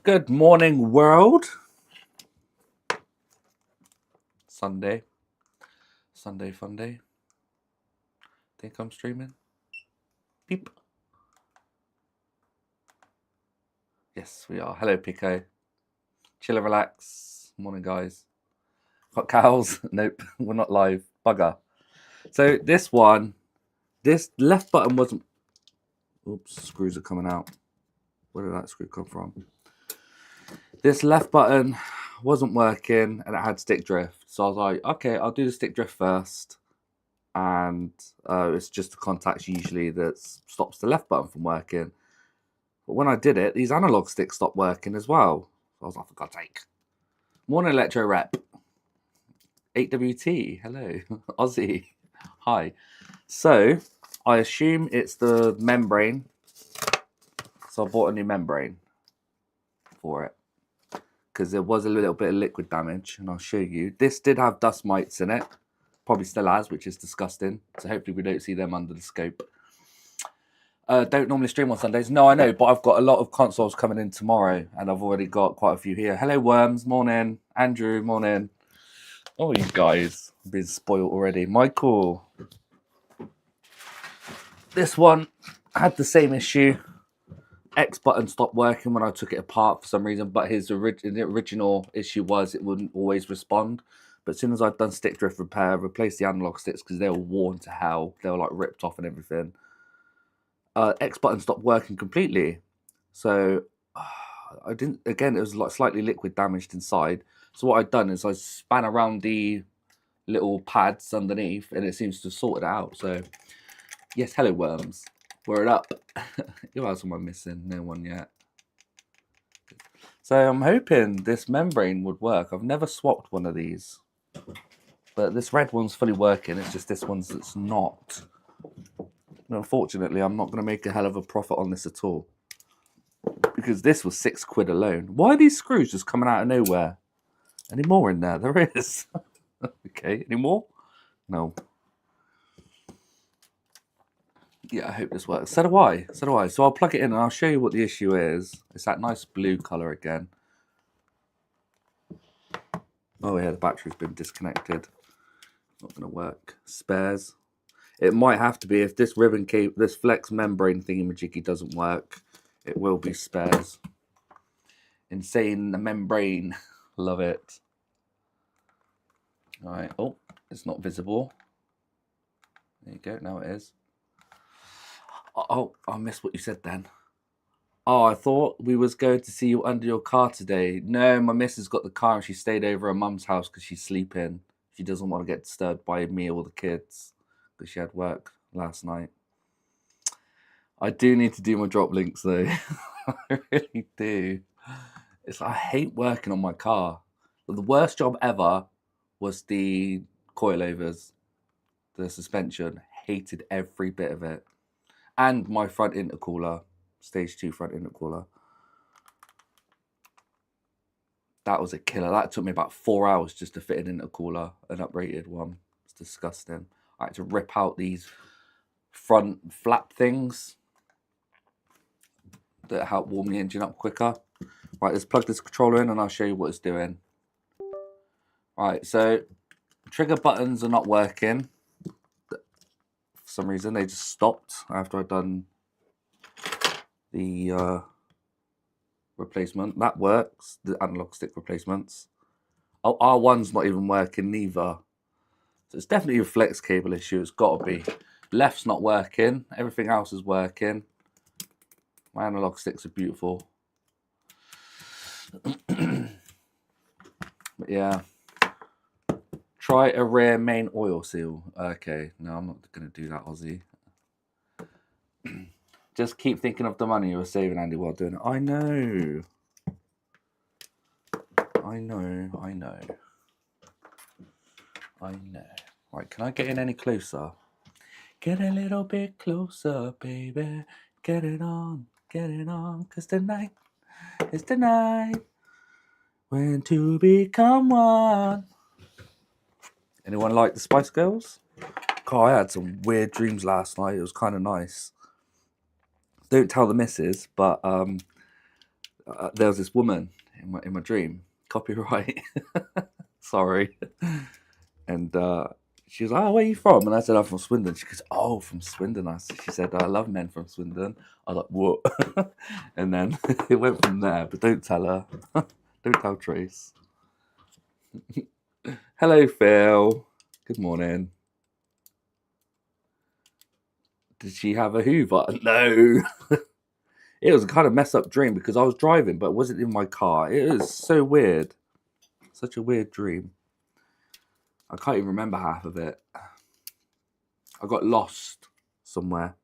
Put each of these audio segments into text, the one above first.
Good morning, world. Sunday fun day. Think I'm streaming? Beep. Yes, we are. Hello, Pico. Chill and relax. Morning, guys. Got cows? Nope, we're not live. Bugger. So this left button wasn't. Oops, screws are coming out. Where did that screw come from? This left button wasn't working and it had stick drift. So I was like, okay, I'll do the stick drift first. And it's just the contacts usually that stops the left button from working. But when I did it, these analog sticks stopped working as well. So I was like, for God's sake. Morning, Electro Rep. 8WT, hello. Aussie, hi. So I assume it's the membrane. So I bought a new membrane for it because there was a little bit of liquid damage, and I'll show you. This did have dust mites in it. Probably still has, which is disgusting. So hopefully we don't see them under the scope. Don't normally stream on Sundays. No, I know, but I've got a lot of consoles coming in tomorrow, and I've already got quite a few here. Hello, Worms. Morning. Andrew. Morning. Oh, you guys have been spoiled already. Michael. This one had the same issue. X button stopped working when I took it apart for some reason, but his original issue was it wouldn't always respond. But as soon as I've done stick drift repair, replaced the analog sticks because they were worn to hell. They were like ripped off and everything. X button stopped working completely. So I didn't. Again, it was like slightly liquid damaged inside. So what I'd done is I span around the little pads underneath, and it seems to have sorted it out. So yes, hello worms. Word up. Who else am I missing? No one yet. So I'm hoping this membrane would work. I've never swapped one of these, but this red one's fully working. It's just this one's that's not. And unfortunately, I'm not going to make a hell of a profit on this at all because this was £6 alone. Why are these screws just coming out of nowhere? Any more in there? There is. Okay, any more? No. Yeah, I hope this works. So do I. So I'll plug it in and I'll show you what the issue is. It's that nice blue colour again. Oh yeah, the battery's been disconnected. Not going to work. Spares. It might have to be if this ribbon cable, this flex membrane thingy-majiggy doesn't work. It will be spares. Insane the membrane. Love it. All right. Oh, it's not visible. There you go. Now it is. Oh, I missed what you said then. Oh, I thought we was going to see you under your car today. No, my missus got the car and she stayed over her mum's house because she's sleeping. She doesn't want to get disturbed by me or the kids because she had work last night. I do need to do my drop links though. I really do. It's like, I hate working on my car. But the worst job ever was the coilovers, the suspension. Hated every bit of it. And my front intercooler, stage 2 front intercooler. That was a killer. That took me about 4 hours just to fit an intercooler, an uprated one. It's disgusting. I had to rip out these front flap things that help warm the engine up quicker. Right, let's plug this controller in and I'll show you what it's doing. Right, so trigger buttons are not working. For some reason, they just stopped after I'd done the replacement. That works, the analog stick replacements. Oh, R1's not even working neither. So it's definitely a flex cable issue. It's got to be. Left's not working. Everything else is working. My analog sticks are beautiful. But yeah. Try a rear main oil seal. Okay, no, I'm not going to do that, Aussie. Just keep thinking of the money you were saving, Andy, while doing it. I know. Right, can I get in any closer? Get a little bit closer, baby. Get it on, cause tonight is the night when two become one. Anyone like the Spice Girls? God, I had some weird dreams last night. It was kind of nice. Don't tell the missus, but there was this woman in my dream. Copyright. Sorry. And she was like, "Oh, where are you from?" And I said, "I'm from Swindon." She goes, "Oh, from Swindon." She said, "I love men from Swindon." I was like, "What?" And then it went from there. But don't tell her. Don't tell Trace. Hello, Phil. Good morning. Did she have a Hoover? No. It was a kind of messed up dream because I was driving, but it wasn't in my car. It was so weird. Such a weird dream. I can't even remember half of it. I got lost somewhere.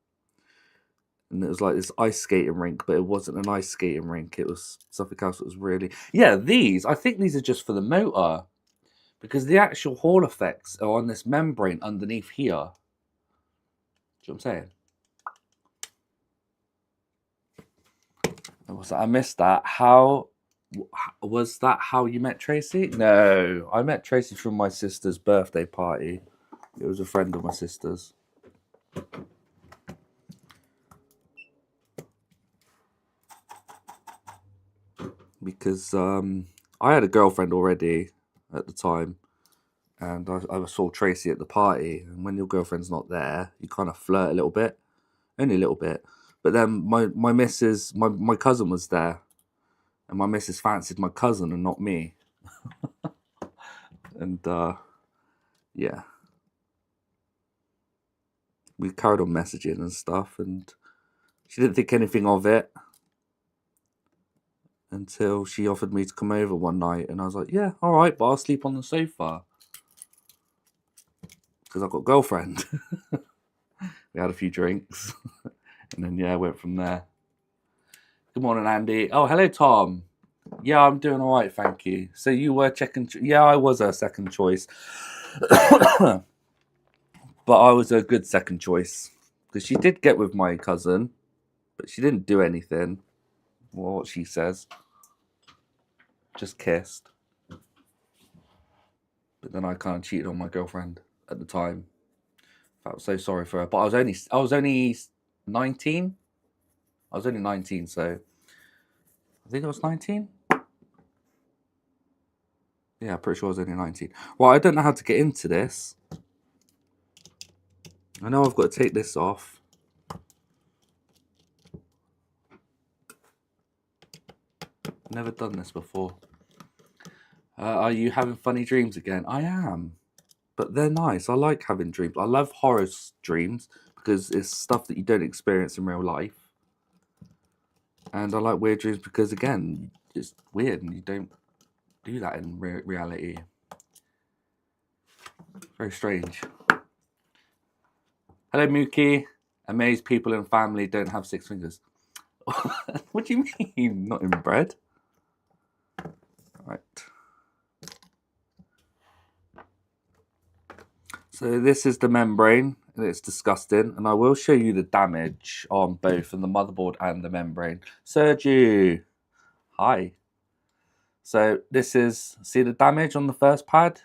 And it was like this ice skating rink, but it wasn't an ice skating rink. It was something else that was really... Yeah, I think these are just for the motor. Because the actual Hall effects are on this membrane underneath here. Do you know what I'm saying? I missed that. How was that how you met Tracy? No, I met Tracy from my sister's birthday party. It was a friend of my sister's. Because I had a girlfriend already at the time, and I saw Tracy at the party. And when your girlfriend's not there, you kind of flirt a little bit, only a little bit. But then my missus, my cousin was there, and my missus fancied my cousin and not me. And yeah, we carried on messaging and stuff, and she didn't think anything of it until she offered me to come over one night, and I was like, yeah, all right, but I'll sleep on the sofa because I've got a girlfriend. We had a few drinks, and then yeah, went from there. Good morning, Andy. Oh, hello, Tom. Yeah, I'm doing all right, thank you. So you were checking? Yeah, I was a second choice, but I was a good second choice because she did get with my cousin, but she didn't do anything. Well, what she says, just kissed. But then I kind of cheated on my girlfriend at the time. I felt so sorry for her, but I was only 19. I was only 19, so I think I was 19. Yeah, pretty sure I was only 19. Well, I don't know how to get into this. I know I've got to take this off. Never done this before. Are you having funny dreams again? I am. But they're nice. I like having dreams. I love horror dreams because it's stuff that you don't experience in real life. And I like weird dreams because, again, it's weird and you don't do that in reality. Very strange. Hello, Mookie. Amazed people and family don't have 6 fingers. What do you mean? Not inbred? Right. So this is the membrane, and it's disgusting. And I will show you the damage on both on the motherboard and the membrane. Sergio, hi. So this is, see the damage on the first pad?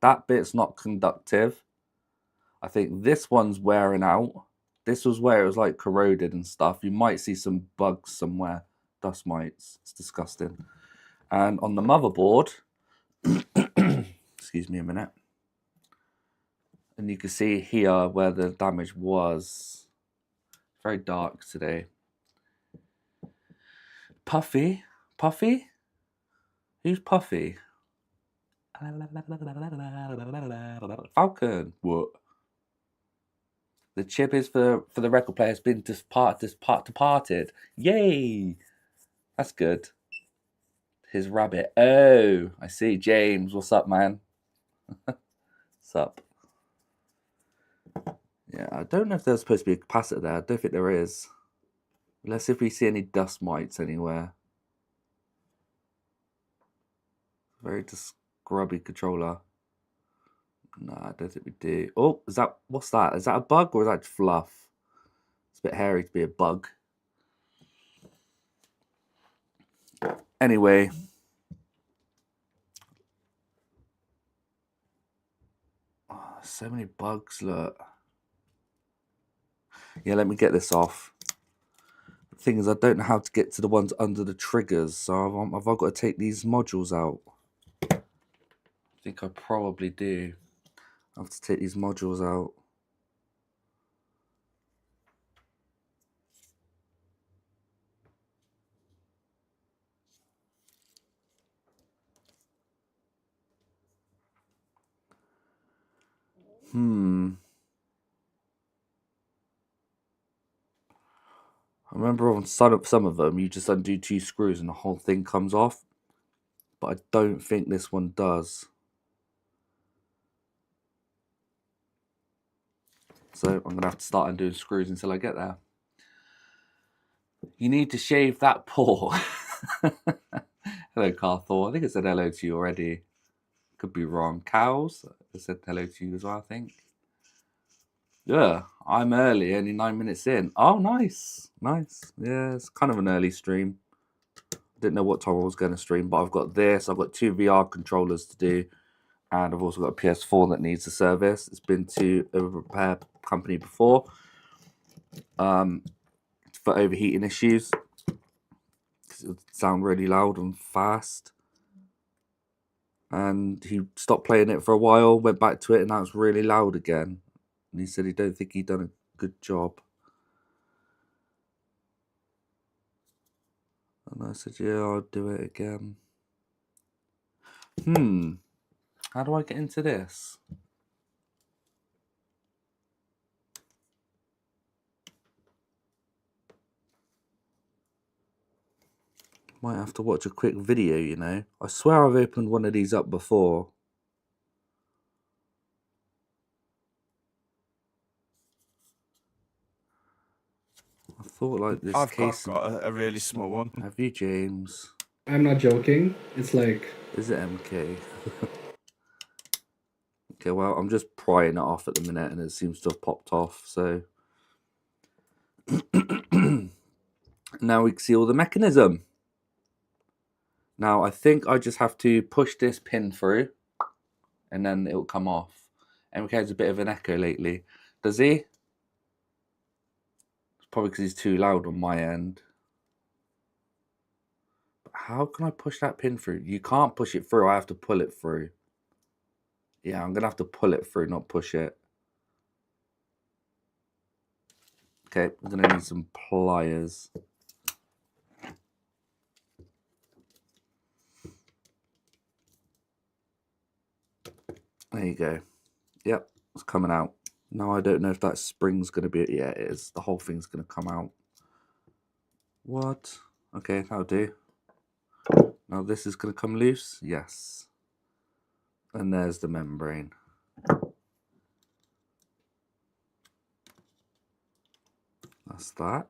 That bit's not conductive. I think this one's wearing out. This was where it was like corroded and stuff. You might see some bugs somewhere, dust mites. It's disgusting. And on the motherboard, excuse me a minute. And you can see here where the damage was. Very dark today. Puffy? Puffy? Who's Puffy? Falcon. What? The chip is for the record player has been departed. Yay! That's good. His rabbit. Oh, I see. James, what's up, man? What's up? Yeah, I don't know if there's supposed to be a capacitor there. I don't think there is. Let's see if we see any dust mites anywhere. Very scrubby controller. No, I don't think we do. Oh, what's that? Is that a bug or is that fluff? It's a bit hairy to be a bug. Anyway. Oh, so many bugs, look. Yeah, let me get this off. Thing is, I don't know how to get to the ones under the triggers, so have I got to take these modules out? I think I probably do. I have to take these modules out. I remember on some of them, you just undo 2 screws and the whole thing comes off. But I don't think this one does. So I'm going to have to start undoing screws until I get there. You need to shave that paw. Hello, Carthor. I think it said hello to you already. Could be wrong. Cows, I said hello to you as well, I think. Yeah, I'm early, only 9 minutes in. Oh, nice. Nice. Yeah, it's kind of an early stream. Didn't know what time I was going to stream, but I've got this. I've got 2 VR controllers to do. And I've also got a PS4 that needs a service. It's been to a repair company before for overheating issues. It would sound really loud and fast. And he stopped playing it for a while, went back to it, and now it's really loud again. And he said he don't think he'd done a good job. And I said, yeah, I'll do it again. How do I get into this? Might have to watch a quick video, you know. I swear I've opened one of these up before. I thought like this I've case. got a really small one. Have you, James? I'm not joking. It's like... Is it MK? Okay, well, I'm just prying it off at the minute and it seems to have popped off, so... Now we can see all the mechanism. Now, I think I just have to push this pin through and then it'll come off. MK has a bit of an echo lately. Does he? It's probably because he's too loud on my end. But how can I push that pin through? You can't push it through. I have to pull it through. Yeah, I'm going to have to pull it through, not push it. Okay, I'm going to need some pliers. There you go. Yep, it's coming out. Now I don't know if that spring's going to be... Yeah, it is. The whole thing's going to come out. What? Okay, that'll do. Now this is going to come loose. Yes. And there's the membrane. That's that.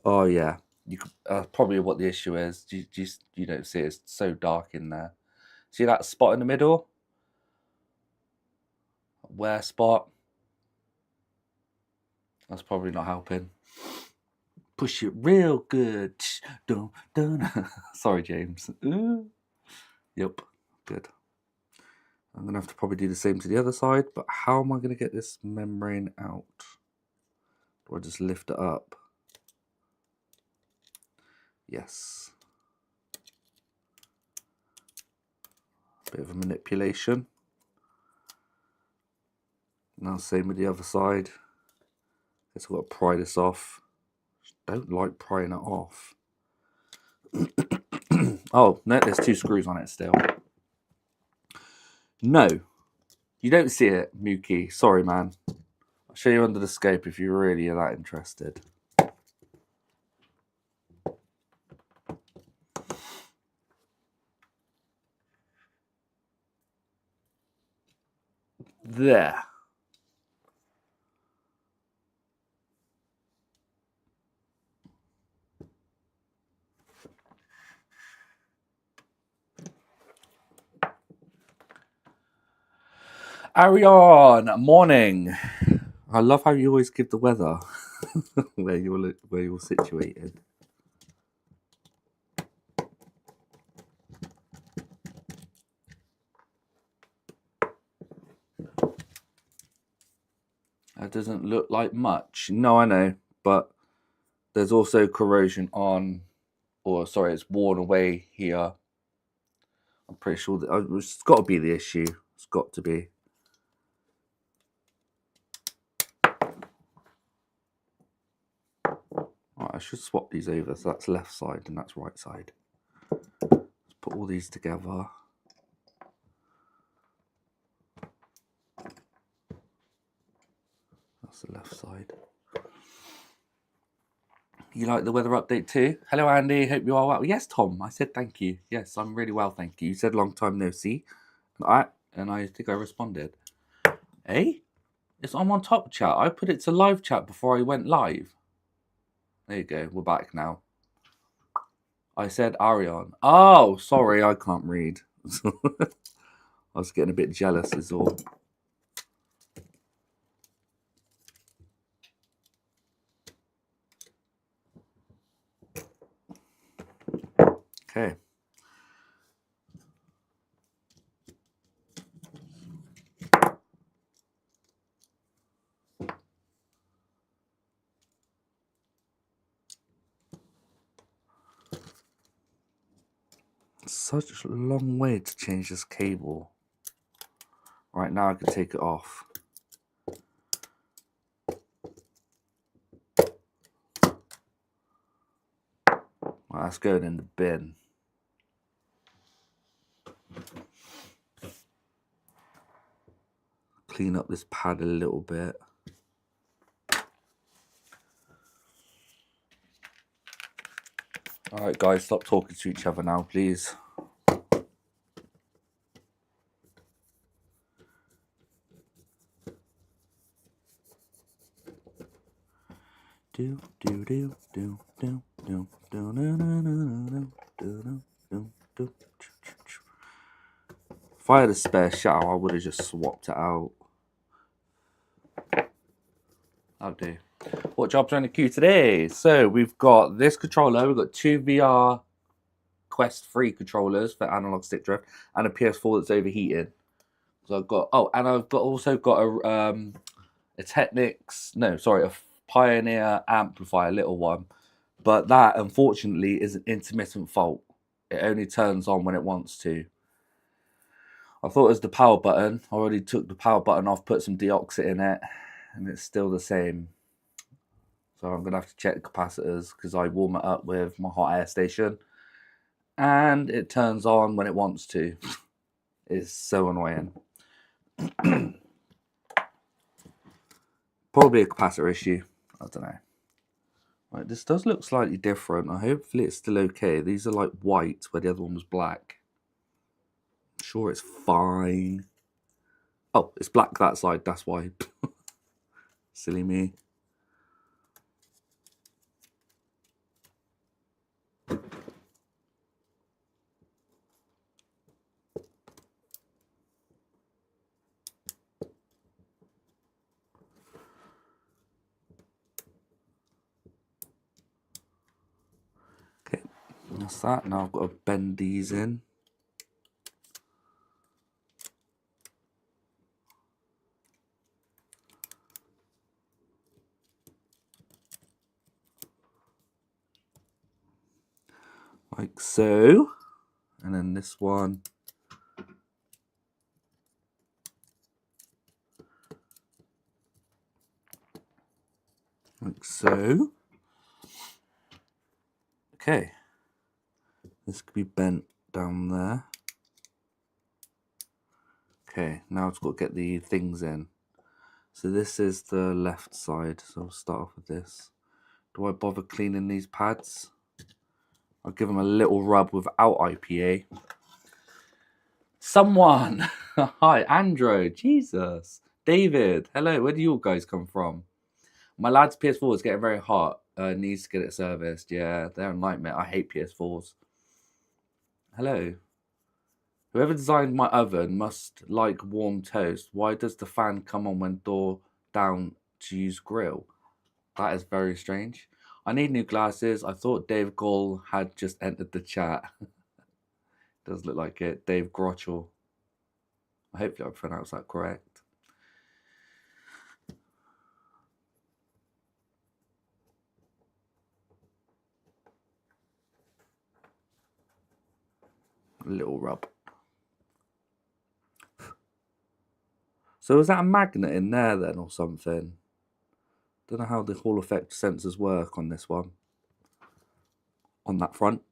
Oh, yeah. You could, probably what the issue is. You don't see it. It's so dark in there. See that spot in the middle? Wear spot. That's probably not helping. Push it real good. Dun, dun. Sorry, James. Yep, good. I'm going to have to probably do the same to the other side, but how am I going to get this membrane out? Do I just lift it up? Yes. Bit of a manipulation. Now same with the other side. Guess I've got to pry this off. Don't like prying it off. Oh, no, there's 2 screws on it still. No, you don't see it, Mookie. Sorry, man. I'll show you under the scope if you really are that interested. There. Arion, morning. I love how you always give the weather where you're situated. That doesn't look like much. No, I know, but there's also corrosion on, or sorry, it's worn away here. I'm pretty sure that it's got to be the issue. It's got to be. Right, I should swap these over. So that's left side and that's right side. Let's put all these together. That's the left side. You like the weather update too? Hello, Andy. Hope you are well. Yes, Tom. I said thank you. Yes, I'm really well, thank you. You said long time no see. And I think I responded. Hey, I'm on top chat. I put it to live chat before I went live. There you go. We're back now. I said Arion. Oh, sorry. I can't read. I was getting a bit jealous is all. Okay. Such a long way to change this cable. Right now I can take it off. Well, that's going in the bin. Clean up this pad a little bit. Alright guys, stop talking to each other now, please. If I had a spare shower, I would have just swapped it out. I'll do. What jobs are in the queue today? So we've got this controller. We've got two VR Quest 3 controllers for analog stick drift and a PS4 that's overheating. So I've got and I've also got a Technics, no, sorry, a Pioneer amplifier, little one. But that, unfortunately, is an intermittent fault. It only turns on when it wants to. I thought it was the power button. I already took the power button off, put some deoxit in it, and it's still the same. So I'm going to have to check the capacitors because I warm it up with my hot air station. And it turns on when it wants to. It's so annoying. Probably a capacitor issue. I don't know. Right, this does look slightly different. Hopefully it's still okay. These are like white where the other one was black. I'm sure it's fine. Oh, it's black that side. That's why. Silly me. Okay, that's that. Now I've got to bend these in. Like so. And then this one. Like so. Okay. This could be bent down there. Okay, now I've got to get the things in. So this is the left side. So I'll start off with this. Do I bother cleaning these pads? I'll give them a little rub without IPA. Someone! Hi, Andrew. Jesus. David. Hello. Where do you guys come from? My lad's PS4 is getting very hot. Needs to get it serviced. Yeah, they're a nightmare. I hate PS4s. Hello. Whoever designed my oven must like warm toast. Why does the fan come on when door down to use grill? That is very strange. I need new glasses. I thought Dave Gall had just entered the chat. Does look like it. Dave Grochel. Hopefully I pronounced that correct. A little rub. So is that a magnet in there then or something? Don't know how the Hall effect sensors work on this one. On that front.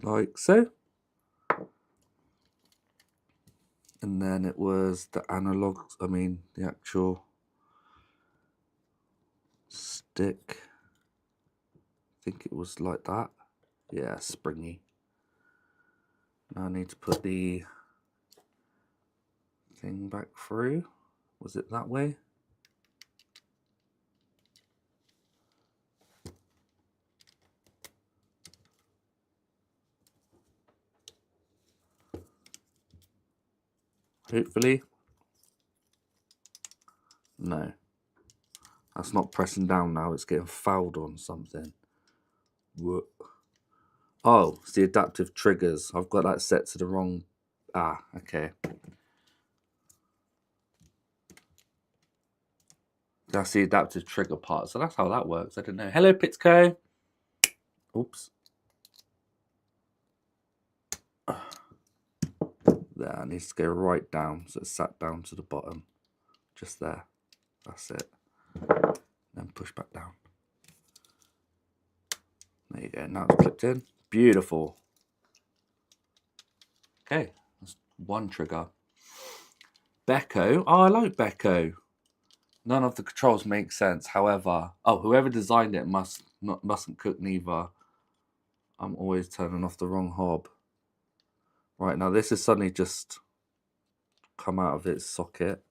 Like so. And then it was the analog, the actual stick. I think it was like that. Yeah, springy. Now I need to put the thing back through. Was it that way? Hopefully. No. That's not pressing down now, it's getting fouled on something. Whoop. Oh, it's the adaptive triggers. I've got that set to the wrong... Ah, okay. That's the adaptive trigger part. So that's how that works. I don't know. Hello, Pitsco. Oops. There, it needs to go right down. So it's sat down to the bottom. Just there. That's it. Then push back down. There you go. Now it's clipped in. Beautiful. Okay. That's one trigger. Beko. Oh, I like Beko. None of the controls make sense. However, whoever designed it mustn't cook neither. I'm always turning off the wrong hob. Right, now this is suddenly just come out of its socket.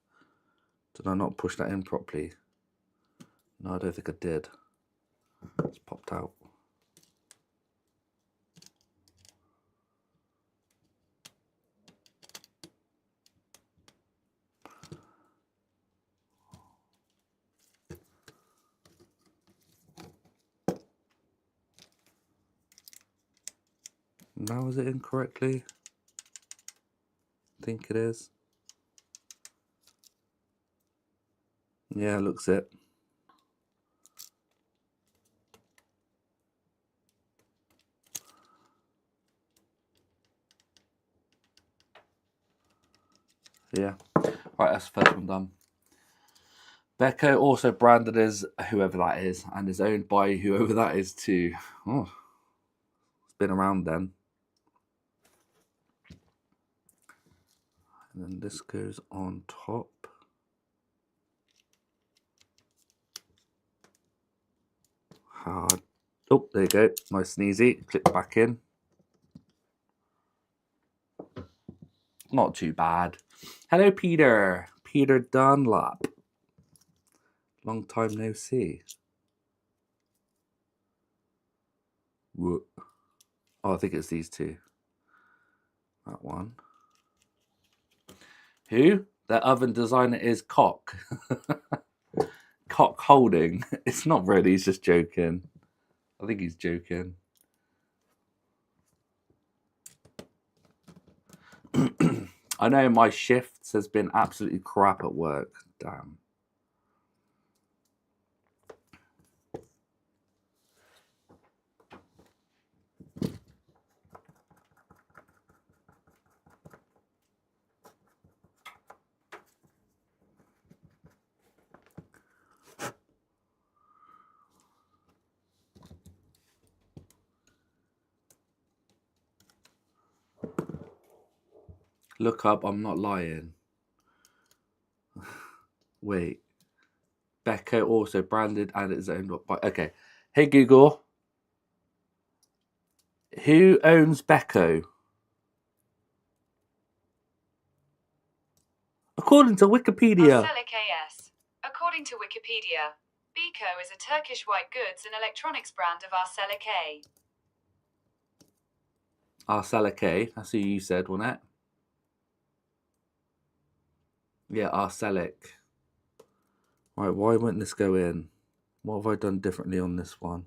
Did I not push that in properly? No, I don't think I did. It's popped out. Now is it incorrectly? I think it is. Yeah, looks it. Yeah. Right, that's the first one done. Beko also branded as whoever that is and is owned by whoever that is too. Oh, it's been around then. And then this goes on top. Hard. Oh, there you go. Nice and easy. Clip back in. Not too bad. Hello, Peter. Peter Dunlap. Long time no see. Whoop. Oh, I think it's these two. That one. Who? Their oven designer is Cock. Cock Holding. It's not really, he's just joking. I think he's joking. I know my shifts has been absolutely crap at work. Damn. Look up, I'm not lying. Wait. Beko also branded and its owned by... Okay. Hey, Google. Who owns Beko? According to Wikipedia. Arçelik AS. According to Wikipedia, Beko is a Turkish white goods and electronics brand of Arçelik A. Arçelik A. That's who you said, wasn't it? Yeah, Arçelik. Right, why wouldn't this go in? What have I done differently on this one?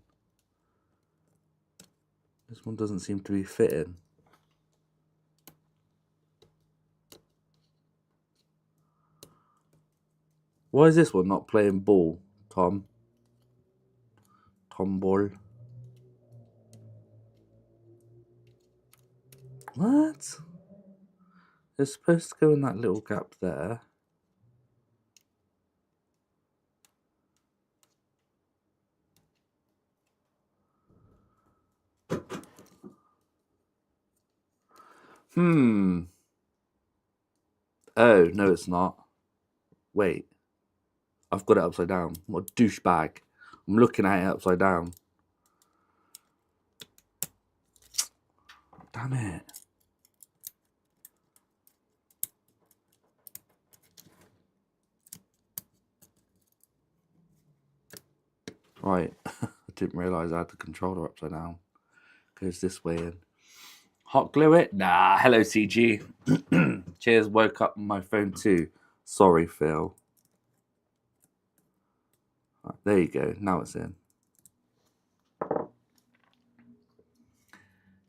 This one doesn't seem to be fitting. Why is this one not playing ball, Tom? Tomball. What? It's supposed to go in that little gap there. Oh, no, it's not. Wait. I've got it upside down. What a douchebag. I'm looking at it upside down. Damn it. Right. I didn't realise I had the controller upside down. Goes this way in. Hot glue it? Nah. Hello, CG. Cheers. Woke up on my phone too. Sorry, Phil. Right, there you go. Now it's in.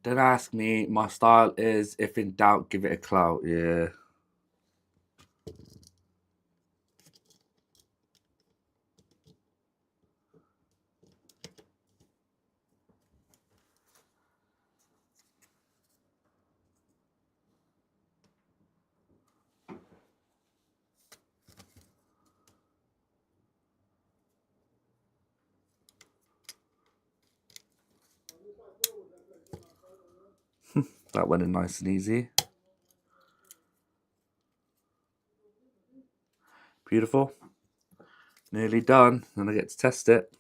Don't ask me. My style is, if in doubt, give it a clout. Yeah. That went in nice and easy. Beautiful. Nearly done. Then I get to test it.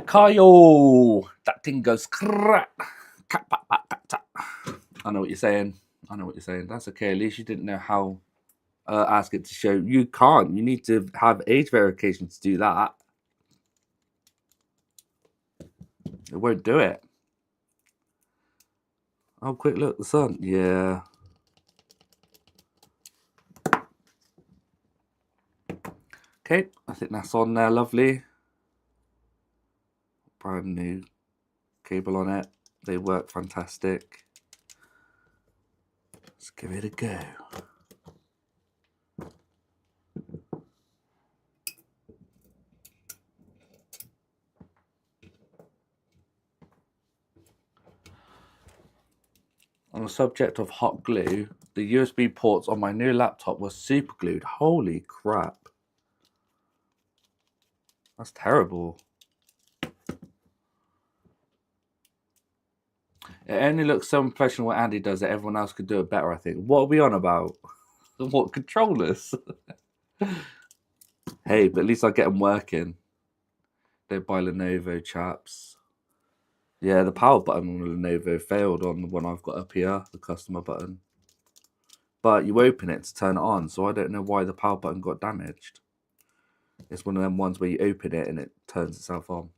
Kyle! That thing goes crack. I know what you're saying. I know what you're saying. That's okay. At least you didn't know how ask it to show. You can't. You need to have age verification to do that. It won't do it. Oh, quick look, the sun. Yeah. Okay, I think that's on there. Lovely. Brand new cable on it. They work fantastic. Let's give it a go. On the subject of hot glue, the USB ports on my new laptop were super glued. Holy crap. That's terrible. It only looks so professional what Andy does that everyone else could do it better, I think. What are we on about? What, controllers? Hey, but at least I get them working. Don't buy Lenovo, chaps. Yeah, the power button on the Lenovo failed on the one I've got up here, the customer button. But you open it to turn it on, so I don't know why the power button got damaged. It's one of them ones where you open it and it turns itself on.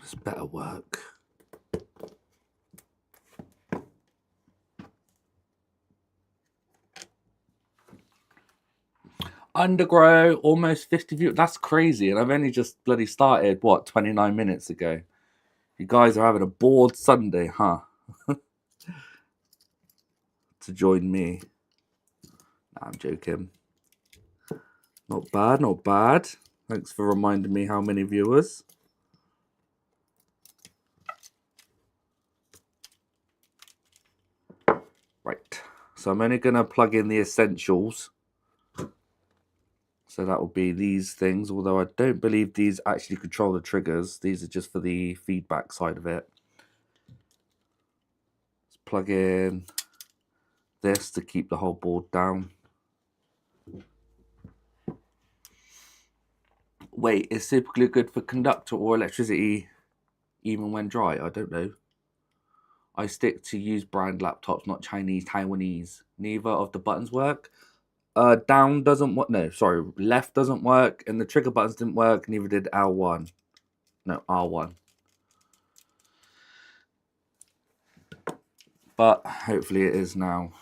This better work. Undergrow, almost 50 views. That's crazy. And I've only just bloody started, what, 29 minutes ago. You guys are having a bored Sunday, huh? To join me. Nah, I'm joking. Not bad, not bad. Thanks for reminding me how many viewers. Right. So I'm only going to plug in the essentials. So that will be these things, although I don't believe these actually control the triggers. These are just for the feedback side of it. Let's plug in this to keep the whole board down. Wait, is super glue good for conductor or electricity even when dry? I don't know. I stick to use brand laptops, not Chinese, Taiwanese. Neither of the buttons work. Down doesn't work. No, sorry. Left doesn't work. And the trigger buttons didn't work. Neither did L1. No, R1. But hopefully it is now.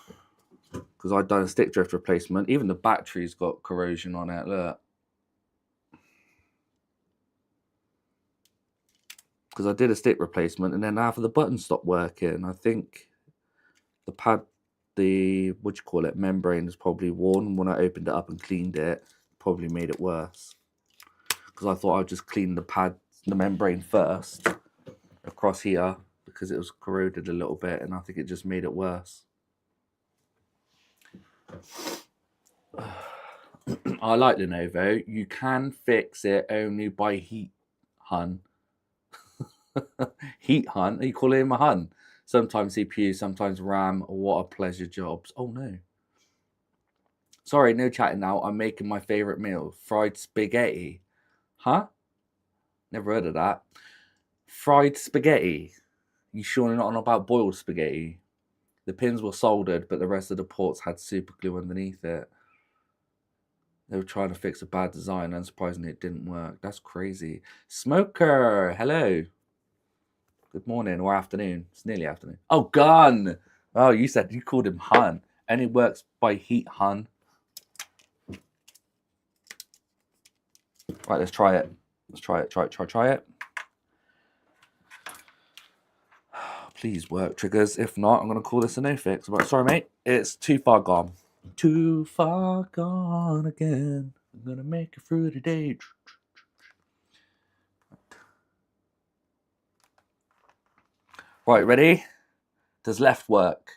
Because I've done a stick drift replacement. Even the battery's got corrosion on it. Look. Because I did a stick replacement and then half of the buttons stopped working. I think the pad, membrane is probably worn. When I opened it up and cleaned it, probably made it worse. Because I thought I'd just clean the membrane first across here because it was corroded a little bit, and I think it just made it worse. I like Lenovo. You can fix it only by heat hunt. Heat hunt? Are you calling him a hun? Sometimes CPU, sometimes RAM. What a pleasure jobs. Oh no. Sorry, no chatting now. I'm making my favourite meal. Fried spaghetti. Huh? Never heard of that. Fried spaghetti. You sure not on about boiled spaghetti? The pins were soldered, but the rest of the ports had super glue underneath it. They were trying to fix a bad design. Unsurprisingly, it didn't work. That's crazy. Smoker, hello. Good morning or afternoon. It's nearly afternoon. Oh, Gun. Oh, you called him Hun. And it works by heat, Hun. Right, let's try it. Let's try it. Try it. Please work, triggers. If not, I'm going to call this a no fix. But sorry, mate. It's too far gone. Too far gone again. I'm going to make it through the day. Right, ready? Does left work?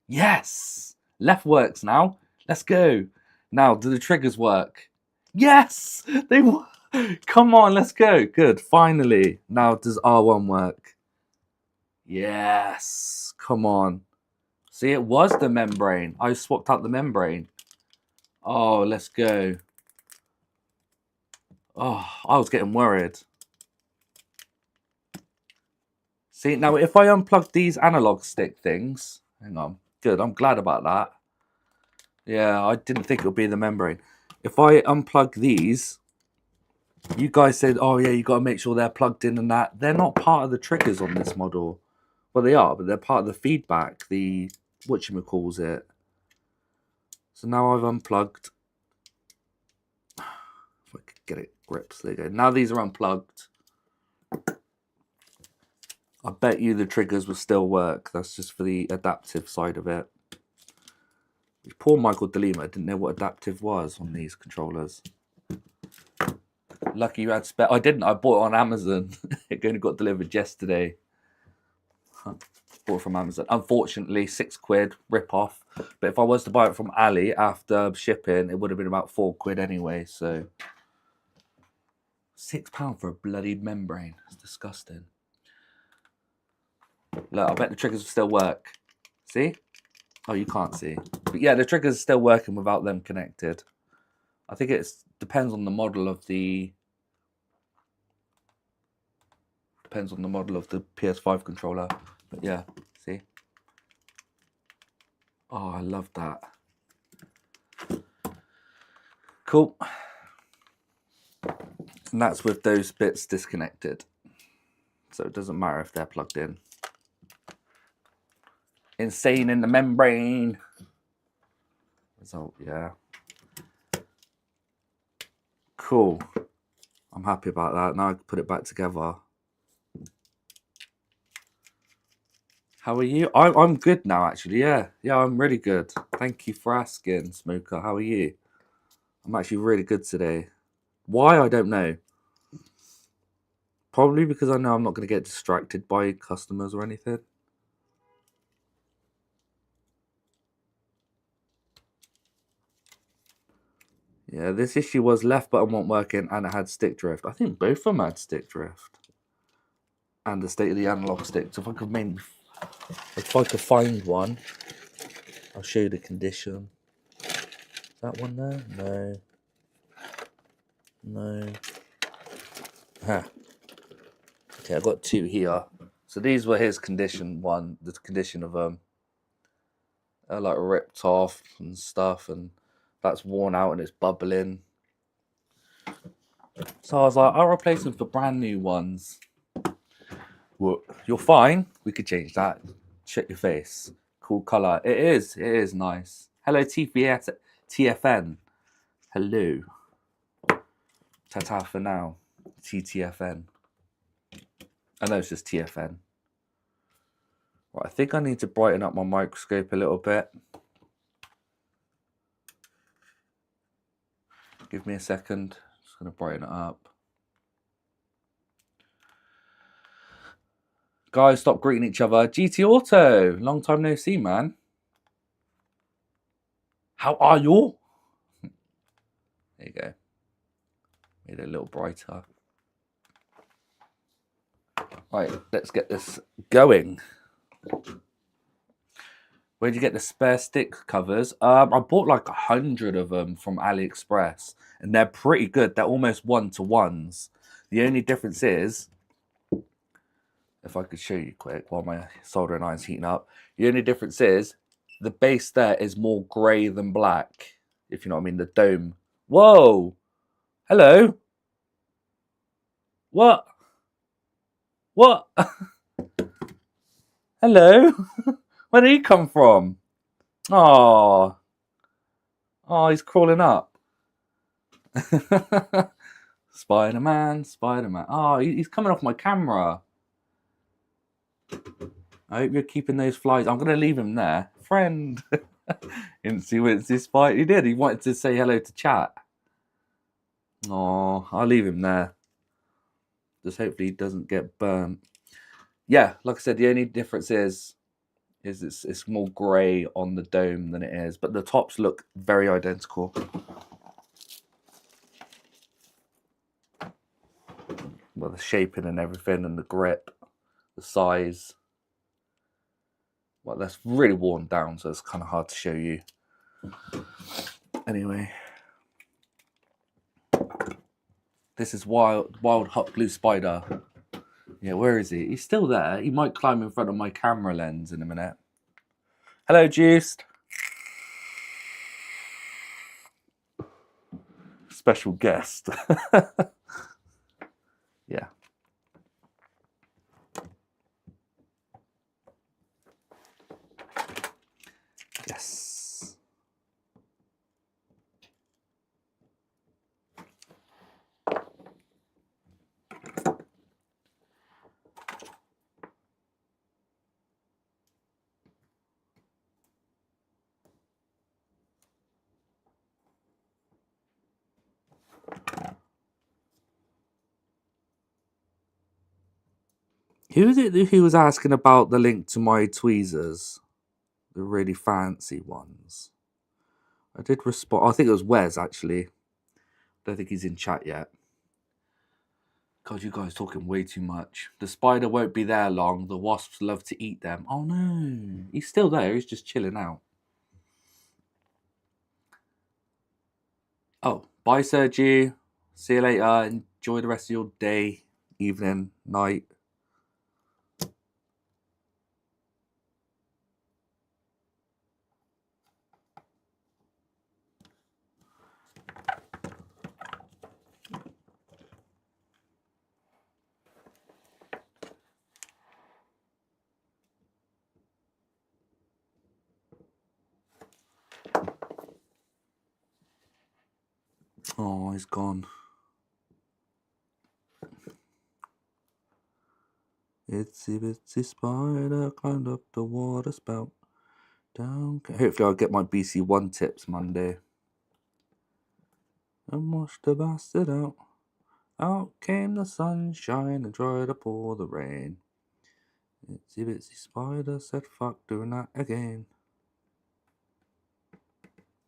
Yes! Left works now. Let's go. Now, do the triggers work? Yes! They work. Come on, let's go. Good, finally. Now, does R1 work? Yes. Come on. See, it was the membrane. I swapped out the membrane. Oh, let's go. Oh, I was getting worried. See, now if I unplug these analog stick things, hang on, good, I'm glad about that. Yeah, I didn't think it would be the membrane. If I unplug these, you guys said, oh yeah, you got to make sure they're plugged in and that. They're not part of the triggers on this model. Well, they are, but they're part of the feedback, the whatchamacalls it. So now I've unplugged. If I could get it grips, there you go. Now these are unplugged. I bet you the triggers will still work. That's just for the adaptive side of it. Poor Michael DeLima didn't know what adaptive was on these controllers. Lucky you had spare. I didn't. I bought it on Amazon. It only got delivered yesterday. Bought it from Amazon. Unfortunately, £6 rip off. But if I was to buy it from Ali after shipping, it would have been about £4 anyway. So £6 for a bloodied membrane. It's disgusting. Look, I bet the triggers will still work. See? Oh, you can't see. But yeah, the triggers are still working without them connected. I think it depends on the model of the... Depends on the model of the PS5 controller. But yeah, see? Oh, I love that. Cool. And that's with those bits disconnected. So it doesn't matter if they're plugged in. Insane in the membrane. So yeah. Cool. I'm happy about that. Now I can put it back together. How are you? I'm good now, actually. Yeah, I'm really good. Thank you for asking, Smoker. How are you? I'm actually really good today. Why? I don't know. Probably because I know I'm not going to get distracted by customers or anything. Yeah, this issue was left button wasn't working and it had stick drift. I think both of them had stick drift. And the state of the analog stick. So if I could find one, I'll show you the condition. Is that one there? No. No. Huh. Okay, I've got two here. So these were his condition one, the condition of them. They're like ripped off and stuff, and that's worn out and it's bubbling. So I was like, I'll replace them for brand new ones. Well, you're fine. We could change that. Check your face. Cool color. It is nice. Hello, TFN. Hello. Ta-ta for now. TTFN. I know it's just TFN. Right, I think I need to brighten up my microscope a little bit. Give me a second. Just going to brighten it up. Guys, stop greeting each other. GT Auto. Long time no see, man. How are you? There you go. Made it a little brighter. Right, let's get this going. Where'd you get the spare stick covers? I bought like 100 of them from AliExpress, and they're pretty good. They're almost one-to-ones. The only difference is, if I could show you quick while my soldering iron's heating up, the only difference is the base there is more grey than black, if you know what I mean, the dome. Whoa! Hello? What? What? Hello? Where did he come from? Oh, he's crawling up. Spider-Man. Oh, he's coming off my camera. I hope you're keeping those flies. I'm going to leave him there. Friend. Didn't see what's this fight. He did. He wanted to say hello to chat. Oh, I'll leave him there. Just hopefully he doesn't get burnt. Yeah, like I said, the only difference is it's more grey on the dome than it is, but the tops look very identical. Well, the shaping and everything, and the grip, the size. Well, that's really worn down, so it's kind of hard to show you. Anyway, this is wild hot blue spider. Yeah, where is he? He's still there. He might climb in front of my camera lens in a minute. Hello, Juiced. Special guest. Yeah. Yes. Who was it who was asking about the link to my tweezers? The really fancy ones. I did respond. I think it was Wes, actually. Don't think he's in chat yet. God, you guys talking way too much. The spider won't be there long. The wasps love to eat them. Oh, no. He's still there. He's just chilling out. Oh, bye, Sergio. See you later. Enjoy the rest of your day, evening, night. Oh, he's gone. Itsy bitsy spider climbed up the water spout. Down. Hopefully, I'll get my BC1 tips Monday. And wash the bastard out. Out came the sunshine and dried up all the rain. Itsy bitsy spider said, "Fuck doing that again."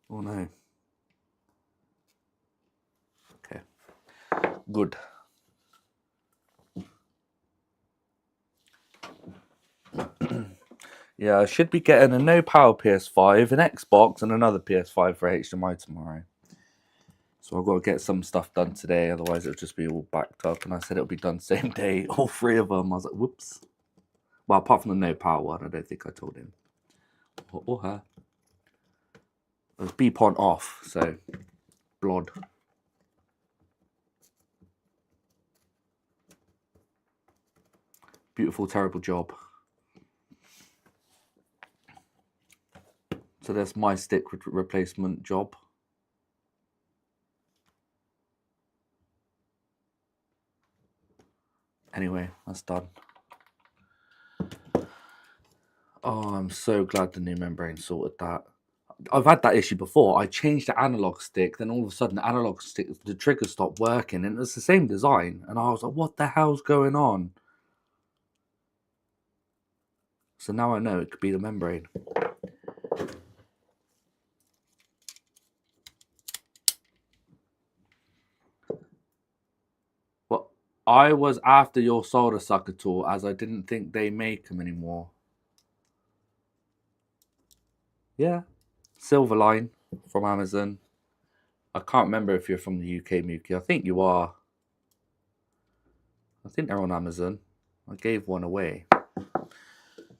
Oh no. Okay. Good. Yeah, I should be getting a no power PS5, an Xbox, and another PS5 for HDMI tomorrow. So I've got to get some stuff done today, otherwise it'll just be all backed up. And I said it'll be done same day, all three of them. I was like, whoops. Well, apart from the no power one, I don't think I told him. Or her. It was beep on off, so blood. Beautiful, terrible job. So there's my stick replacement job. Anyway, that's done. Oh, I'm so glad the new membrane sorted that. I've had that issue before. I changed the analog stick, then all of a sudden the analog stick, the trigger stopped working, and it's the same design. And I was like, what the hell's going on? So now I know it could be the membrane. Well, I was after your solder sucker tool as I didn't think they make them anymore. Yeah. Silverline from Amazon. I can't remember if you're from the UK, Mookie. I think you are. I think they're on Amazon. I gave one away.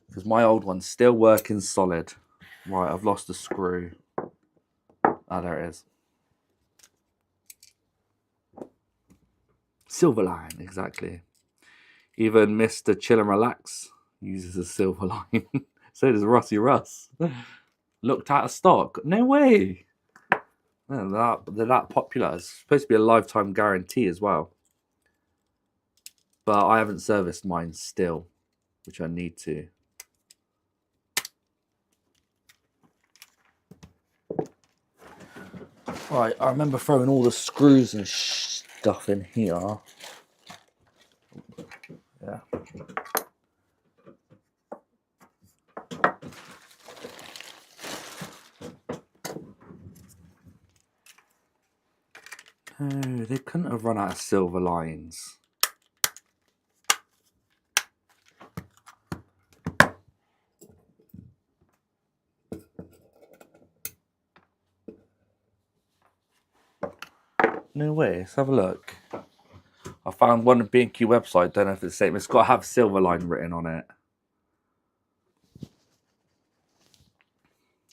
Because my old one's still working solid. Right, I've lost a screw. Ah, there it is. Silverline, exactly. Even Mr. Chill and Relax uses a Silverline. So does Rusty Russ. Looked out of stock. No way. No, they're that popular. It's supposed to be a lifetime guarantee as well. But I haven't serviced mine still, which I need to. Right, I remember throwing all the screws and stuff in here. Yeah. No, they couldn't have run out of silver lines. No way. Let's have a look. I found one of B&Q website. Don't know if it's the same. It's got to have Silverline written on it.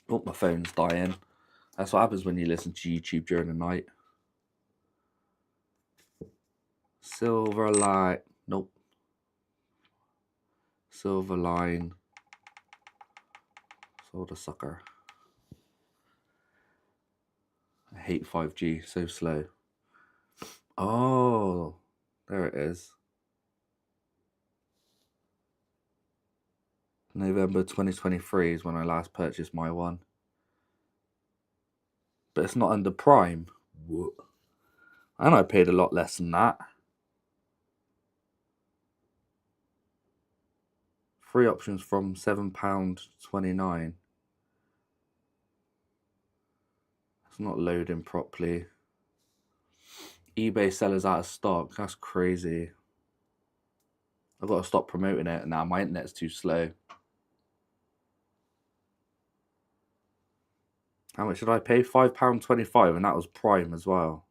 Oh, my phone's dying. That's what happens when you listen to YouTube during the night. Silverline. Nope. Silverline. Solder sucker. I hate 5G. So slow. Oh, there it is. November 2023 is when I last purchased my one. But it's not under Prime. What? And I paid a lot less than that. Free options from £7.29. It's not loading properly. eBay sellers out of stock. That's crazy. I've got to stop promoting it now. My internet's too slow. How much did I pay? £5.25, and that was Prime as well.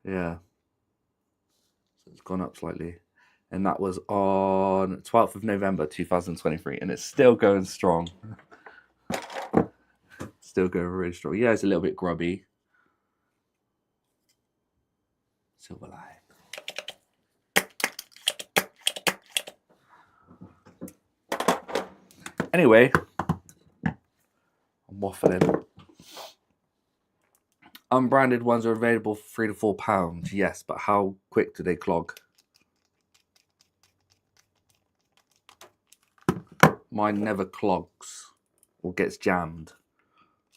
Yeah. So it's gone up slightly. And that was on 12th of November 2023. And it's still going strong. Still going really strong. Yeah, it's a little bit grubby. Silverline. Anyway, I'm waffling. Unbranded ones are available for £3 to £4. Yes, but how quick do they clog? Mine never clogs or gets jammed.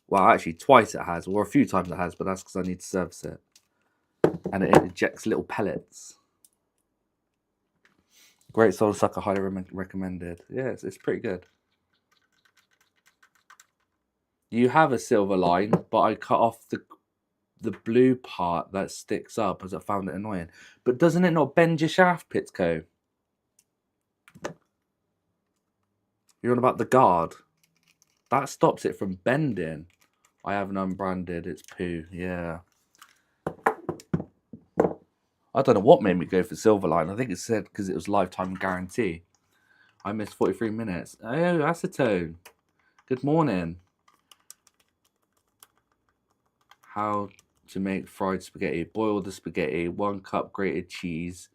Well, actually, twice it has, or a few times it has, but that's because I need to service it. And it ejects little pellets. Great solder sucker, highly recommended. Yeah, it's pretty good. You have a Silverline, but I cut off the blue part that sticks up as I found it annoying. But doesn't it not bend your shaft, Pitco? You're on about the guard. That stops it from bending. I have an unbranded. It's poo. Yeah. I don't know what made me go for Silverline. I think it said because it was lifetime guarantee. I missed 43 minutes. Oh, Acetone. Good morning. How to make fried spaghetti. Boil the spaghetti. 1 cup grated cheese.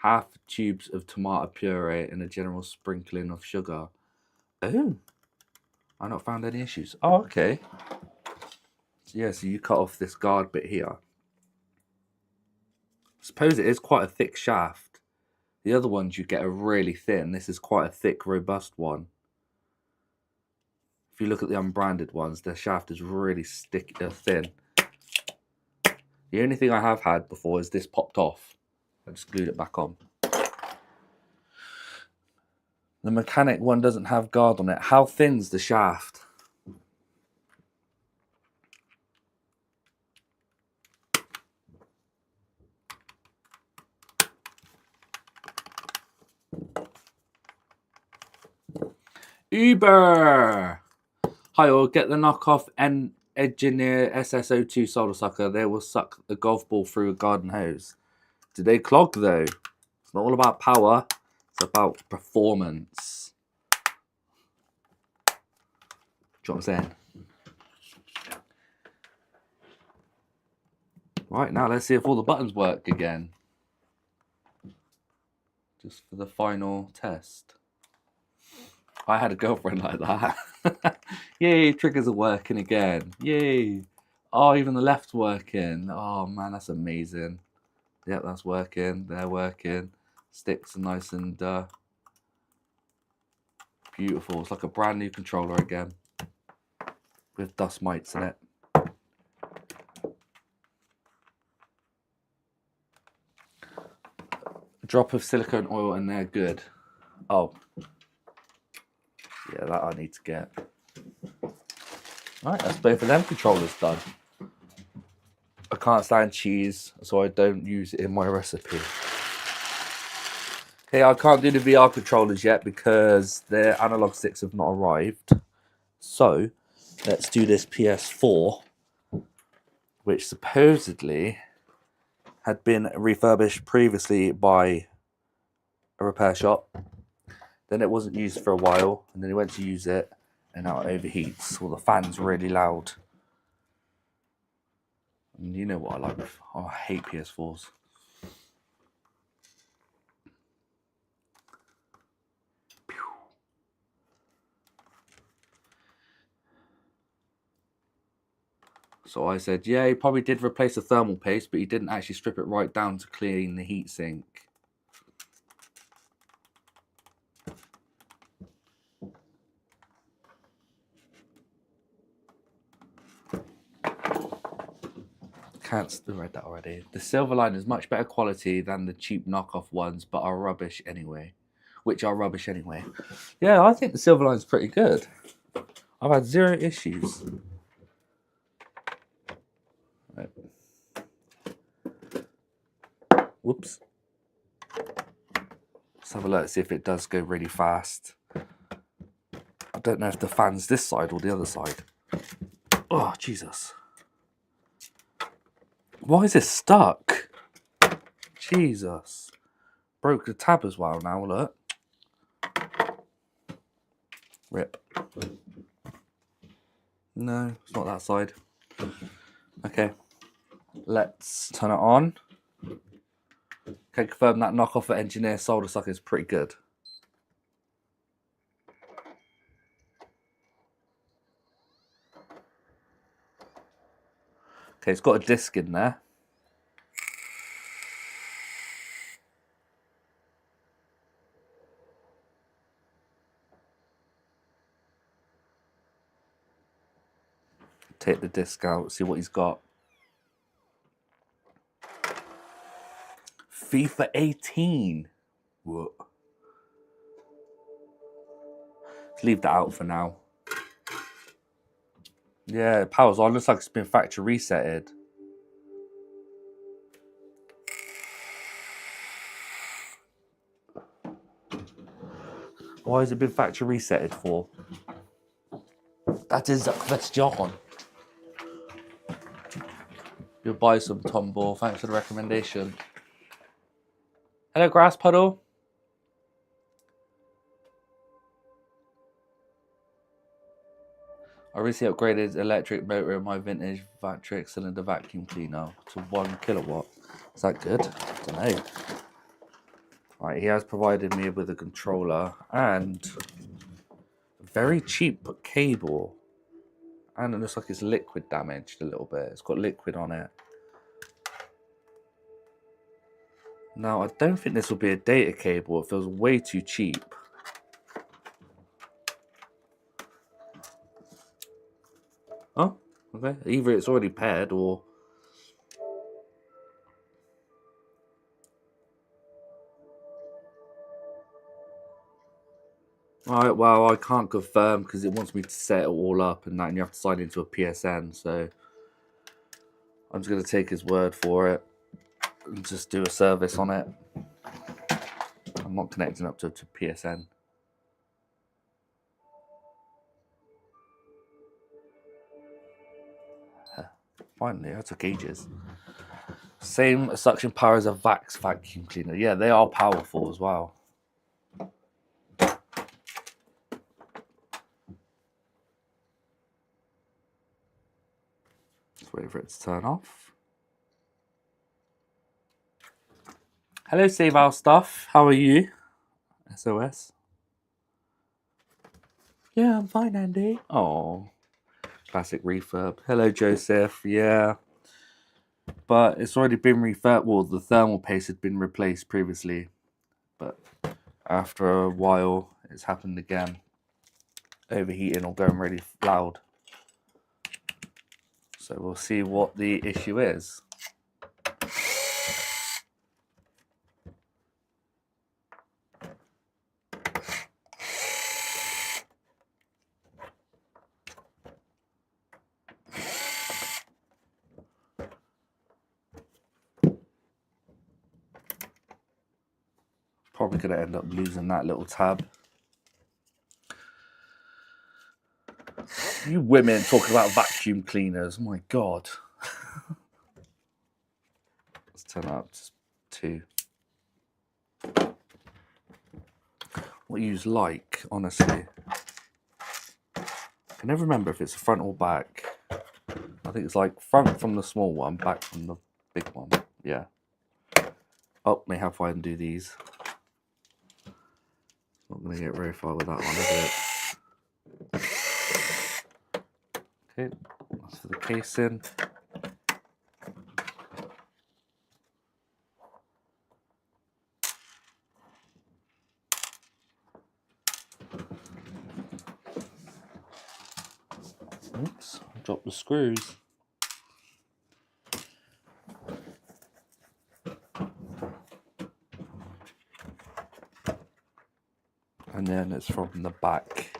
Half tubes of tomato puree and a general sprinkling of sugar. Oh. I not found any issues. Oh, okay. Yeah, so you cut off this guard bit here. Suppose it is quite a thick shaft. The other ones you get are really thin. This is quite a thick, robust one. If you look at the unbranded ones, their shaft is really thin. The only thing I have had before is this popped off. I just glued it back on. The mechanic one doesn't have guard on it. How thin's the shaft? Uber! Hi all, get the knockoff Engineer SSO2 solder sucker. They will suck a golf ball through a garden hose. Do they clog though? It's not all about power, it's about performance. Do you know what I'm saying? Right, now let's see if all the buttons work again. Just for the final test. I had a girlfriend like that. Yay, triggers are working again. Yay. Oh, even the left's working. Oh man, that's amazing. Yep, that's working. They're working. Sticks are nice and beautiful. It's like a brand new controller again. With dust mites in it. A drop of silicone oil and they're good. Oh. Yeah, that I need to get. Right, that's both of them controllers done. I can't stand cheese, so I don't use it in my recipe. Okay, I can't do the VR controllers yet because their analog sticks have not arrived. So, let's do this PS4, which supposedly had been refurbished previously by a repair shop. Then it wasn't used for a while, and then he went to use it, and now it overheats. Well, the fan's really loud. And you know what I like. Oh, I hate PS4s. So I said, yeah, he probably did replace the thermal paste, but he didn't actually strip it right down to clean the heatsink. Read that already. The Silverline is much better quality than the cheap knockoff ones, but are rubbish anyway. Yeah, I think the Silverline's pretty good. I've had 0 issues. Right. Whoops. Let's have a look, see if it does go really fast. I don't know if the fan's this side or the other side. Oh, Jesus. Why is it stuck? Jesus. Broke the tab as well now, look. Rip. No, it's not that side. Okay. Let's turn it on. Okay, confirm that knockoff at Engineer solder sucker is pretty good. Okay, it's got a disc in there. Take the disc out, see what he's got. FIFA 18. Whoa. Let's leave that out for now. Yeah, it powers on. Looks like it's been factory resetted. Why has it been factory resetted for? That is a question. You'll buy some, Tom Ball. Thanks for the recommendation. Hello, Grass Puddle. I recently upgraded electric motor in my vintage Vactrix cylinder vacuum cleaner to 1 kilowatt. Is that good? I don't know. Right, he has provided me with a controller and Very cheap cable. And it looks like it's liquid damaged a little bit. It's got liquid on it. Now, I don't think this will be a data cable. It feels way too cheap. Oh, okay. Either it's already paired or... Alright, well, I can't confirm because it wants me to set it all up and that, and you have to sign into a PSN, so I'm just going to take his word for it and just do a service on it. I'm not connecting up to PSN. Finally, that took ages. Same suction power as a Vax vacuum cleaner. Yeah, they are powerful as well. Just wait for it to turn off. Hello, Save Our Stuff. How are you? SOS. Yeah, I'm fine, Andy. Oh, classic refurb. Hello, Joseph. Yeah. But it's already been refurbed. Well, the thermal paste had been replaced previously. But after a while, it's happened again. Overheating or going really loud. So we'll see what the issue is. Probably going to end up losing that little tab. You women talking about vacuum cleaners. Oh my God. Let's turn up to 2. What you like, honestly. I can never remember if it's front or back. I think it's like front from the small one, back from the big one. Yeah. Oh, may have to undo these. Not going to get very far with that one, is it? Okay, that's for the casing. Oops, dropped the screws. And then it's from the back,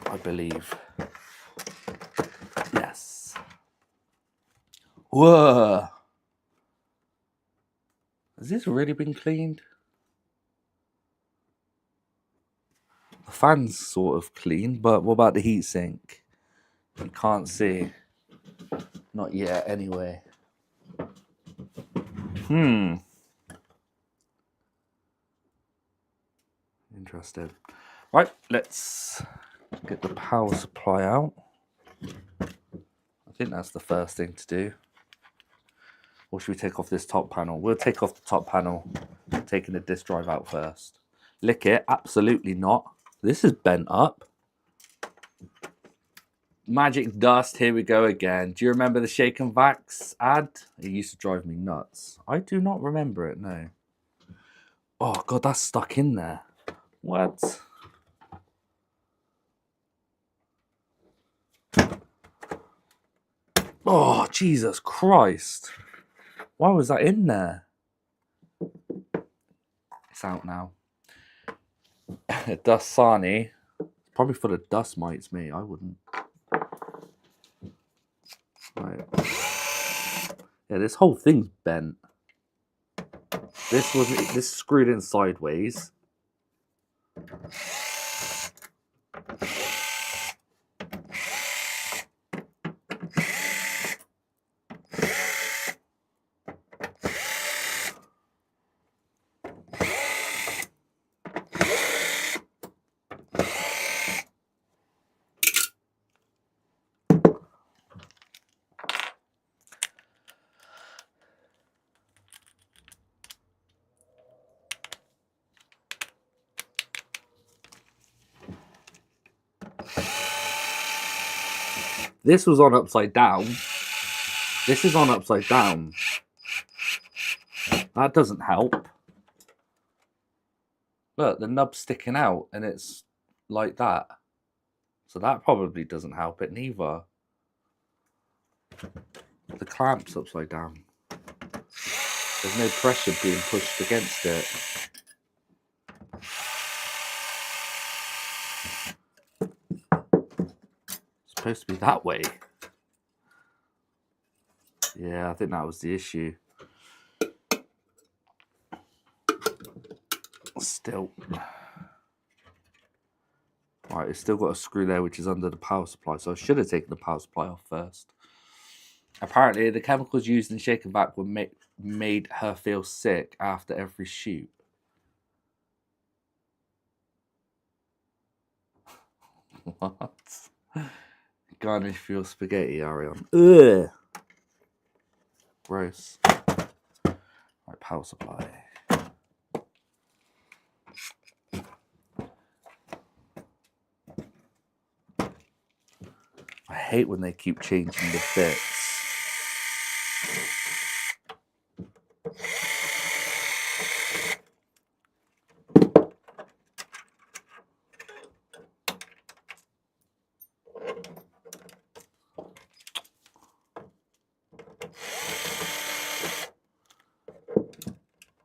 I believe. Yes. Whoa! Has this really been cleaned? The fan's sort of clean, but what about the heatsink? You can't see. Not yet, anyway. Interesting. Right, let's get the power supply out. I think that's the first thing to do. Or should we take off this top panel? We'll take off the top panel, taking the disk drive out first. Lick it? Absolutely not. This is bent up. Magic dust, here we go again. Do you remember the Shake and Vax ad? It used to drive me nuts. I do not remember it, no. Oh God, that's stuck in there. What? Oh, Jesus Christ. Why was that in there? It's out now. Dasani. Probably full of dust mites, me. I wouldn't. Right. Yeah, this whole thing's bent. This screwed in sideways. This was on upside down. This is on upside down. That doesn't help. Look, the nub's sticking out and it's like that. So that probably doesn't help it neither. The clamp's upside down. There's no pressure being pushed against it. It's supposed to be that way. Yeah, I think that was the issue. Still. Right, it's still got a screw there which is under the power supply, so I should have taken the power supply off first. Apparently, the chemicals used in Shake and Vac were made her feel sick after every shoot. What? Garnish your spaghetti, Arion. Ugh. Gross. Right, power supply. I hate when they keep changing the bits.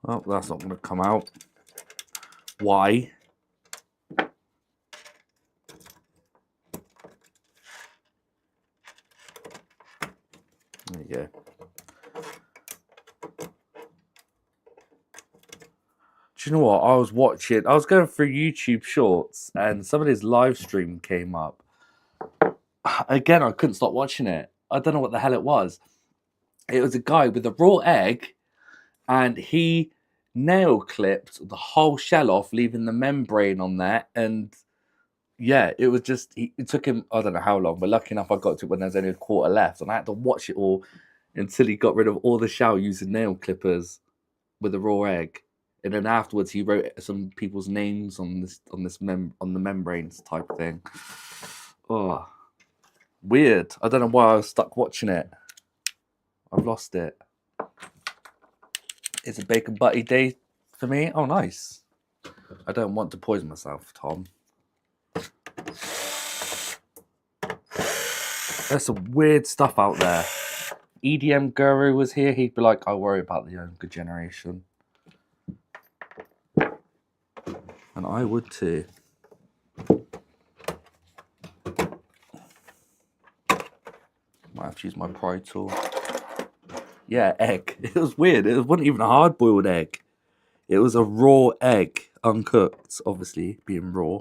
Oh, that's not going to come out. Why? There you go. Do you know what? I was going through YouTube Shorts and somebody's live stream came up. Again, I couldn't stop watching it. I don't know what the hell it was. It was a guy with a raw egg and he nail clipped the whole shell off, leaving the membrane on there. And yeah, it was just, it took him, I don't know how long, but lucky enough I got to it when there's only a quarter left. And I had to watch it all until he got rid of all the shell using nail clippers with a raw egg. And then afterwards he wrote some people's names on the membranes type thing. Oh, weird. I don't know why I was stuck watching it. I've lost it. It's a bacon butty day for me. Oh, nice. I don't want to poison myself, Tom. There's some weird stuff out there. EDM Guru was here. He'd be like, I worry about the younger generation. And I would too. Might have to use my pry tool. Yeah, egg. It was weird. It wasn't even a hard-boiled egg. It was a raw egg, uncooked, obviously, being raw.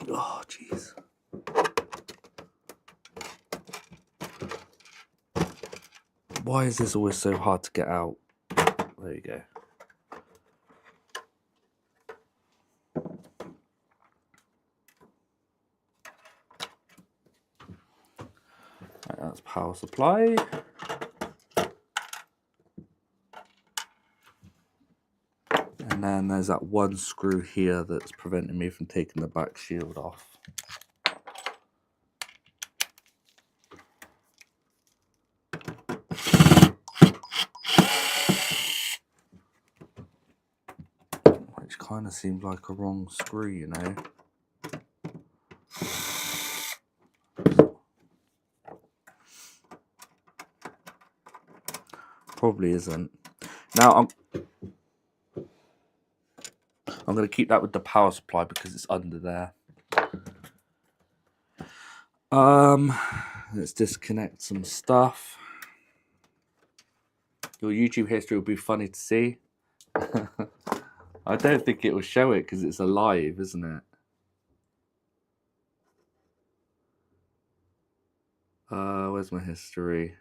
Oh, jeez. Why is this always so hard to get out? There you go. Right, that's power supply. And then there's that one screw here that's preventing me from taking the back shield off. Which kind of seems like a wrong screw, you know. Probably isn't. Now I'm going to keep that with the power supply because it's under there. Let's disconnect some stuff. Your YouTube history will be funny to see. I don't think it will show it because it's alive, isn't it? Where's my history?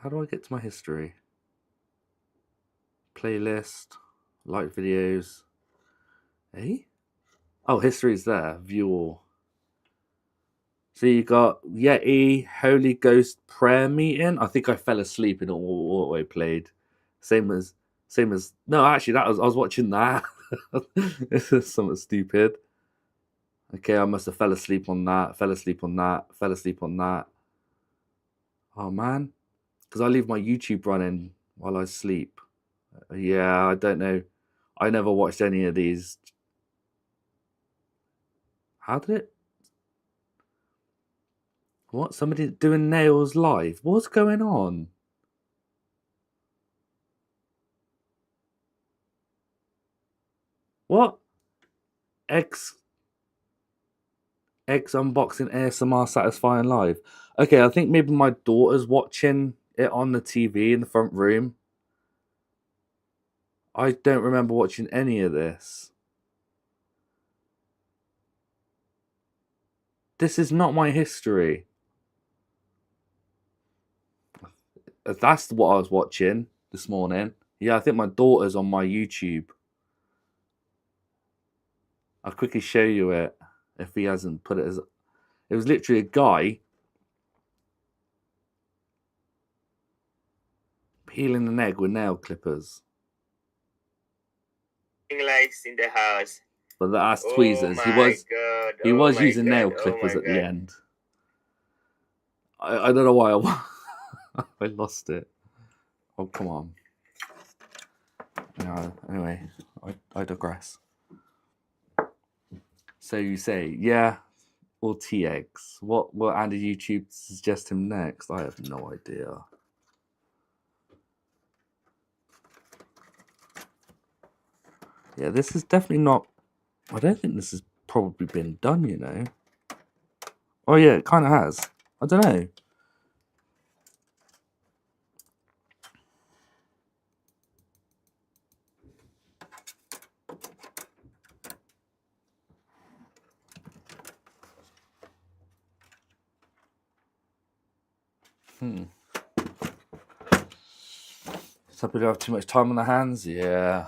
How do I get to my history? Playlist, like videos. Eh? Oh, history's there. View all. So you got Yeti, Holy Ghost prayer meeting. I think I fell asleep in all I played. Same as no, actually I was watching that. This is something stupid. Okay, I must have fell asleep on that, fell asleep on that, fell asleep on that. Oh man, because I leave my YouTube running while I sleep. Yeah, I don't know. I never watched any of these. How did it? What? Somebody doing nails live? What's going on? What? X unboxing ASMR satisfying live. Okay, I think maybe my daughter's watching it on the TV in the front room. I don't remember watching any of this. This is not my history. That's what I was watching this morning. Yeah, I think my daughter's on my YouTube. I'll quickly show you it if he hasn't put it as. It was literally a guy peeling an egg with nail clippers. Lights in the house. But that's Oh tweezers. He my was God. he Oh was my using God. nail Oh clippers my at the God. end. I don't know why I lost it. Oh come on. No, anyway, I digress. So you say, yeah, or tea eggs. What will Andy YouTube suggest him next? I have no idea. Yeah, this is definitely not. I don't think this has probably been done, you know. Oh yeah, it kind of has. I don't know. Some people have too much time on their hands. Yeah.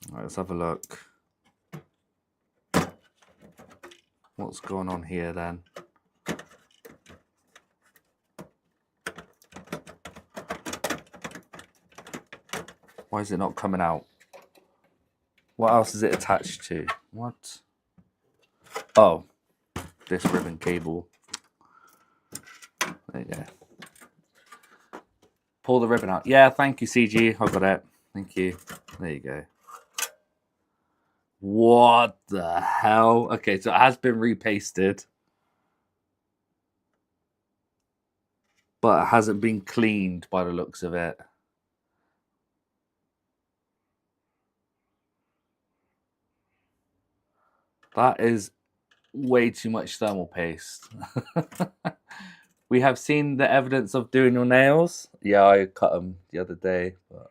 Right, let's have a look. What's going on here then? Why is it not coming out? What else is it attached to? What? Oh, this ribbon cable. There you go. Pull the ribbon out. Yeah, thank you, CG. I got it. Thank you. There you go. What the hell? Okay, so it has been repasted. But it hasn't been cleaned by the looks of it. That is way too much thermal paste. We have seen the evidence of doing your nails. Yeah, I cut them the other day. But...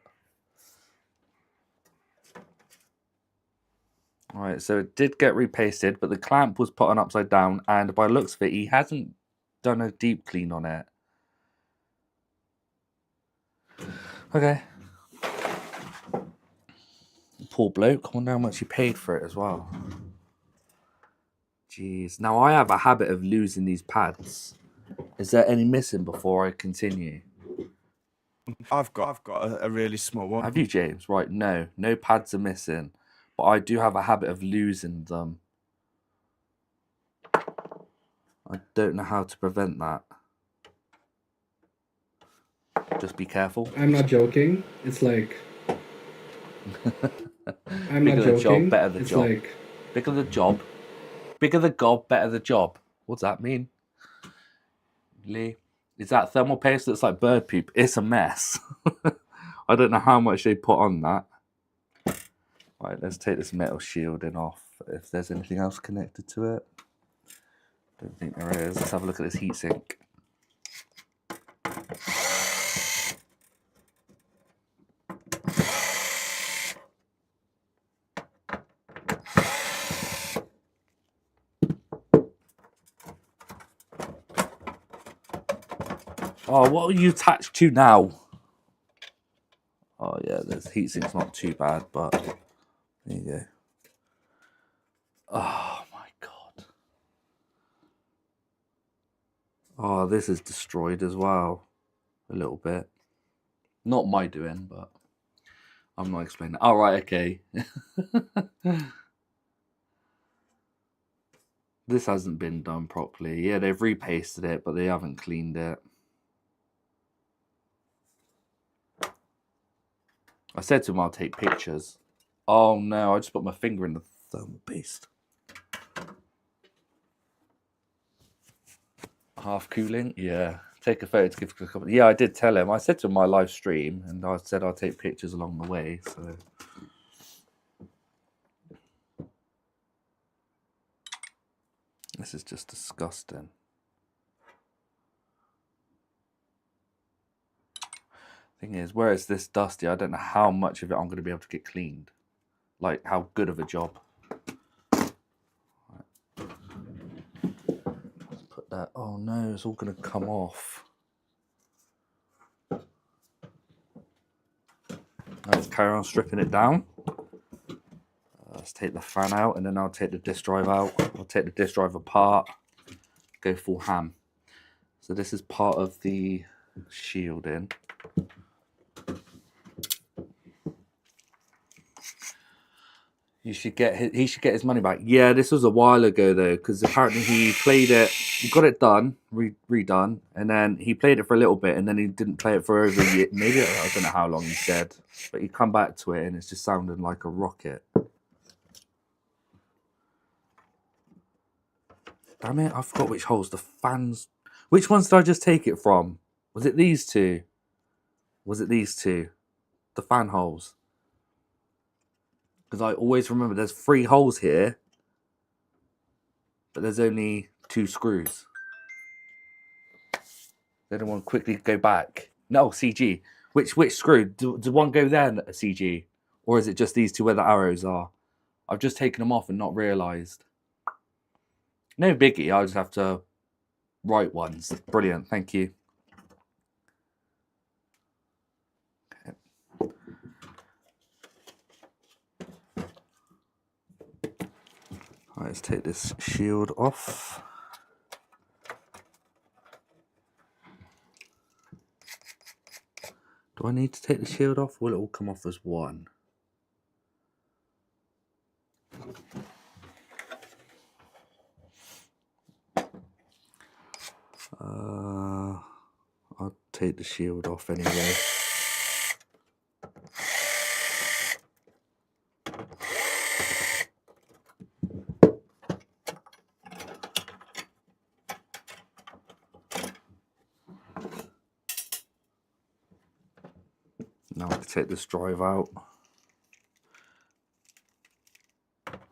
All right, so it did get repasted, but the clamp was put on upside down, and by the looks of it, he hasn't done a deep clean on it. Okay. Poor bloke. I wonder how much he paid for it as well. Jeez. Now, I have a habit of losing these pads. Is there any missing before I continue? I've got a really small one. Have you, James? Right, no pads are missing, but I do have a habit of losing them. I don't know how to prevent that. Just be careful. I'm not joking. It's like I'm Bigger not the joking. job, better the it's job. like Bigger the job. Bigger the gob, better the job. What's that mean? Lee? Is that thermal paste that's like bird poop? It's a mess. I don't know how much they put on that. Right, let's take this metal shielding off. If there's anything else connected to it. Don't think there is. Let's have a look at this heatsink. Oh, what are you attached to now? Oh yeah, this heatsink's not too bad, but there you go. Oh my god. Oh, this is destroyed as well. A little bit. Not my doing, but I'm not explaining. All right, okay. This hasn't been done properly. Yeah, they've repasted it, but they haven't cleaned it. I said to him I'll take pictures. Oh no, I just put my finger in the thermal paste. Half cooling? Yeah. Take a photo to give a couple. Yeah, I did tell him. I said to him my live stream, and I said I'll take pictures along the way. So this is just disgusting. Thing is, where it's this dusty, I don't know how much of it I'm going to be able to get cleaned. Like, how good of a job. Let's put that. Oh no, it's all going to come off. Let's carry on stripping it down. Let's take the fan out, and then I'll take the disk drive out. I'll take the disk drive apart, go full ham. So this is part of the shielding. He should get his money back. Yeah, this was a while ago though, because apparently he played it, he got it done, redone, and then he played it for a little bit, and then he didn't play it for over a year. Maybe I don't know how long he said, but he come back to it, and it's just sounding like a rocket. Damn it! I forgot which holes the fans. Which ones did I just take it from? Was it these two? Was it these two? The fan holes. Because I always remember there's 3 holes here, but there's only 2 screws. Then I want to quickly go back. No, CG. Which screw? Does one go there, CG? Or is it just these 2 where the arrows are? I've just taken them off and not realised. No biggie, I'll just have to write ones. Brilliant, thank you. Okay. Right, let's take this shield off. Do I need to take the shield off? Will it all come off as one? I'll take the shield off anyway. Now I can take this drive out.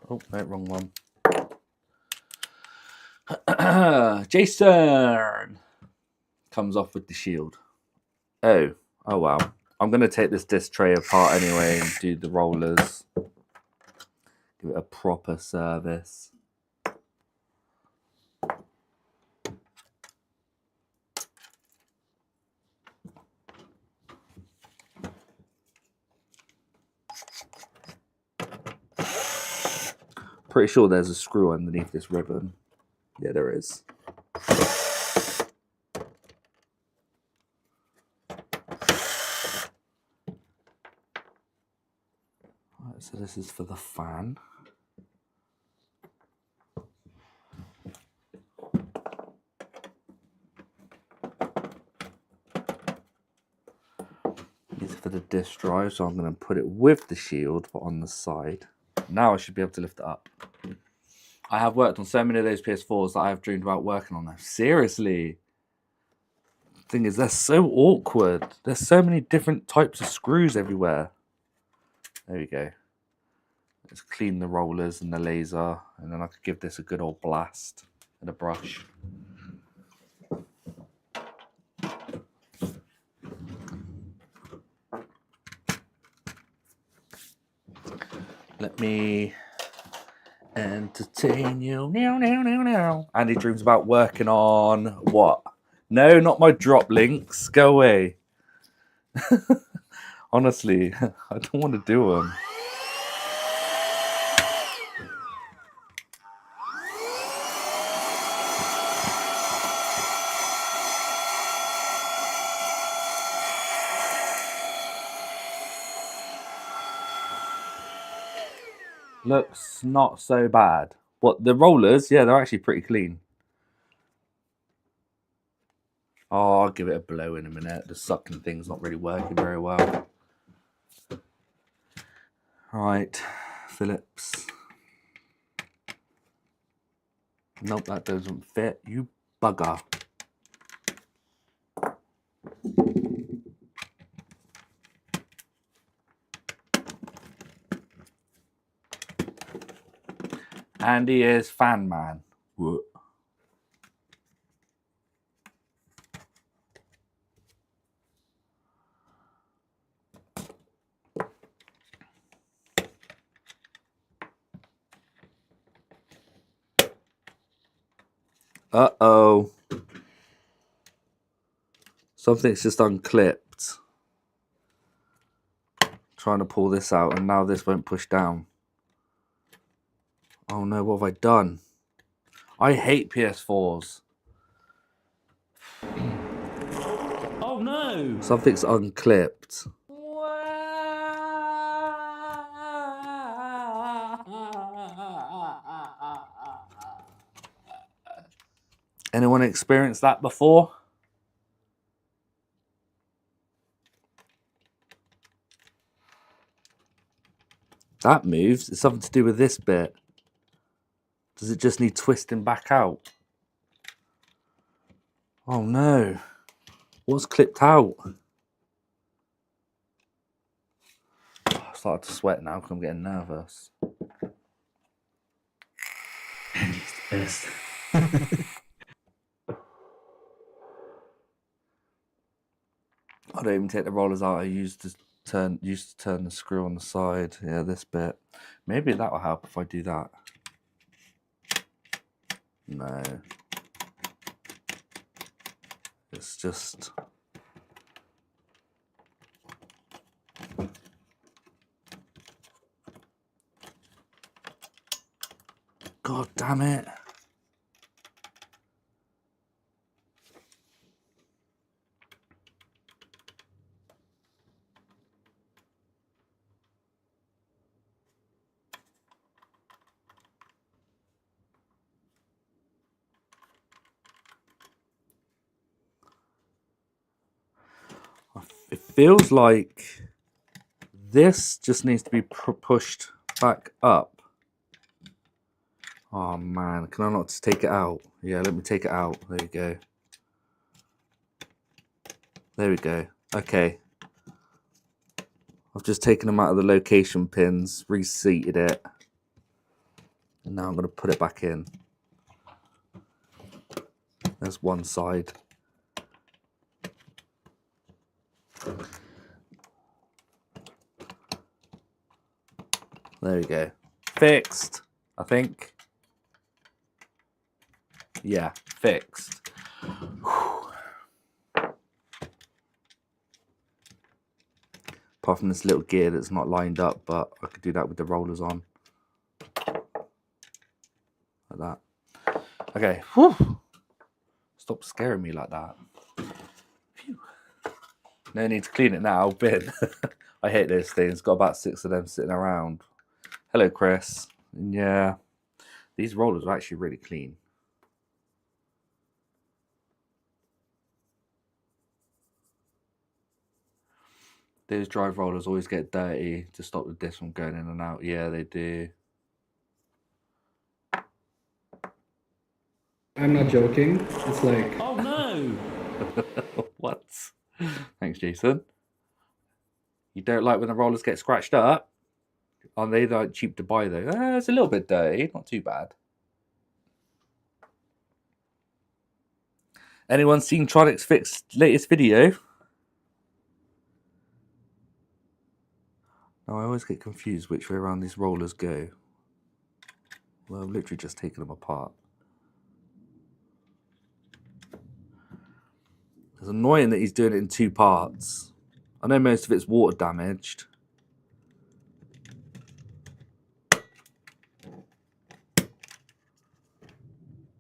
Oh, no, wrong one. Jason comes off with the shield. Oh wow. I'm going to take this disc tray apart anyway and do the rollers. Give it a proper service. Pretty sure there's a screw underneath this ribbon. Yeah, there is. Right, so this is for the fan. These are for the disk drive, so I'm going to put it with the shield, but on the side. Now I should be able to lift it up. I have worked on so many of those PS4s that I have dreamed about working on them. Seriously. The thing is, they're so awkward. There's so many different types of screws everywhere. There we go. Let's clean the rollers and the laser, and then I could give this a good old blast with a brush. Let me entertain you. Andy dreams about working on what? No, not my drop links. Go away. Honestly, I don't want to do them. looks not so bad. What, the rollers? Yeah, they're actually pretty clean. Oh, I'll give it a blow in a minute. The sucking thing's not really working very well. Right, Phillips. Nope, that doesn't fit. You bugger. Andy is fan man. Whoa. Uh-oh. Something's just unclipped. Trying to pull this out, and now this won't push down. Oh no, what have I done? I hate PS4s. Oh no! Something's unclipped. Anyone experienced that before? That moves. It's something to do with this bit. Does it just need twisting back out? Oh no. What's clipped out? I started to sweat now because I'm getting nervous. Andy's the best. I don't even take the rollers out. I used to turn the screw on the side. Yeah, this bit. Maybe that will help if I do that. No. It's just... God damn it. It feels like this just needs to be pushed back up. Oh man, can I not just take it out? Yeah, let me take it out. There you go. There we go. Okay. I've just taken them out of the location pins, reseated it. And now I'm going to put it back in. There's one side. There we go. Fixed, I think. Yeah, fixed. Apart from this little gear that's not lined up, but I could do that with the rollers on. Like that. Okay. Whew. Stop scaring me like that. Phew. No need to clean it now. Bin. I hate those things. Got about 6 of them sitting around. Hello, Chris. And yeah, these rollers are actually really clean. Those drive rollers always get dirty to stop the disc from going in and out. Yeah, they do. I'm not joking. It's like... Oh no! What? Thanks, Jason. You don't like when the rollers get scratched up? Aren't they like cheap to buy though? It's a little bit dirty, not too bad. Anyone seen Tronics Fix latest video? No, I always get confused which way around these rollers go. Well, I've literally just taken them apart. It's annoying that he's doing it in 2 parts. I know most of it's water damaged.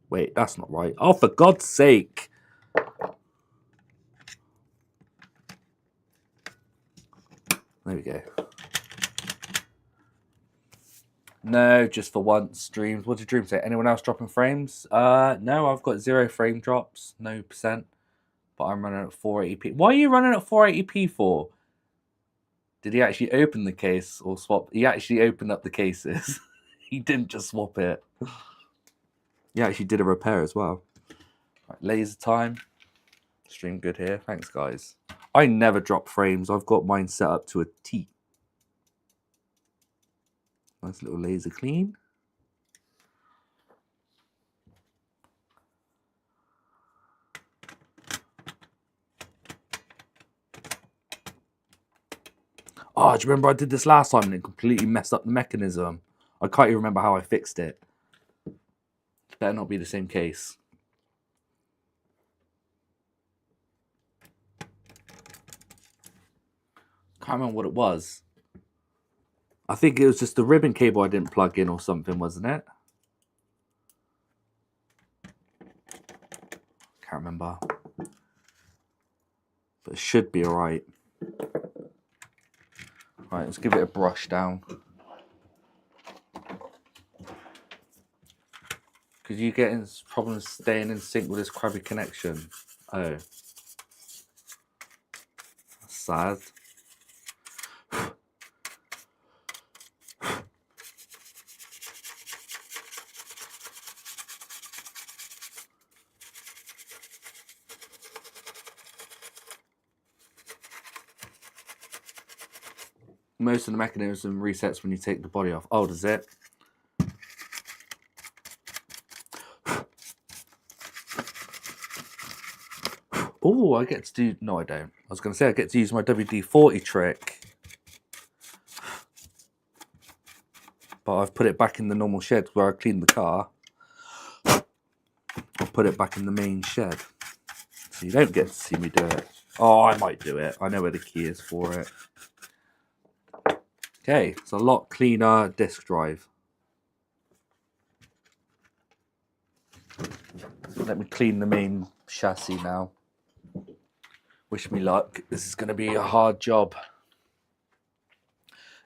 Wait, that's not right. Oh, for God's sake. There we go. No, just for once. Dreams. What did Dream say? Anyone else dropping frames? No, I've got 0 frame drops, no %. But I'm running at 480p. Why are you running at 480p for? Did he actually open the case or swap? He actually opened up the cases. He didn't just swap it. He actually did a repair as well. Right, laser time. Stream good here. Thanks, guys. I never drop frames. I've got mine set up to a T. Nice little laser clean. Oh, do you remember I did this last time and it completely messed up the mechanism? I can't even remember how I fixed it. It better not be the same case. Can't remember what it was. I think it was just the ribbon cable I didn't plug in or something, wasn't it? Can't remember. But it should be alright. Right, let's give it a brush down. Because you getting problems staying in sync with this crabby connection. Oh. That's sad. Most of the mechanism resets when you take the body off. Oh, does it? Oh, I get to do... No, I don't. I was going to say I get to use my WD-40 trick. But I've put it back in the normal shed where I cleaned the car. I'll put it back in the main shed. So you don't get to see me do it. Oh, I might do it. I know where the key is for it. Okay, it's a lot cleaner disk drive. Let me clean the main chassis now. Wish me luck. This is going to be a hard job.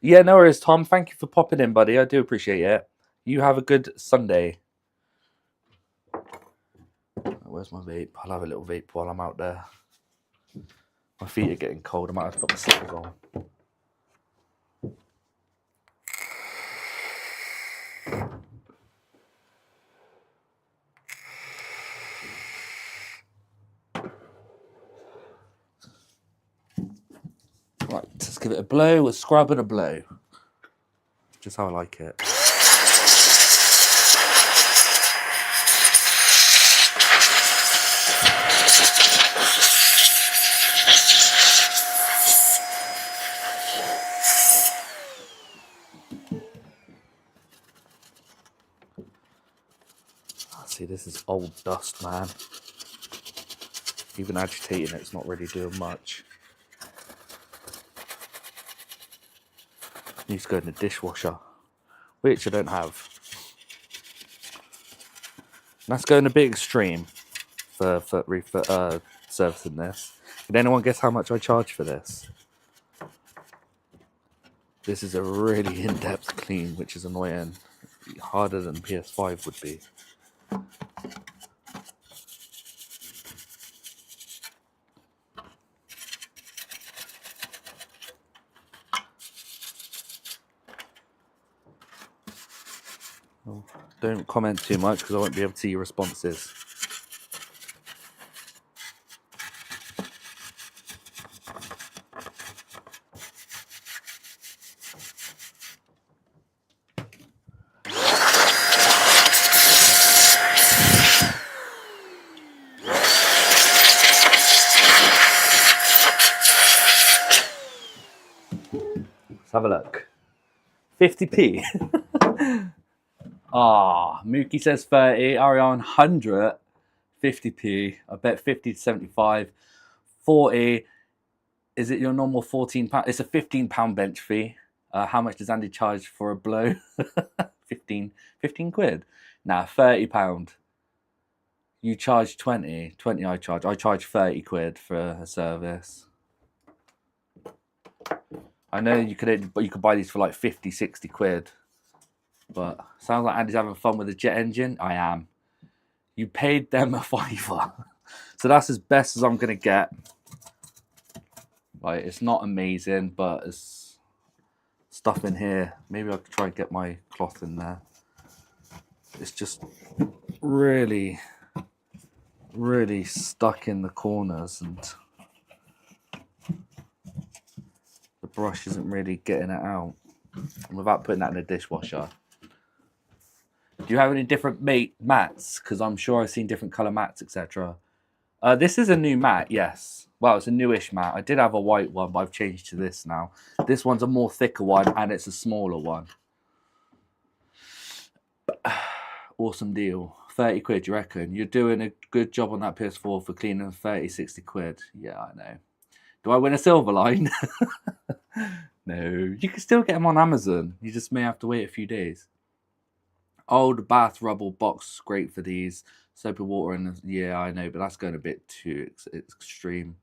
Yeah, no worries, Tom. Thank you for popping in, buddy. I do appreciate it. You have a good Sunday. Where's my vape? I'll have a little vape while I'm out there. My feet are getting cold. I might have to put my slippers on. Right, let's give it a blow, a scrub and a blow. Just how I like it. See, this is old dust, man. Even agitating it's not really doing much. Needs to go in the dishwasher, which I don't have. That's going a bit extreme for servicing this. Can anyone guess how much I charge for this? This is a really in-depth clean, which is annoying. Harder than PS5 would be. Don't comment too much because I won't be able to see your responses. Let's have a look. 50p. Ah, Mookie says 30. Ariane 100. 50p. I bet 50 to 75. 40. Is it your normal £14? It's a £15 bench fee. How much does Andy charge for a blow? 15 quid. Nah, £30. You charge 20. 20 I charge. I charge 30 quid for a service. I know you could buy these for like 50, 60 quid. But sounds like Andy's having fun with the jet engine. I am. You paid them a £5. So that's as best as I'm going to get. Like, it's not amazing, but it's stuff in here. Maybe I could try and get my cloth in there. It's just really, really stuck in the corners, and the brush isn't really getting it out. And without putting that in the dishwasher. Do you have any different mats? Because I'm sure I've seen different colour mats, etc. This is a new mat, yes. Well, it's a newish mat. I did have a white one, but I've changed to this now. This one's a more thicker one, and it's a smaller one. Awesome deal. 30 quid, you reckon? You're doing a good job on that PS4 for cleaning 30, 60 quid. Yeah, I know. Do I win a silver line? No. You can still get them on Amazon. You just may have to wait a few days. Old bath rubble box, great for these. Soap and water, and yeah, I know, but that's going a bit too extreme.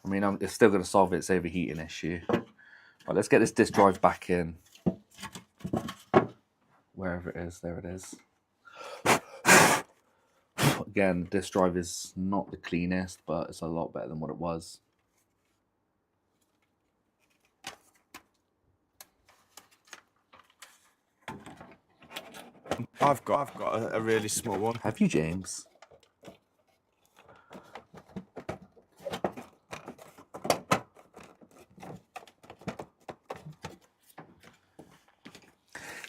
I mean, it's still going to solve its overheating issue. Right, let's get this disk drive back in. Wherever it is, there it is. Again, disk drive is not the cleanest, but it's a lot better than what it was. I've got a really small one. Have you, James?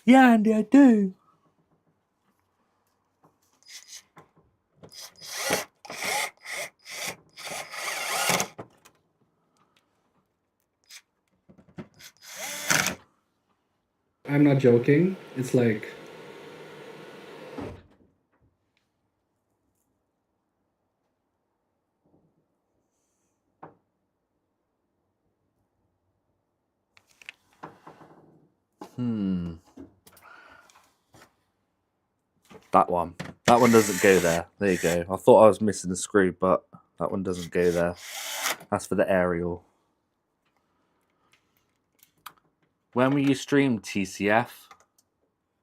Yeah, Andy, I do. I'm not joking. It's like That one. That one doesn't go there. There you go. I thought I was missing the screw, but that one doesn't go there. That's for the aerial. When will you stream TCF?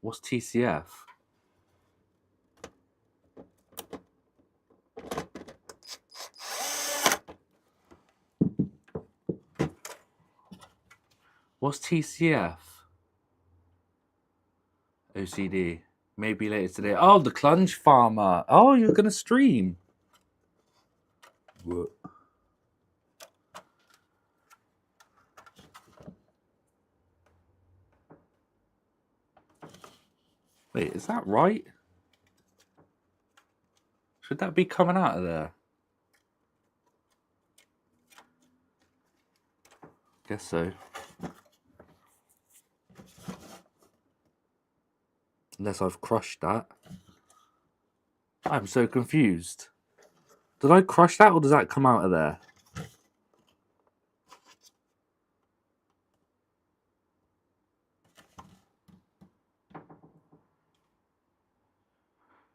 What's TCF? What's TCF? OCD. Maybe later today. Oh, the Clunge Farmer. Oh, you're going to stream. What? Wait, is that right? Should that be coming out of there? Guess so. Unless I've crushed that. I'm so confused. Did I crush that, or does that come out of there?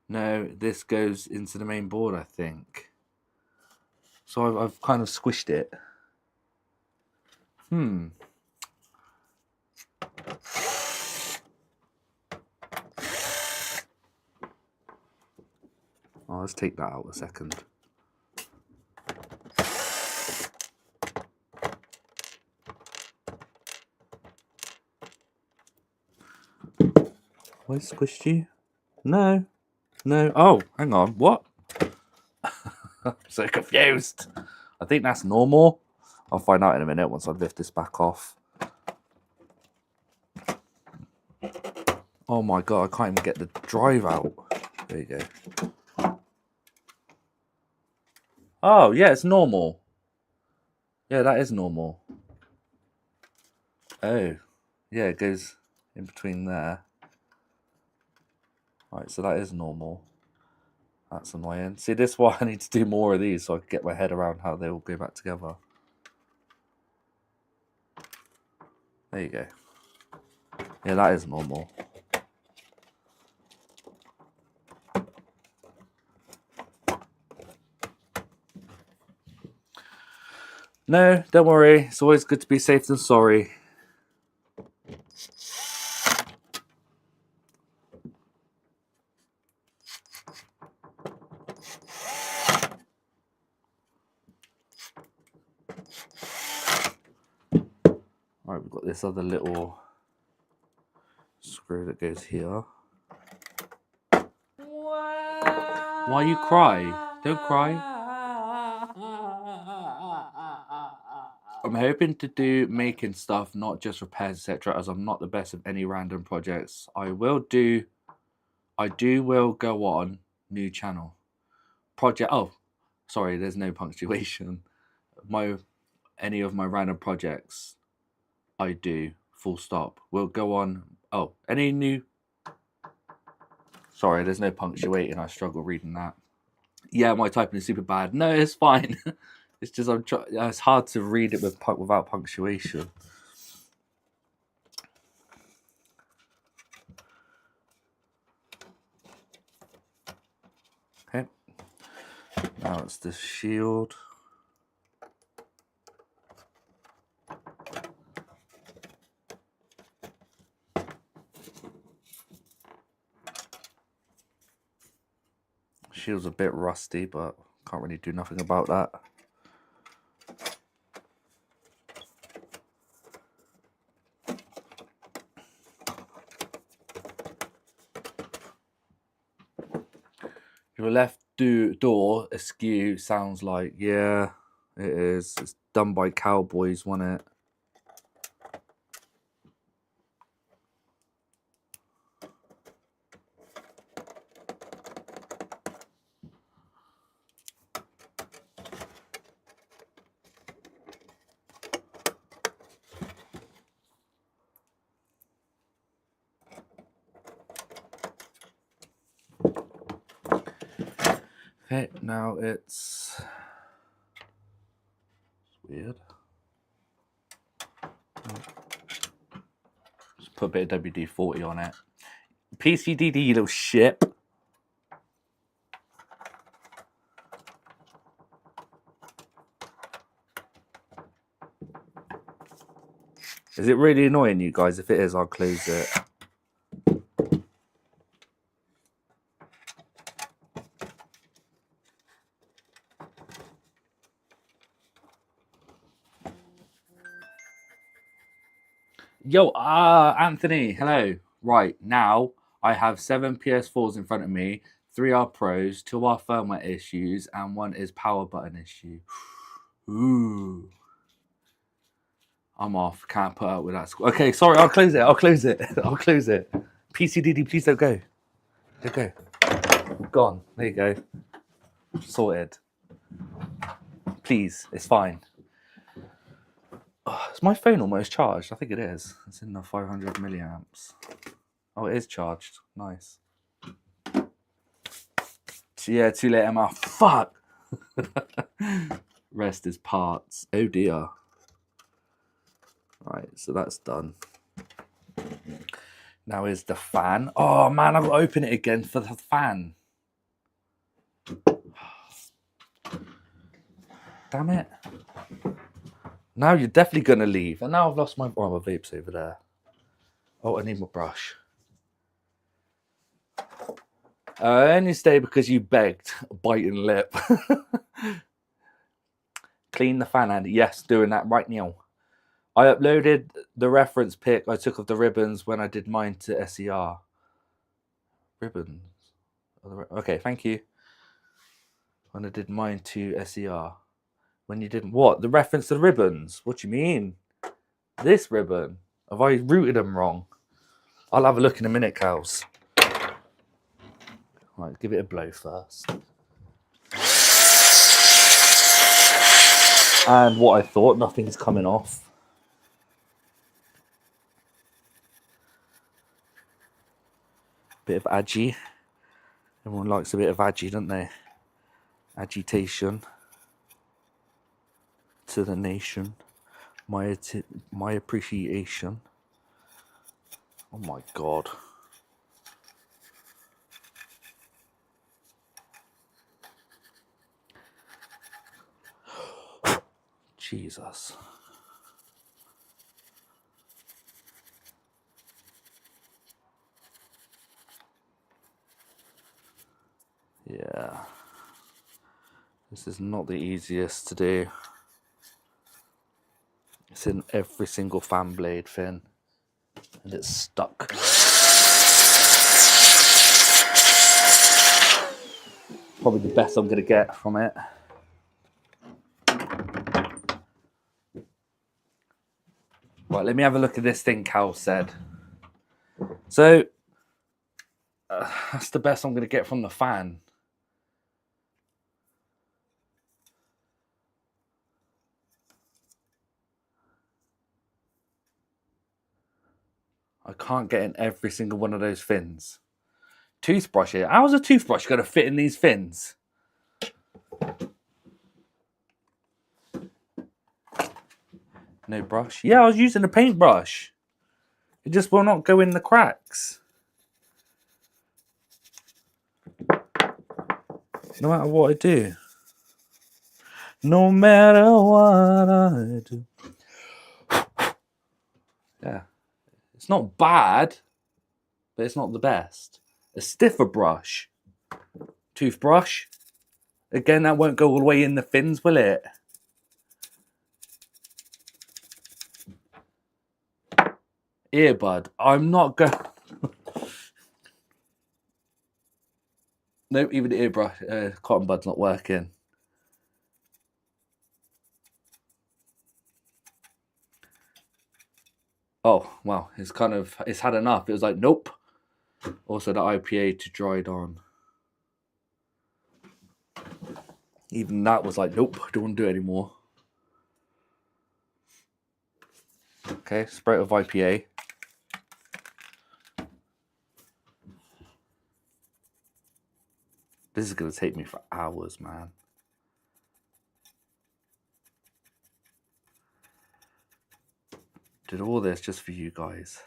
No, this goes into the main board, I think. So I've kind of squished it. Oh, let's take that out a second. Have I squished you? No. No. Oh, hang on. What? I'm so confused. I think that's normal. I'll find out in a minute once I lift this back off. Oh my god, I can't even get the drive out. There you go. Oh, yeah, it's normal. Yeah, that is normal. Oh, yeah, it goes in between there. Right, so that is normal. That's annoying. See, this is why I need to do more of these so I can get my head around how they all go back together. There you go. Yeah, that is normal. No, don't worry. It's always good to be safe than sorry. Right, we've got this other little screw that goes here. Why you cry? Don't cry. I'm hoping to do making stuff, not just repairs, etc. As I'm not the best of any random projects. I will go on new channel project. Oh, sorry, there's no punctuation. Any of my random projects, I do full stop. Will go on. Oh, any new. Sorry, there's no punctuating. I struggle reading that. Yeah, my typing is super bad. No, it's fine. It's just it's hard to read it without punctuation. Okay. Now it's the shield. Shield's a bit rusty, but can't really do nothing about that. Your left door askew sounds like, yeah, it is. It's done by cowboys, wasn't it? Okay, now it's weird. Just put a bit of WD-40 on it. PCDD, you little shit. Is it really annoying you guys? If it is, I'll close it. Yo, Anthony, hello. Right, now I have 7 PS4s in front of me. 3 are pros, 2 are firmware issues, and 1 is power button issue. Ooh. I'm off. Can't put up with that. Okay, sorry, I'll close it. I'll close it. I'll close it. PCDD, please don't go. Don't go. Gone. There you go. Sorted. Please, it's fine. Oh, is my phone almost charged? I think it is. It's in the 500 milliamps. Oh, it is charged. Nice. Yeah, too late, Emma. Fuck. Rest is parts. Oh dear. Right, so that's done. Now is the fan. Oh man, I've got to open it again for the fan. Damn it. Now you're definitely going to leave. And now I've lost my... Oh, my vape's over there. Oh, I need my brush. I only stay because you begged. Biting lip. Clean the fan, Andy. Yes, doing that right now. I uploaded the reference pic I took of the ribbons when I did mine to SER. Ribbons? Okay, thank you. When I did mine to SER. When you didn't what? The reference to the ribbons? What do you mean? This ribbon? Have I routed them wrong? I'll have a look in a minute, cows. Right, give it a blow first. And what I thought, nothing's coming off. Bit of agi. Everyone likes a bit of agi, don't they? Agitation. To the nation, my appreciation. Oh my god. Jesus. Yeah. This is not the easiest to do. missing every single fan blade, Finn. And it's stuck. Probably the best I'm going to get from it. Right, let me have a look at this thing Cal said. So, that's the best I'm going to get from the fan. I can't get in every single one of those fins. Toothbrush here. How's a toothbrush going to fit in these fins? No brush. Yeah, I was using a paintbrush. It just will not go in the cracks. No matter what I do. No matter what I do. Yeah. It's not bad, but it's not the best. A stiffer brush. Toothbrush. Again, that won't go all the way in the fins, will it? Earbud. I'm not going... Nope, even the earbrush, cotton bud's not working. Oh, well, it's had enough. It was like, nope. Also, the IPA to dried on. Even that was like, nope, don't want to do it anymore. Okay, spray it with IPA. This is going to take me for hours, man. Did all this just for you guys.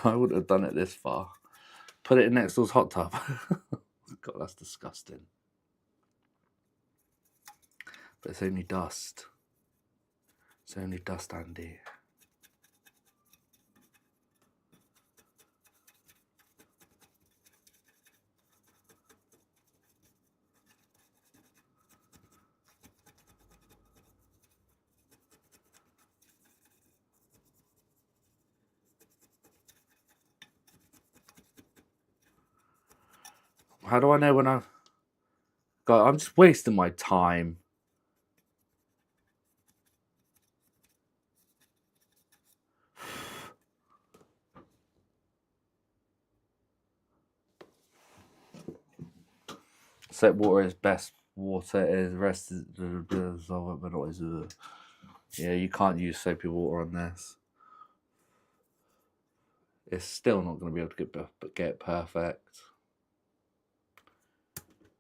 I wouldn't have done it this far. Put it in next door's hot tub. God, that's disgusting. But it's only dust. It's only dust, Andy. How do I know when I'm... God, I'm just wasting my time. Soap water is best water. Is rest is but always. Yeah, you can't use soapy water on this. It's still not going to be able to get it perfect.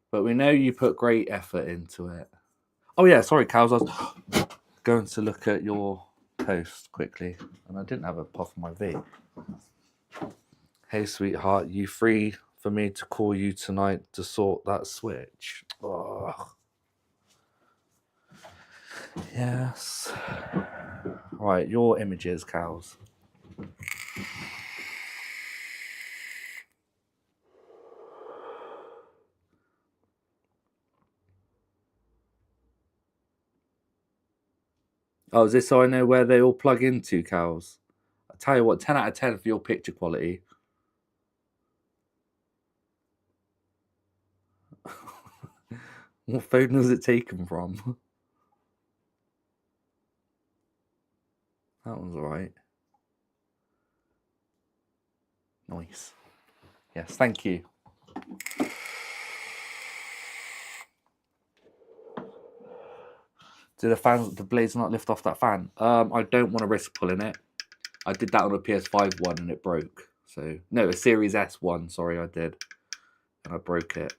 But we know you put great effort into it. Oh yeah, sorry, Cows. I was going to look at your post quickly, and I didn't have a puff of my vape. Hey, sweetheart, you free for me to call you tonight to sort that switch? Oh. Yes. Right, your images, Cows. Oh, is this so I know where they all plug into, Cows? I tell you what, 10 out of 10 for your picture quality. What phone was it taken from? That one's alright. Nice. Yes, thank you. Do the blades not lift off that fan? I don't want to risk pulling it. I did that on a PS5 one and it broke. So no, a Series S one. Sorry, I did, and I broke it.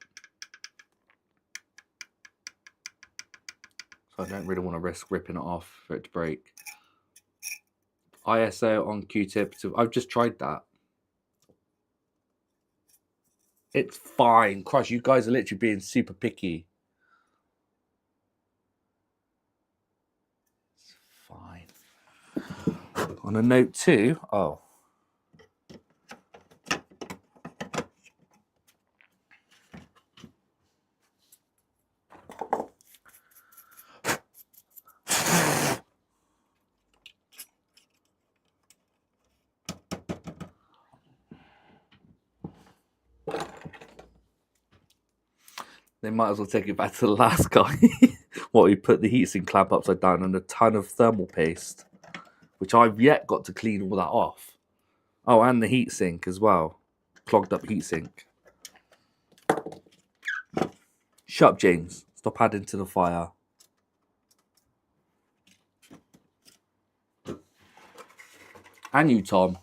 So I don't really want to risk ripping it off for it to break. ISO on Q-tip. I've just tried that. It's fine. Crush, you guys are literally being super picky. It's fine. On a note 2, oh. They might as well take it back to the last guy. What, he put the heatsink clamp upside down and a ton of thermal paste, which I've yet got to clean all that off. Oh, and the heatsink as well. Clogged up heatsink. Shut up, James. Stop adding to the fire. And you, Tom.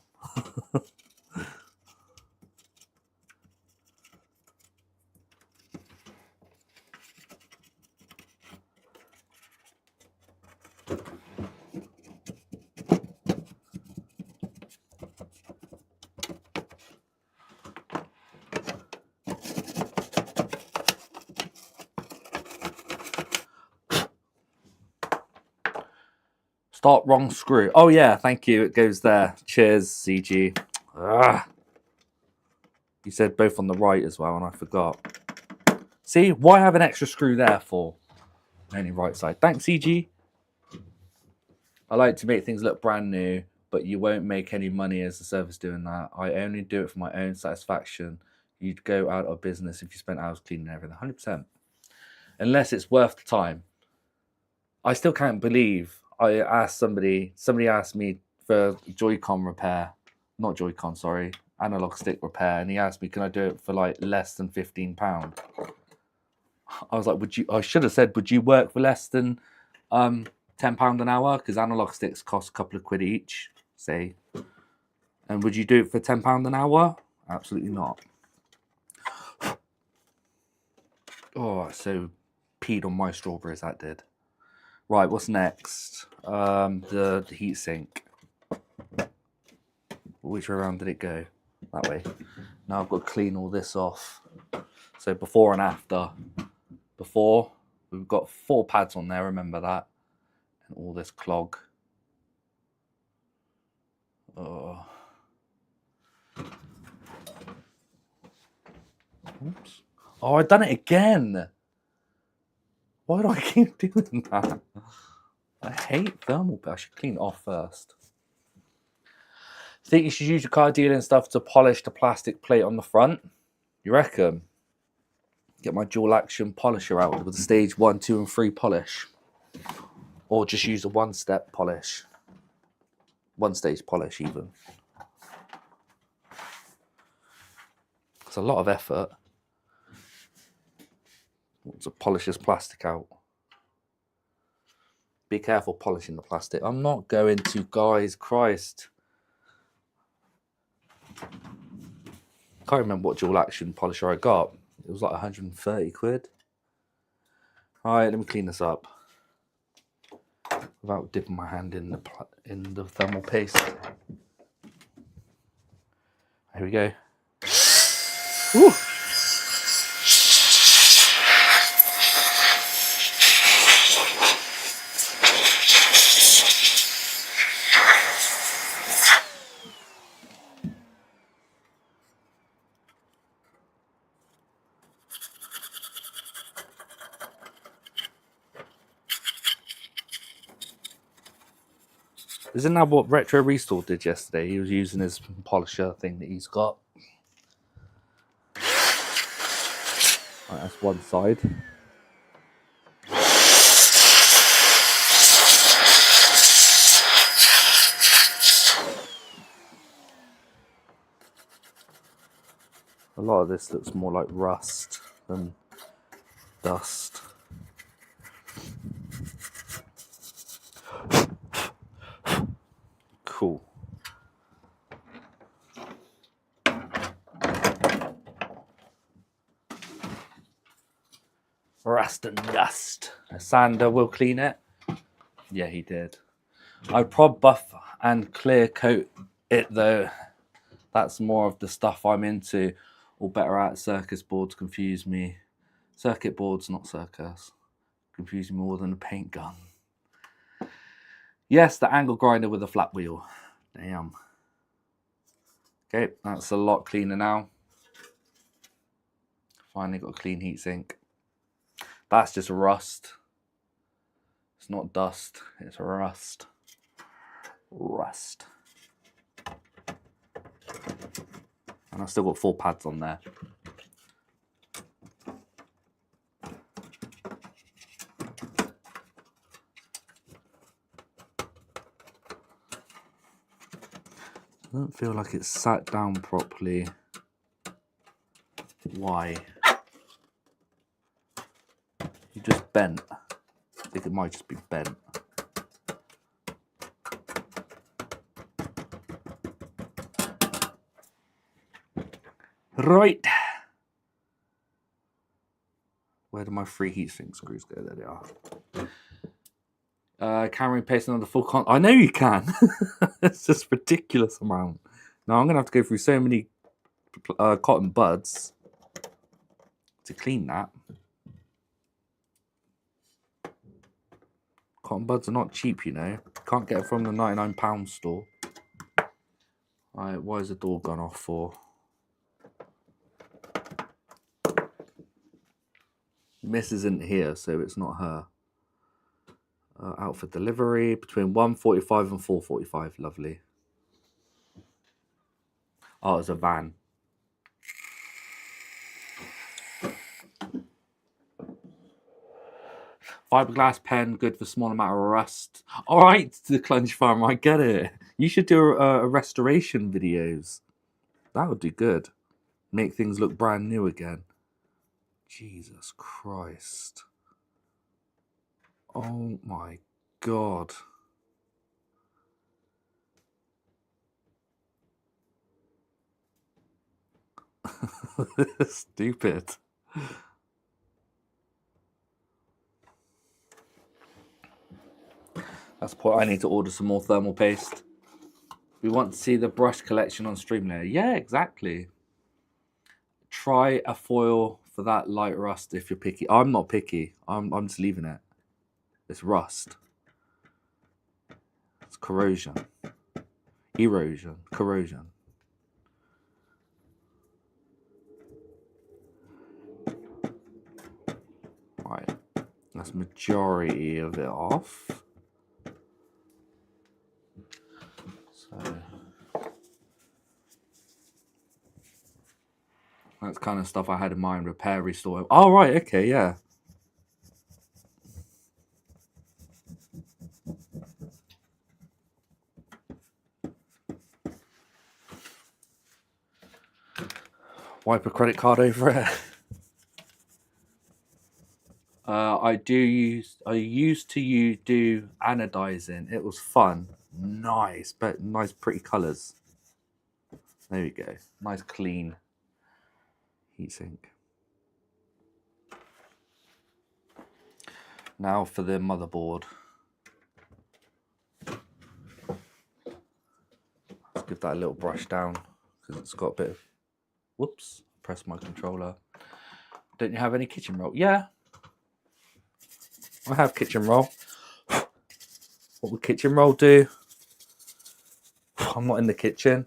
Start wrong screw. Oh, yeah, thank you. It goes there. Cheers, CG. Ugh. You said both on the right as well, and I forgot. See, why have an extra screw there for? Only right side. Thanks, CG. I like to make things look brand new, but you won't make any money as a service doing that. I only do it for my own satisfaction. You'd go out of business if you spent hours cleaning everything. 100%. Unless it's worth the time. I still can't believe I asked somebody asked me for Joy-Con repair. Not Joy-Con, sorry. Analog stick repair. And he asked me, can I do it for like less than £15? I was like, I should have said, would you work for less than £10 an hour? Because analog sticks cost a couple of quid each, say. And would you do it for £10 an hour? Absolutely not. Oh, so peed on my strawberries, that did. Right, what's next? The heatsink. Which way around did it go? That way. Now I've got to clean all this off. So before and after. Before, we've got 4 pads on there, remember that. And all this clog. Oh. Oops. Oh, I've done it again. Why do I keep doing that? I hate thermal paste. I should clean it off first. Think you should use your car dealing stuff to polish the plastic plate on the front? You reckon? Get my dual action polisher out with a stage 1, 2 and 3 polish. Or just use a one-step polish. One stage polish even. It's a lot of effort. To polish this plastic out. Be careful polishing the plastic. I'm not going to, guys. Christ. Can't remember what dual action polisher I got. It was like 130 quid. Alright, let me clean this up. Without dipping my hand in the thermal paste. Here we go. Woo! Isn't that what Retro Restore did yesterday? He was using his polisher thing that he's got. Right, that's one side. A lot of this looks more like rust than dust. Cool. Rust and dust. Sander will clean it. Yeah, he did. I'd prob buff and clear coat it though. That's more of the stuff I'm into. Or better at circus boards confuse me. Circuit boards, not circus. Confuse me more than a paint gun. Yes, the angle grinder with a flat wheel. Damn. Okay, that's a lot cleaner now. Finally got a clean heatsink. That's just rust. It's not dust, it's rust. Rust. And I've still got 4 pads on there. I don't feel like it's sat down properly. Why? You just bent. I think it might just be bent. Right. Where do my 3 heatsink screws go? There they are. Can we paste another full I know you can. It's just ridiculous amount. Now I'm gonna have to go through so many cotton buds to clean that. Cotton buds are not cheap, you know. Can't get it from the £99 store. Alright, why is the door gone off for? Miss isn't here, so it's not her. Out for delivery between 1:45 and 4:45. Lovely. Oh, it's a van. Fiberglass pen, good for small amount of rust. All right, the Clunge Farm, I get it. You should do a restoration videos. That would do good. Make things look brand new again. Jesus Christ. Oh my God. Stupid. That's the point. I need to order some more thermal paste. We want to see the brush collection on Streamlayer. Yeah, exactly. Try a foil for that light rust if you're picky. I'm not picky. I'm just leaving it. It's rust. It's corrosion. Erosion. Corrosion. Right. That's majority of it off. So that's kind of stuff I had in mind. Repair, restore. Oh, right. Okay, yeah. Wipe a credit card over it. I used to do anodizing. It was fun. Nice, but nice pretty colours. There we go. Nice clean heatsink. Now for the motherboard. Let's give that a little brush down because it's got a bit of... Whoops, press my controller. Don't you have any kitchen roll? Yeah. I have kitchen roll. What would kitchen roll do? I'm not in the kitchen.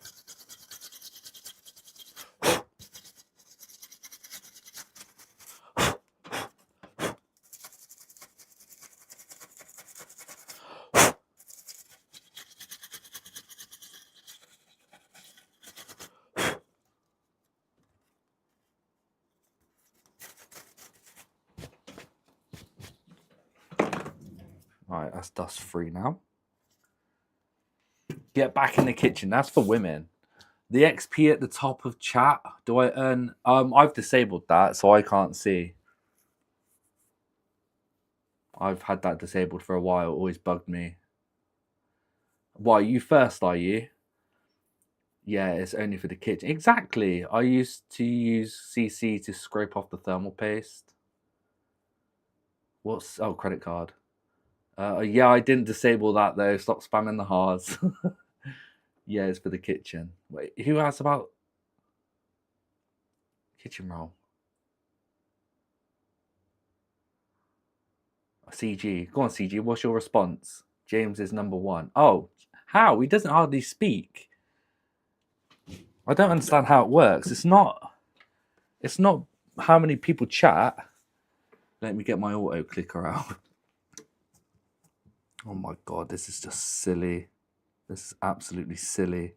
Right, that's dust free now. Get back in the kitchen. That's for women. The XP at the top of chat. Do I earn? I've disabled that, so I can't see. I've had that disabled for a while. It always bugged me. Why, you first, are you? Yeah, it's only for the kitchen. Exactly. I used to use CC to scrape off the thermal paste. What's... Oh, credit card. Yeah, I didn't disable that, though. Stop spamming the hearts. Yeah, it's for the kitchen. Wait, who asked about kitchen roll? CG. Go on, CG. What's your response? James is number 1. Oh, How? He doesn't hardly speak. I don't understand how it works. It's not how many people chat. Let me get my auto clicker out. Oh my god, this is just silly. This is absolutely silly.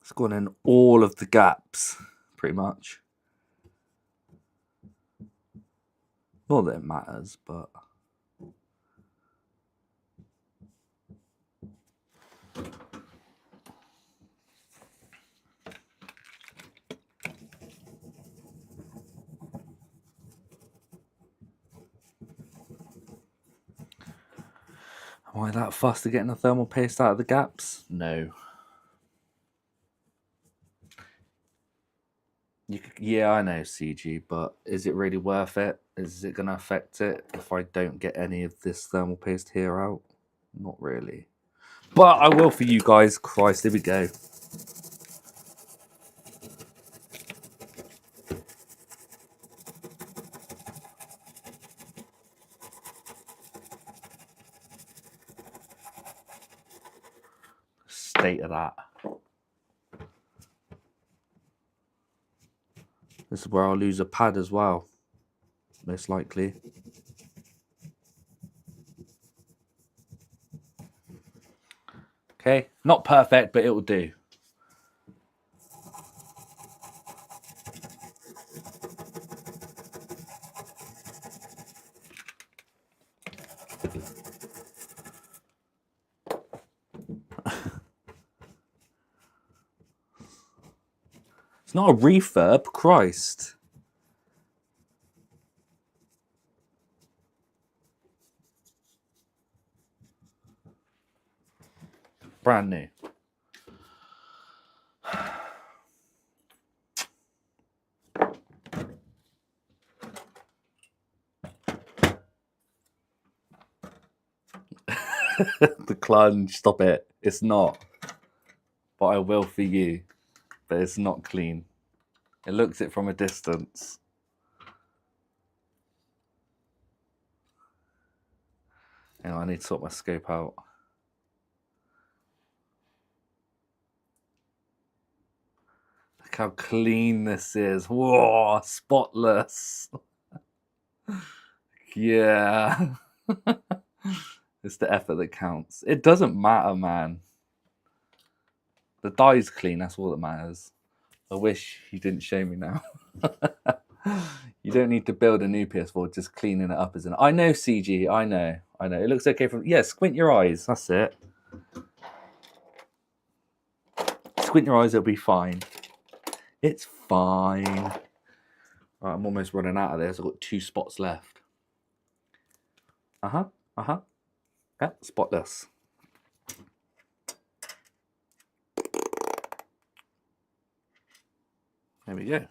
It's gone in all of the gaps, pretty much. Not that it matters, but... Am I that fussed at getting the thermal paste out of the gaps? No. Yeah, I know, CG, but is it really worth it? Is it going to affect it if I don't get any of this thermal paste here out? Not really. But I will for you guys. Christ, here we go. State of that. This is where I'll lose a pad as well, most likely. Okay, not perfect, but it will do. It's not a refurb, Christ. Brand new. The clunge, stop it. It's not. But I will for you. But it's not clean. It looks it from a distance. Hang on, I need to sort my scope out. Look how clean this is. Whoa, spotless. Yeah. It's the effort that counts. It doesn't matter, man. The die's clean, that's all that matters. I wish you didn't show me now. You don't need to build a new PS4, just cleaning it up isn't it? I know, CG, I know. It looks okay from... Yeah, squint your eyes, that's it. Squint your eyes, it'll be fine. It's fine. Right, I'm almost running out of this. I've got 2 spots left. Yeah, spotless. There we go.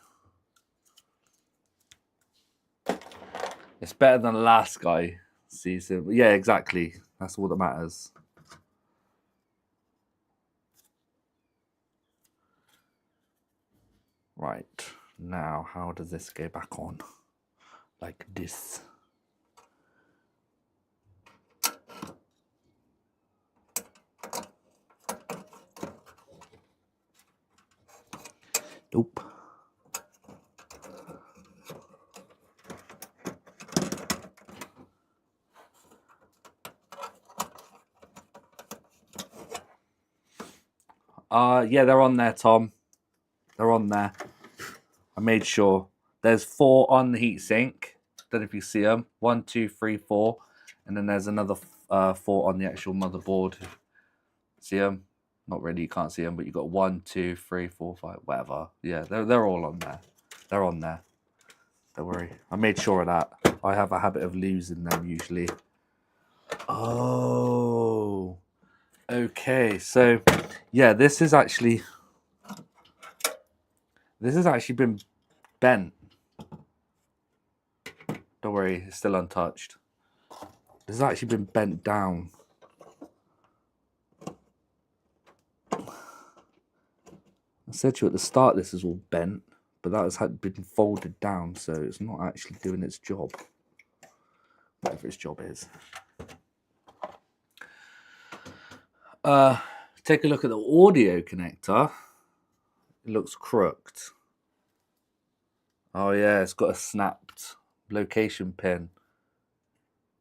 It's better than the last guy. See, so yeah, exactly. That's all that matters. Right, now how does this go back on? Like this. Nope. Yeah, they're on there, Tom. They're on there. I made sure. There's 4 on the heatsink. Don't know if you see them. 1, 2, 3, 4. And then there's another 4 on the actual motherboard. See them? Not really, you can't see them, but you've got 1, 2, 3, 4, 5, whatever. Yeah, they're all on there. They're on there. Don't worry. I made sure of that. I have a habit of losing them usually. Oh. Okay, so yeah, this has actually been bent. Don't worry, it's still untouched. This has actually been bent down I said to you at the start this is all bent, but that has been folded down, so it's not actually doing its job. Whatever its job is. Take a look at the audio connector. It looks crooked. Oh yeah, it's got a snapped location pin.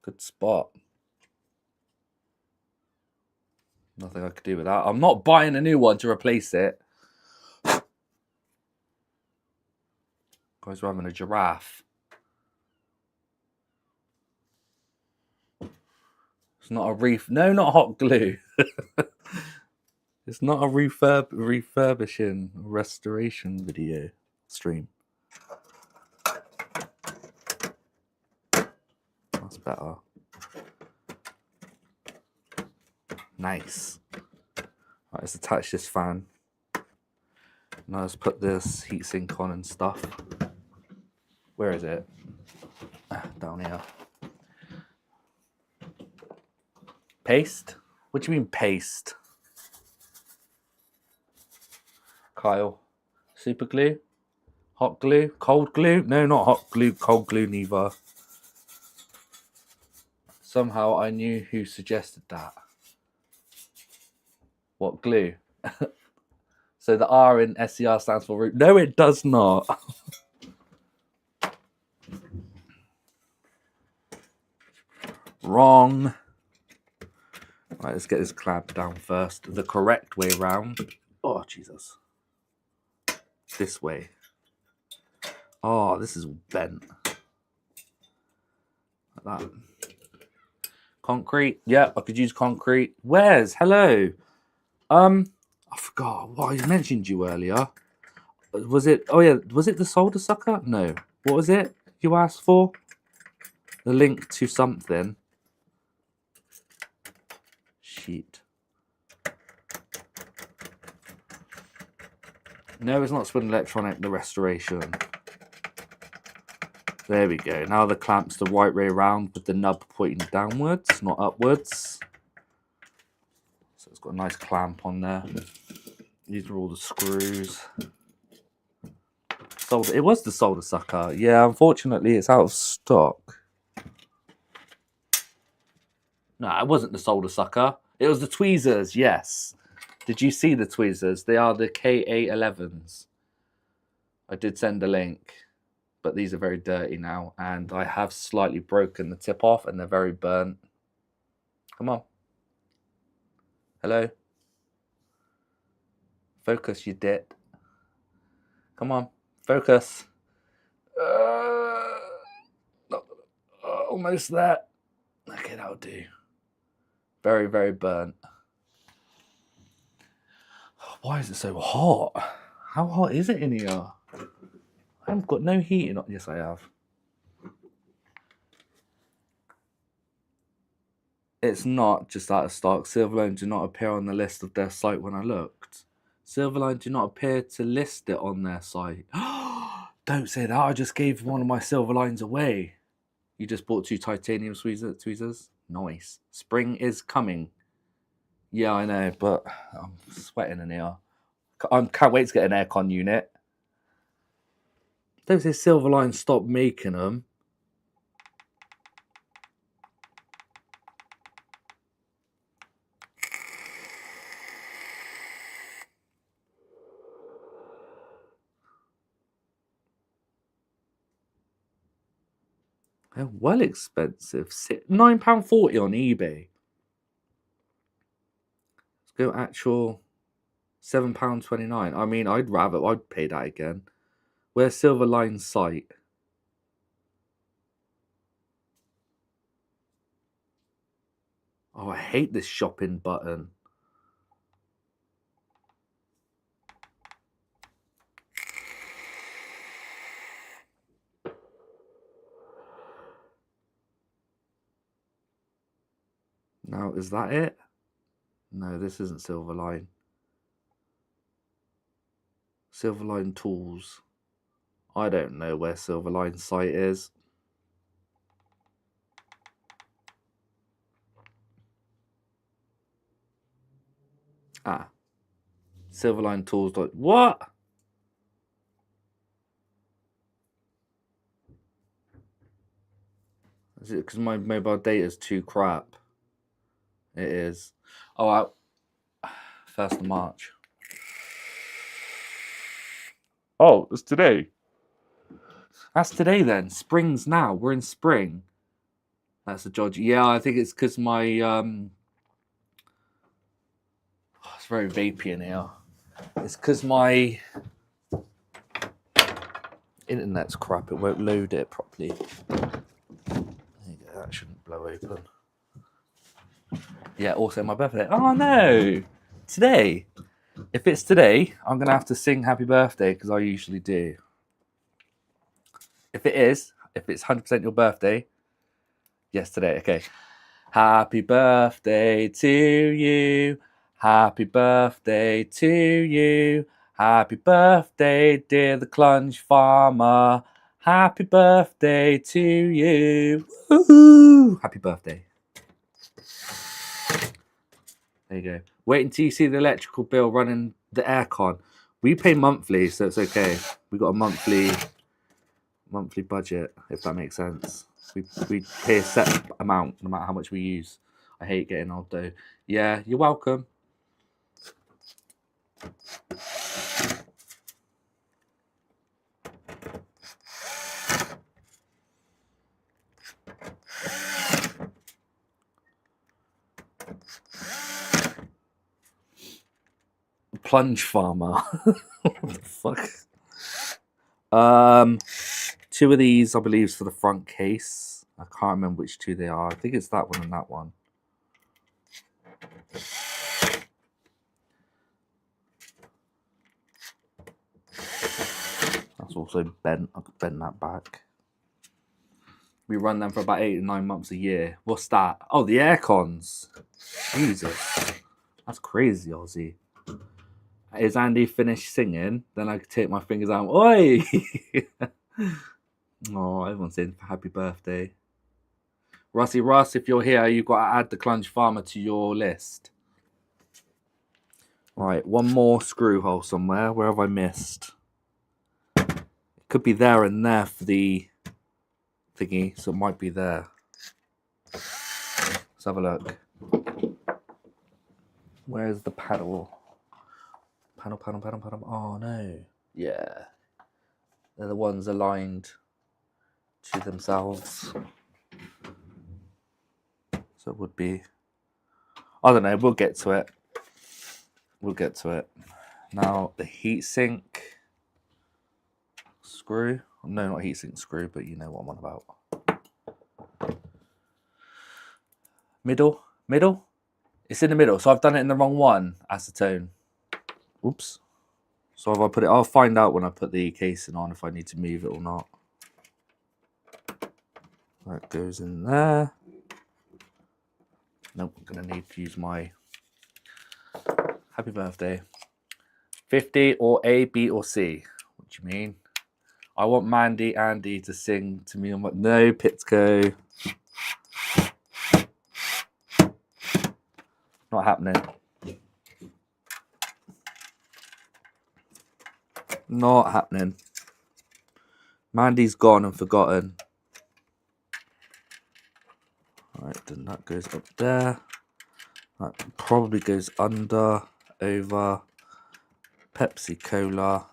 Good spot. Nothing I could do with that. I'm not buying a new one to replace it. Guys, we're having a giraffe. It's not a No, not hot glue. It's not a refurbishing restoration video stream. That's better. Nice. Right, let's attach this fan. Now let's put this heatsink on and stuff. Where is it? Down here. Paste? What do you mean paste? Kyle. Super glue? Hot glue? Cold glue? No, not hot glue. Cold glue neither. Somehow I knew who suggested that. What glue? So the R in SCR stands for root. No, it does not. Wrong. Right, let's get this clamp down first. The correct way round. Oh, Jesus. This way. Oh, this is bent. Like that. Concrete. Yeah, I could use concrete. Where's? Hello. I forgot what I mentioned you earlier. Was it? Oh yeah, was it the solder sucker? No. What was it you asked for? The link to something. Sheet. No, it's not Spin Electronic, the restoration. There we go. Now the clamp's the right way around with the nub pointing downwards, not upwards. So it's got a nice clamp on there. These are all the screws. Solder. It was the solder sucker. Yeah, unfortunately it's out of stock. No, it wasn't the solder sucker. It was the tweezers, yes. Did you see the tweezers? They are the K811s. I did send a link, but these are very dirty now, and I have slightly broken the tip off, and they're very burnt. Come on. Hello? Focus, you dit. Come on, focus. Almost there. Okay, that'll do. Very, very burnt. Why is it so hot? How hot is it in here? I haven't got no heating on. Yes, I have. It's not just out of stock. Silverline do not appear on the list of their site when I looked. Silverline do not appear to list it on their site. Don't say that. I just gave one of my Silverlines away. You just bought 2 titanium tweezers? Nice. Spring is coming. Yeah, I know, but I'm sweating in here. I can't wait to get an aircon unit. Don't say Silverline stopped making them. They're well expensive. £9.40 on eBay. Let's go actual £7.29. I mean, I'd pay that again. Where's Silverline's site? Oh, I hate this shopping button. Now, is that it? No, this isn't Silverline. Silverline Tools. I don't know where Silverline's site is. Ah. Silverline Tools. What? Is it because my mobile data is too crap? It is. Oh, 1st of March. Oh, it's today. That's today then. Spring's now. We're in spring. That's a dodgy. Yeah, I think it's because my it's very vapey in here. It's because my internet's crap. It won't load it properly. There you go. That shouldn't blow open. Yeah, also my birthday. Oh no! Today. If it's today, I'm going to have to sing happy birthday because I usually do. If it's 100% your birthday, yes, today, okay. Happy birthday to you. Happy birthday to you. Happy birthday, dear the Clunge Farmer. Happy birthday to you. Woo-hoo! Happy birthday. There you go. Wait until you see the electrical bill running the aircon. We pay monthly, so it's okay. We got a monthly budget, if that makes sense. We pay a set amount, no matter how much we use. I hate getting old though. Yeah, you're welcome. Plunge Farmer. What the fuck? 2 of these, I believe, is for the front case. I can't remember which 2 they are. I think it's that one and that one. That's also bent. I could bend that back. We run them for about 8 to 9 months a year. What's that? Oh, the air cons. Jesus. That's crazy, Aussie. Is Andy finished singing? Then I could take my fingers out. Oi! Oh, everyone's saying happy birthday. Rusty Russ, if you're here, you've got to add the Clunge Farmer to your list. Right, one more screw hole somewhere. Where have I missed? It could be there and there for the thingy, so it might be there. Let's have a look. Where's the paddle? Paddle. Oh no. Yeah. They're the ones aligned to themselves. So it would be. I don't know, we'll get to it. Now the heatsink screw. No, not heatsink screw, but you know what I'm on about. Middle? It's in the middle, so I've done it in the wrong one, acetone. Oops. So if I put it, I'll find out when I put the casing on if I need to move it or not. That goes in there. Nope, I'm going to need to use my happy birthday. 50 or A, B or C? What do you mean? I want Mandy Andy to sing to me on my... No, Pitco. Not happening. Not happening. Mandy's gone and forgotten. Right, then that goes up there. That probably goes under, over, Pepsi Cola,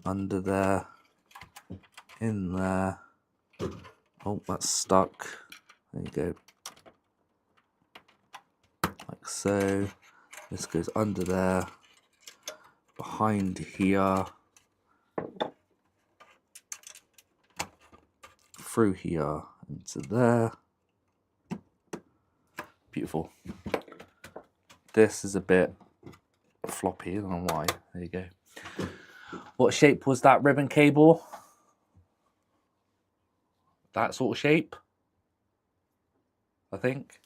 under there, in there. Oh, that's stuck. There you go. Like so. This goes under there, behind here, through here, into there. Beautiful. This is a bit floppy, I don't know why. There you go. What shape was that ribbon cable? That sort of shape, I think.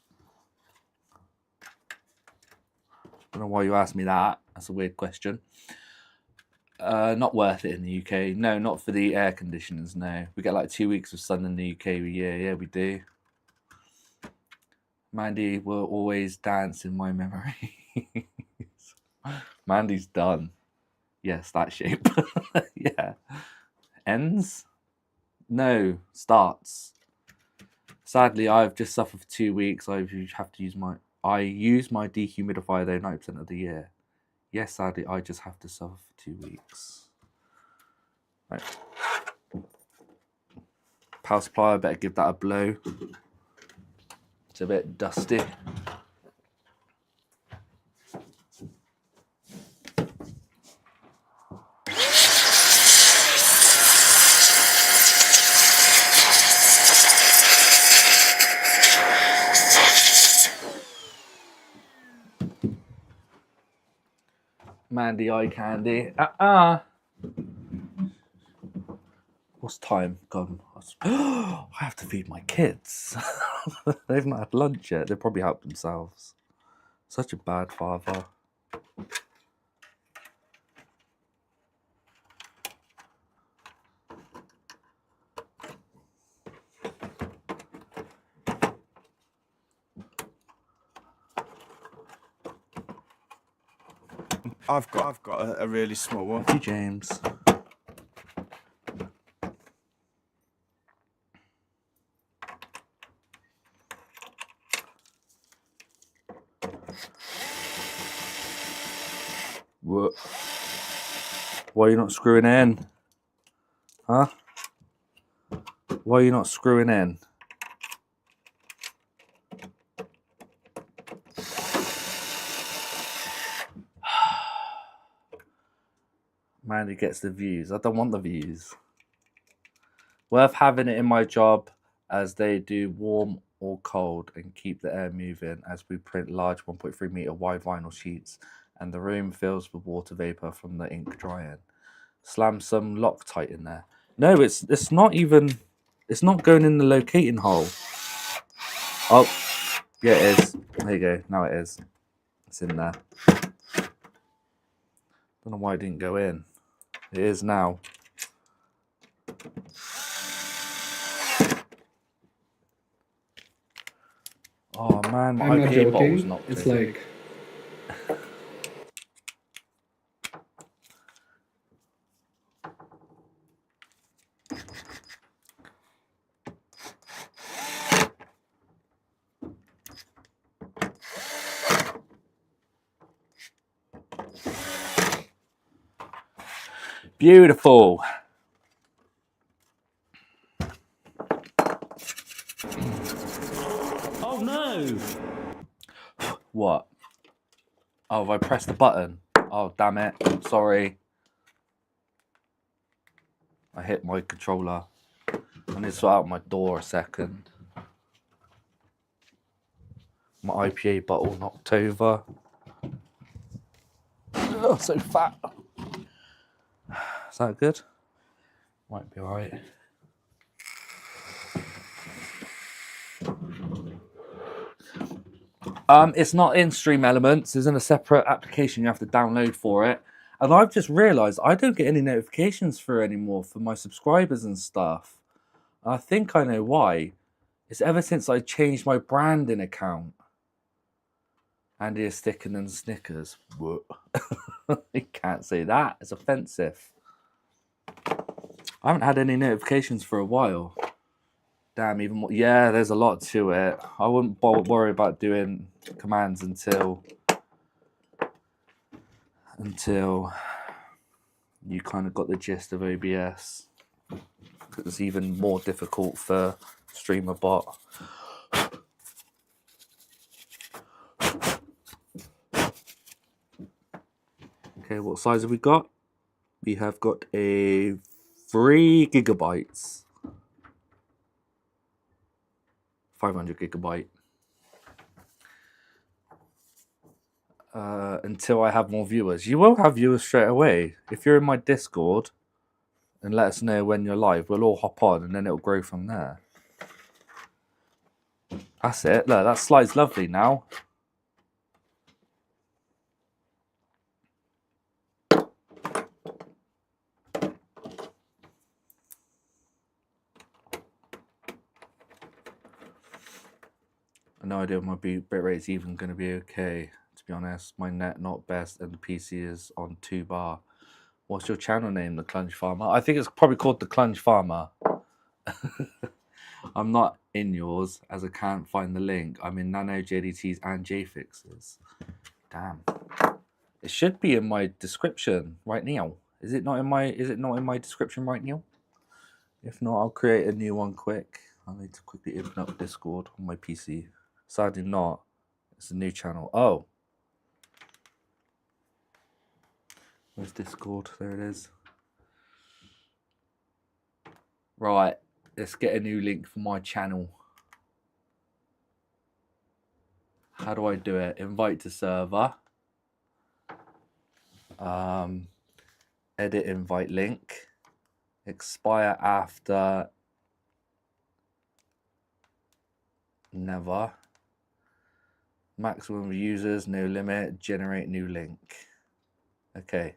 I don't know why you asked me that. That's a weird question. Not worth it in the UK. No, not for the air conditioners, no. We get like 2 weeks of sun in the UK a year. Yeah, we do. Mandy will always dance in my memory. Mandy's done. Yes, that shape. Yeah. Ends? No, starts. Sadly, I've just suffered for 2 weeks. I use my dehumidifier though 90% of the year. Yes, sadly, I just have to suffer for 2 weeks. Right. Power supply, I better give that a blow. It's a bit dusty. Mandy eye candy. What's time? God, I have to feed my kids. They've not had lunch yet. They probably helped themselves. Such a bad father. I've got a really small one. Thank you, James. What? Why are you not screwing in? Huh? Why are you not screwing in? Mandy gets the views. I don't want the views. Worth having it in my job as they do warm or cold and keep the air moving as we print large 1.3 meter wide vinyl sheets and the room fills with water vapor from the ink drying. Slam some Loctite in there. No, it's not even. It's not going in the locating hole. Oh, yeah, it is. There you go. Now it is. It's in there. Don't know why it didn't go in. It is now. Oh man, my I'm not IPA bottle's joking. not. It's like Beautiful. Oh no! What? Oh, have I pressed the button? Oh, damn it. Sorry. I hit my controller. I need to sort out my door a second. My IPA bottle knocked over. Oh, so fat. Is that good? Might be alright. It's not in Stream Elements. It's in a separate application you have to download for it. And I've just realised I don't get any notifications through anymore for my subscribers and stuff. I think I know why. It's ever since I changed my branding account. Andy is thicker than Snickers. What? You can't say that. It's offensive. I haven't had any notifications for a while. Damn, even more. Yeah, there's a lot to it. I wouldn't worry about doing commands until you kind of got the gist of OBS. It's even more difficult for StreamerBot. Okay, what size have we got? We have got a 3 gigabytes. 500 gigabyte. Until I have more viewers. You will have viewers straight away. If you're in my Discord and let us know when you're live, we'll all hop on and then it'll grow from there. That's it. Look, that slide's lovely now. No idea if my bit rate's even going to be okay, to be honest. My net not best, and the PC is on 2 bar. What's your channel name? The Clunge Farmer. I think it's probably called the Clunge Farmer. I'm not in yours, as I can't find the link. I'm in Nano, JDTs, and JFixes. Damn. It should be in my description right now. Is it not in my description right now? If not, I'll create a new one quick. I need to quickly open up Discord on my PC. Sadly not. It's a new channel. Oh. Where's Discord? There it is. Right. Let's get a new link for my channel. How do I do it? Invite to server. Edit invite link. Expire after. Never. Maximum users, no limit. Generate new link. Okay.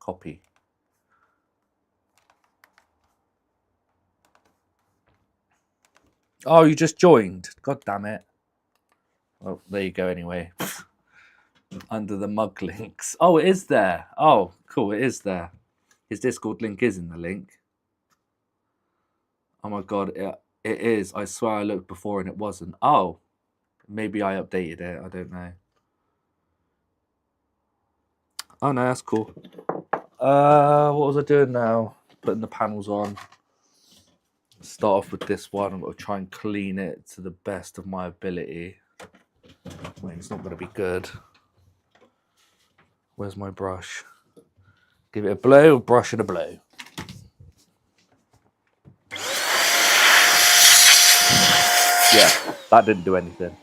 Copy. Oh, you just joined. God damn it. Oh, there you go anyway. Under the mug links. Oh, it is there. Oh, cool. It is there. His Discord link is in the link. Oh my God. It is. I swear I looked before and it wasn't. Oh, maybe I updated it. I don't know. Oh no, that's cool. What was I doing now? Putting the panels on. Start off with this one. I'm going to try and clean it to the best of my ability. Wait, it's not going to be good. Where's my brush? Give it a blow, a brush and a blow. Yeah, that didn't do anything.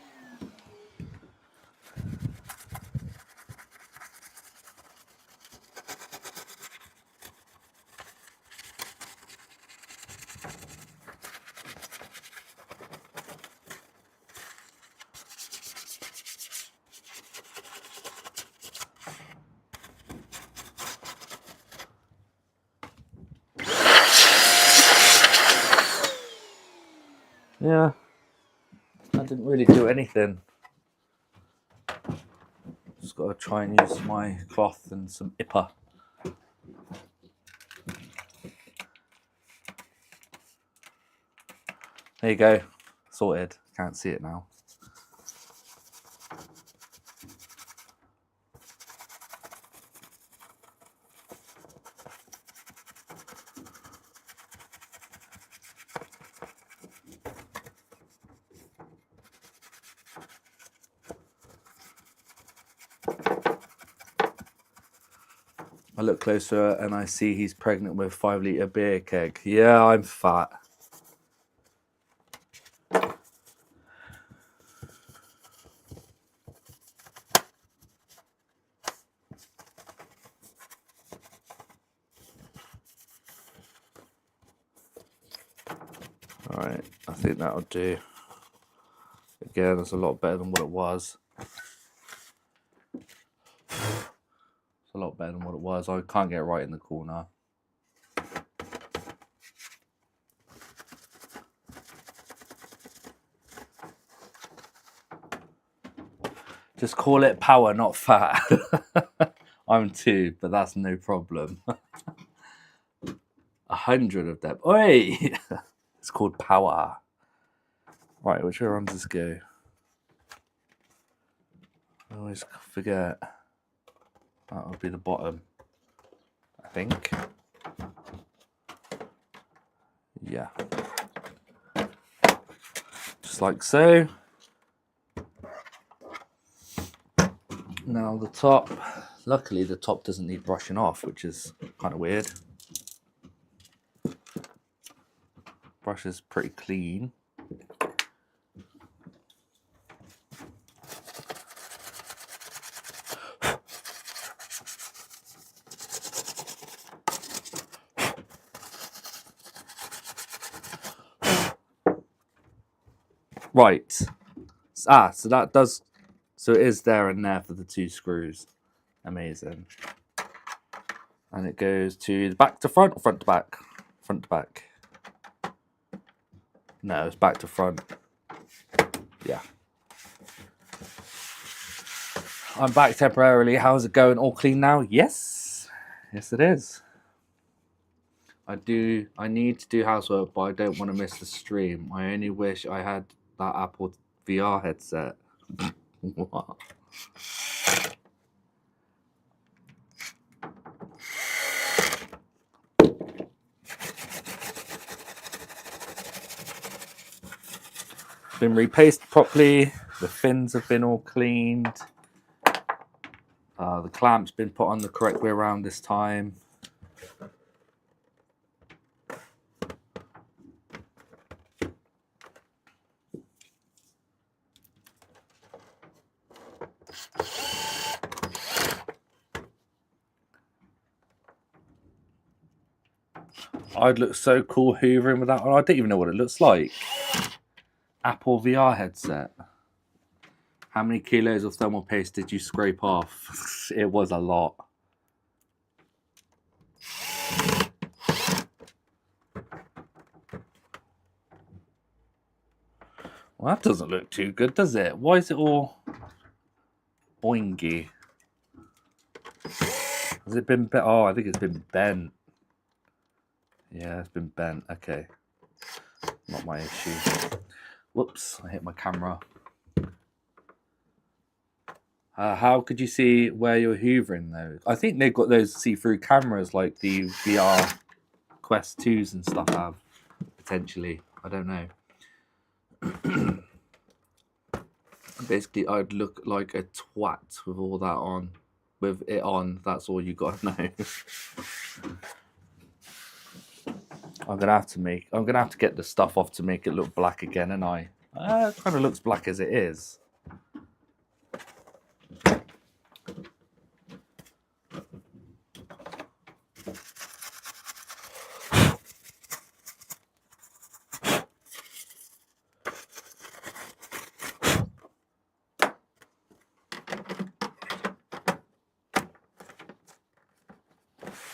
Yeah, that didn't really do anything. Just got to try and use my cloth and some IPA. There you go, sorted. Can't see it now. I look closer and I see he's pregnant with 5 litre beer keg. Yeah, I'm fat. Alright, I think that'll do. Again, it's a lot better than what it was. It's a lot better than what it was. I can't get right in the corner. Just call it power, not fat. I'm 2, but that's no problem. 100 of them. Oi! It's called power. Right, which way does this go? I always forget. That'll be the bottom, I think. Yeah. Just like so. Now the top. Luckily, the top doesn't need brushing off, which is kind of weird. Brush is pretty clean. Right. So that does. So it is there and there for the 2 screws. Amazing. And it goes to the back to front or front to back? Front to back. No, it's back to front. Yeah. I'm back temporarily. How's it going? All clean now? Yes. Yes, it is. I need to do housework, but I don't want to miss the stream. I only wish I had that Apple VR headset. What? Been repasted properly. The fins have been all cleaned. The clamp's been put on the correct way around this time. I'd look so cool hoovering with that on. I don't even know what it looks like. Apple VR headset. How many kilos of thermal paste did you scrape off? It was a lot. Well, that doesn't look too good, does it? Why is it all boingy? Has it been bent? Oh, I think it's been bent. Yeah, it's been bent. Okay. Not my issue. Whoops, I hit my camera. How could you see where you're hoovering though? I think they've got those see-through cameras like the VR Quest 2s and stuff have, potentially. I don't know. Basically, I'd look like a twat with all that on. With it on, that's all you got to know. I'm gonna have to get the stuff off to make it look black again, and it kind of looks black as it is.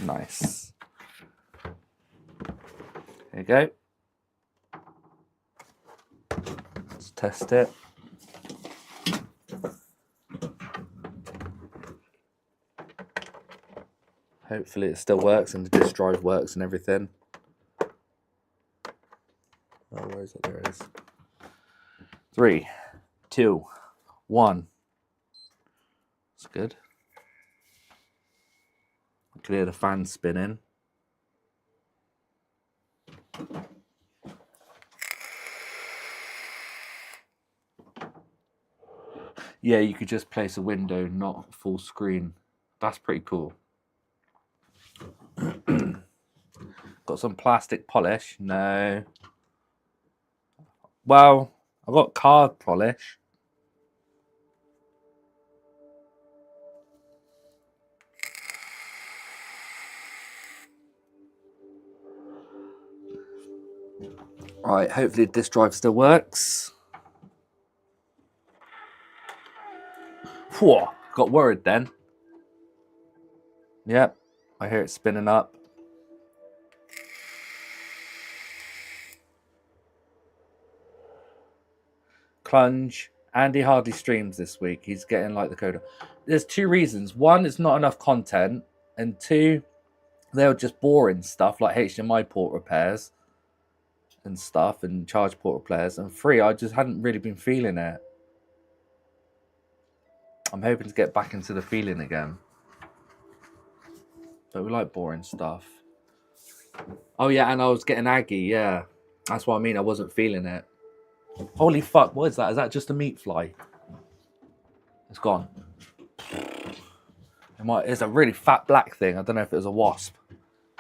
Nice. There you go. Let's test it. Hopefully it still works and the disk drive works and everything. Oh, where is it? There it is. 3, 2, 1. That's good. Clear the fan spinning. Yeah, you could just place a window, not full screen. That's pretty cool. Got some plastic polish? No. Well, I've got card polish. Right, hopefully this drive still works. Whew, got worried then. Yep, I hear it spinning up. Clunge. Andy hardly streams this week. He's getting like the coda. There's 2 reasons. 1, it's not enough content. And 2, they're just boring stuff like HDMI port repairs and stuff and charge port repairs. And 3, I just hadn't really been feeling it. I'm hoping to get back into the feeling again. But we like boring stuff. Oh yeah, and I was getting aggy, yeah. That's what I mean, I wasn't feeling it. Holy fuck, what is that? Is that just a meat fly? It's gone. It's a really fat black thing. I don't know if it was a wasp.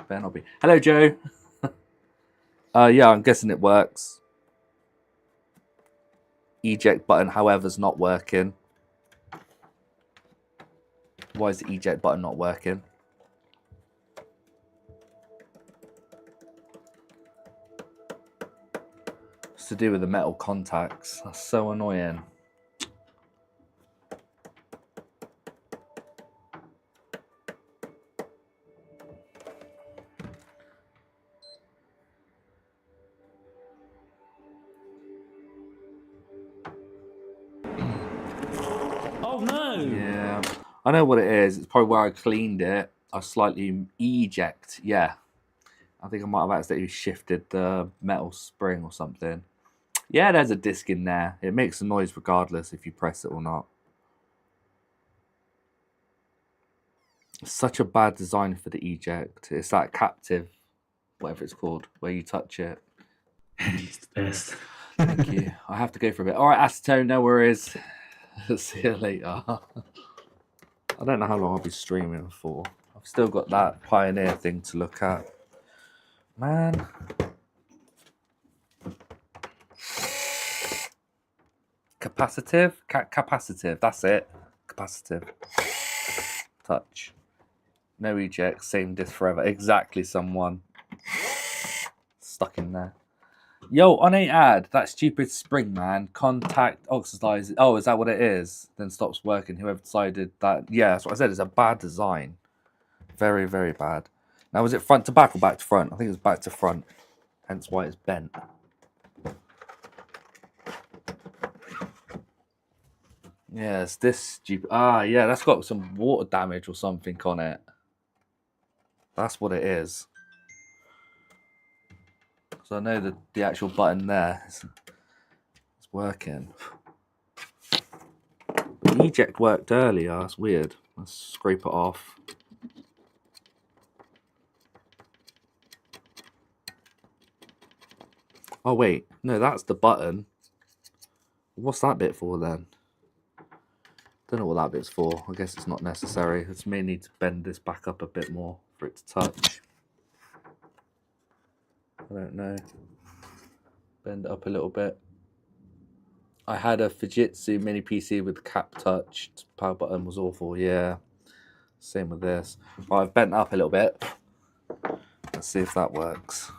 Better not be. Hello, Joe. Yeah, I'm guessing it works. Eject button, however, is not working. Why is the eject button not working? It's to do with the metal contacts. That's so annoying. Oh no! Yeah. I know what it is. It's probably where I cleaned it. I slightly eject. Yeah. I think I might have accidentally shifted the metal spring or something. Yeah, there's a disc in there. It makes a noise regardless if you press it or not. Such a bad design for the eject. It's that captive, whatever it's called, where you touch it. Andy's the best. Thank you. I have to go for a bit. All right, Acetone, no worries. See you later. I don't know how long I'll be streaming for. I've still got that Pioneer thing to look at. Man. Capacitive? Capacitive, that's it. Capacitive. Touch. No eject, same disc forever. Exactly, someone. Stuck in there. Yo, on a ad, that stupid spring, man. Contact oxidize. Oh, is that what it is? Then stops working. Whoever decided that. Yeah, that's what I said. It's a bad design. Very, very bad. Now, was it front to back or back to front? I think it was back to front. Hence why it's bent. Yes, this stupid. Ah, yeah, that's got some water damage or something on it. That's what it is. So I know that the actual button there is working. But the eject worked earlier. That's weird. Let's scrape it off. Oh wait, no, that's the button. What's that bit for then? Don't know what that bit's for. I guess it's not necessary. I just may need to bend this back up a bit more for it to touch. I don't know. Bend it up a little bit. I had a Fujitsu mini PC with cap touch. Power button was awful. Yeah. Same with this. Right, I've bent it up a little bit. Let's see if that works.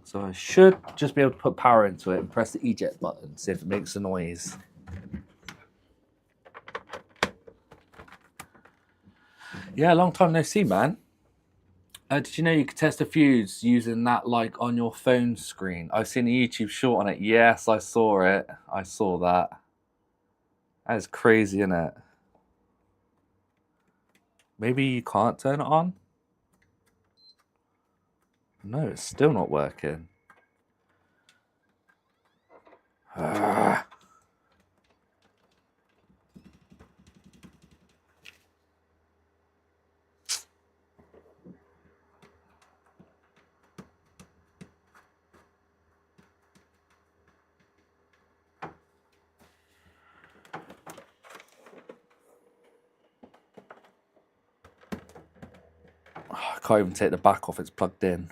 So I should just be able to put power into it and press the eject button, see if it makes a noise. Yeah, long time no see, man. Did you know you could test a fuse using that like on your phone screen? I've seen a YouTube short on it. Yes, I saw it. I saw that. That is crazy, isn't it? Maybe you can't turn it on? No, it's still not working. I can't even take the back off, it's plugged in.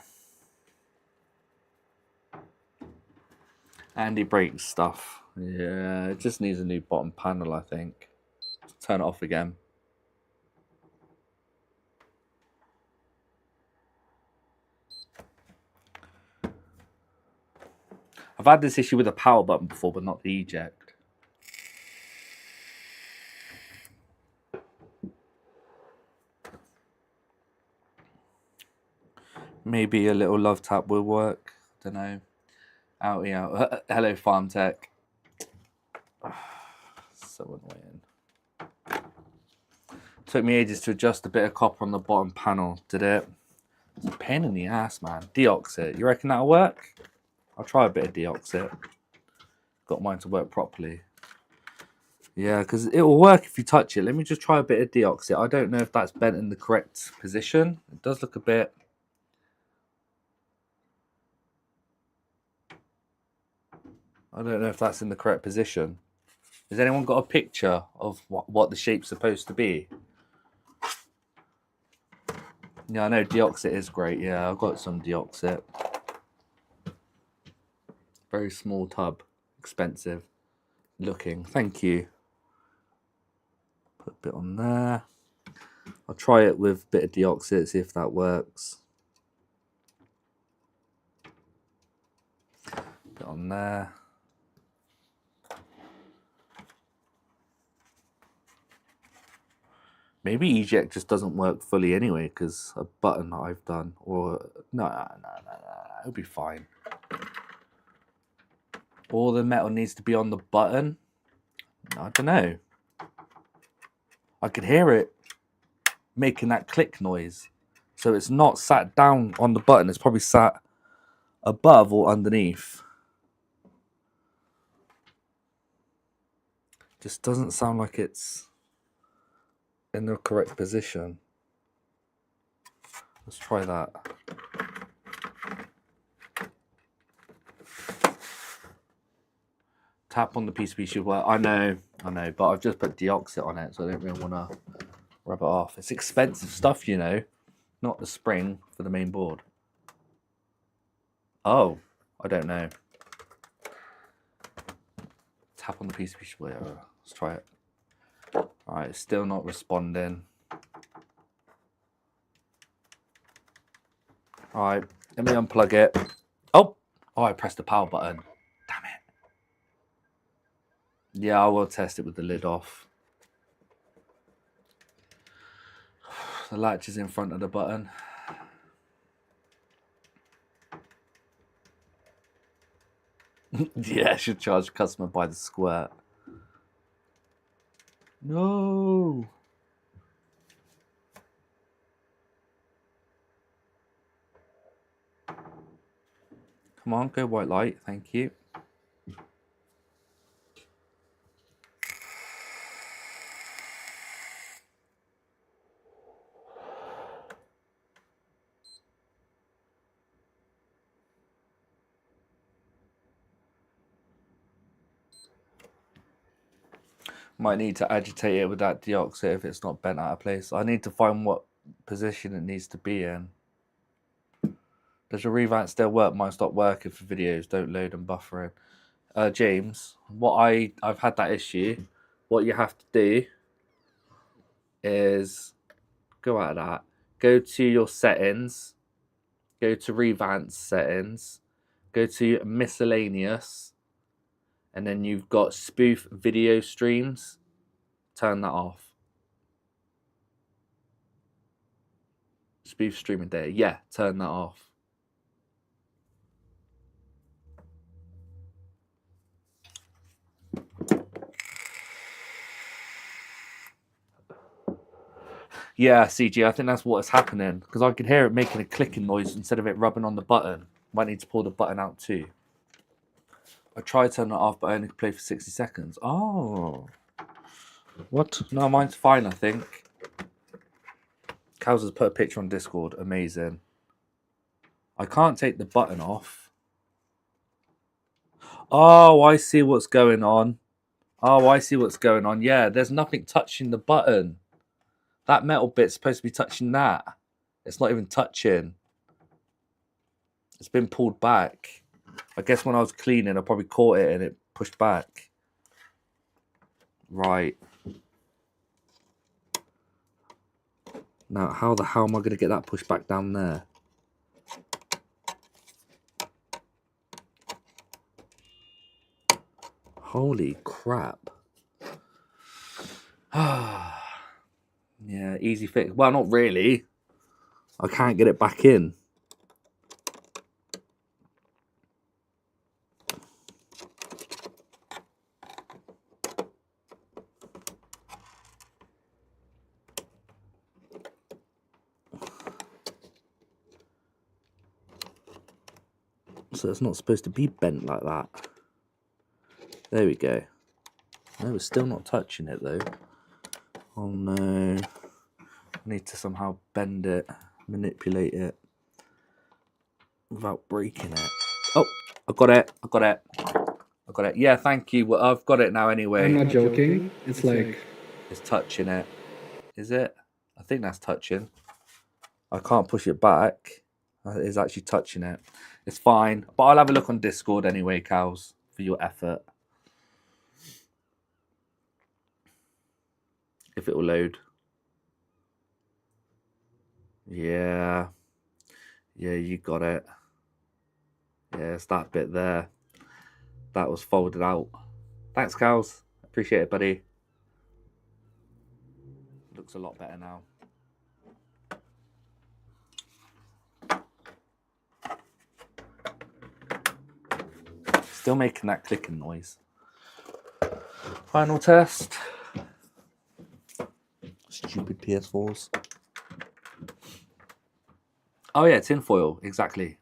Andy breaks stuff. Yeah, it just needs a new bottom panel, I think. Turn it off again. I've had this issue with the power button before, but not the eject. Maybe a little love tap will work. Don't know. Outie out. Hello, Farm Tech. So annoying. Took me ages to adjust a bit of copper on the bottom panel. Did it? It's a pain in the ass, man. Deoxit. You reckon that'll work? I'll try a bit of deoxit. Got mine to work properly. Yeah, because it will work if you touch it. Let me just try a bit of deoxit. I don't know if that's bent in the correct position. It does look a bit... I don't know if that's in the correct position. Has anyone got a picture of what the shape's supposed to be? Yeah, I know deoxit is great. Yeah, I've got some deoxit. Very small tub. Expensive looking. Thank you. Put a bit on there. I'll try it with a bit of deoxit, see if that works. Bit on there. Maybe eject just doesn't work fully anyway, because a button that I've done, or no, it'll be fine. All the metal needs to be on the button. I don't know. I could hear it making that click noise. So it's not sat down on the button. It's probably sat above or underneath. Just doesn't sound like it's in the correct position. Let's try that. Tap on the PCB should work. I know, but I've just put deoxit on it, so I don't really want to rub it off. It's expensive stuff, you know, not the spring for the main board. Oh, I don't know. Tap on the PCB should work. Let's try it. All right, it's still not responding. All right, let me unplug it. Oh, I pressed the power button. Damn it. Yeah, I will test it with the lid off. The latch is in front of the button. Yeah, should charge the customer by the squirt. No. Come on, go white light. Thank you. Might need to agitate it with that deoxit if it's not bent out of place. I need to find what position it needs to be in. Does your revamp still work? Might stop working for videos. Don't load and buffering. James, I've had that issue. What you have to do is go out of that. Go to your settings. Go to revamp settings. Go to miscellaneous. And then you've got spoof video streams. Turn that off. Spoof streaming data. Yeah, turn that off. Yeah, CG, I think that's what is happening. Because I can hear it making a clicking noise instead of it rubbing on the button. Might need to pull the button out too. I tried turning it off, but I only could play for 60 seconds. Oh. What? No, mine's fine, I think. Cows has put a picture on Discord. Amazing. I can't take the button off. Oh, I see what's going on. Oh, I see what's going on. Yeah, there's nothing touching the button. That metal bit's supposed to be touching that. It's not even touching. It's been pulled back. I guess when I was cleaning, I probably caught it and it pushed back. Right. Now, how the hell am I going to get that pushed back down there? Holy crap. Yeah, easy fix. Well, not really. I can't get it back in. So it's not supposed to be bent like that. There we go. No, we're still not touching it though. Oh no. I need to somehow bend it, manipulate it without breaking it. Oh, I got it. I got it. I got it. Yeah, thank you. Well, I've got it now anyway. I'm not joking. It's like... It's touching it. Is it? I think that's touching. I can't push it back. It's actually touching it. It's fine. But I'll have a look on Discord anyway, Cows, for your effort. If it will load. Yeah. Yeah, you got it. Yeah, it's that bit there. That was folded out. Thanks, Cows. Appreciate it, buddy. Looks a lot better now. Still making that clicking noise. Final test. Stupid PS4s. Oh yeah, tinfoil, exactly.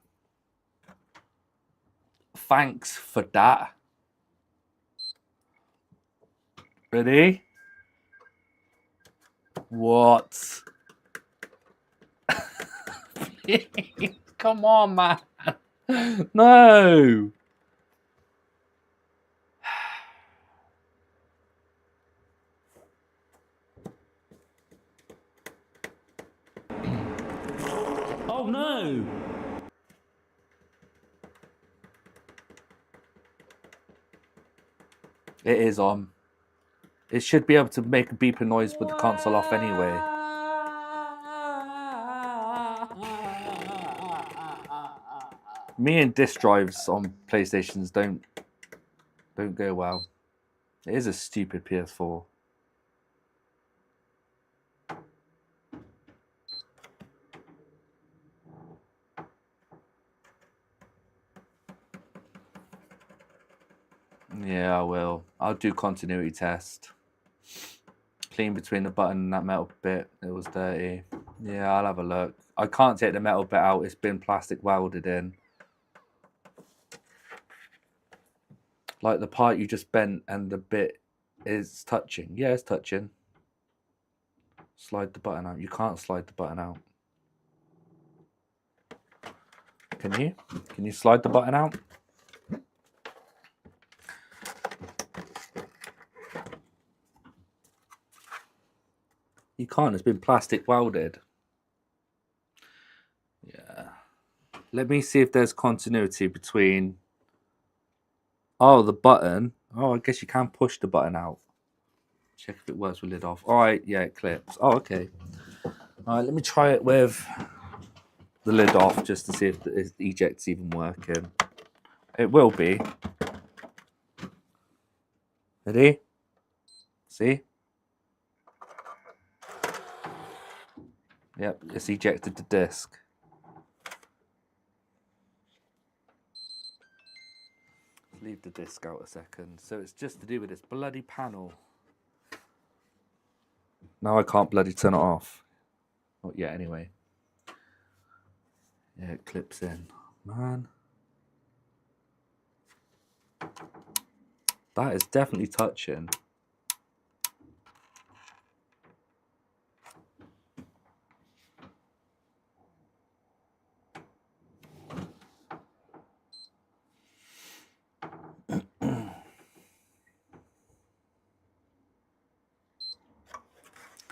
Thanks for that. Ready? What? Come on, man. No. Oh no. It is on. It should be able to make a beeping noise with the console off anyway. Me and disk drives on PlayStations don't go well. It is a stupid PS4. Yeah, I will. I'll do continuity test. Clean between the button and that metal bit. It was dirty. Yeah, I'll have a look. I can't take the metal bit out. It's been plastic welded in. Like the part you just bent and the bit is touching. Yeah, it's touching. Slide the button out. You can't slide the button out. Can you? Can you slide the button out? You can't. It's been plastic welded. Yeah. Let me see if there's continuity between... Oh, the button. Oh, I guess you can push the button out. Check if it works with lid off. All right, yeah, it clips. Oh, okay. All right, let me try it with the lid off just to see if the eject's even working. It will be. Ready? See? Yep, it's ejected the disc. Leave the disc out a second. So it's just to do with this bloody panel. Now I can't bloody turn it off. Not yet, anyway. Yeah, it clips in. Man. That is definitely touching.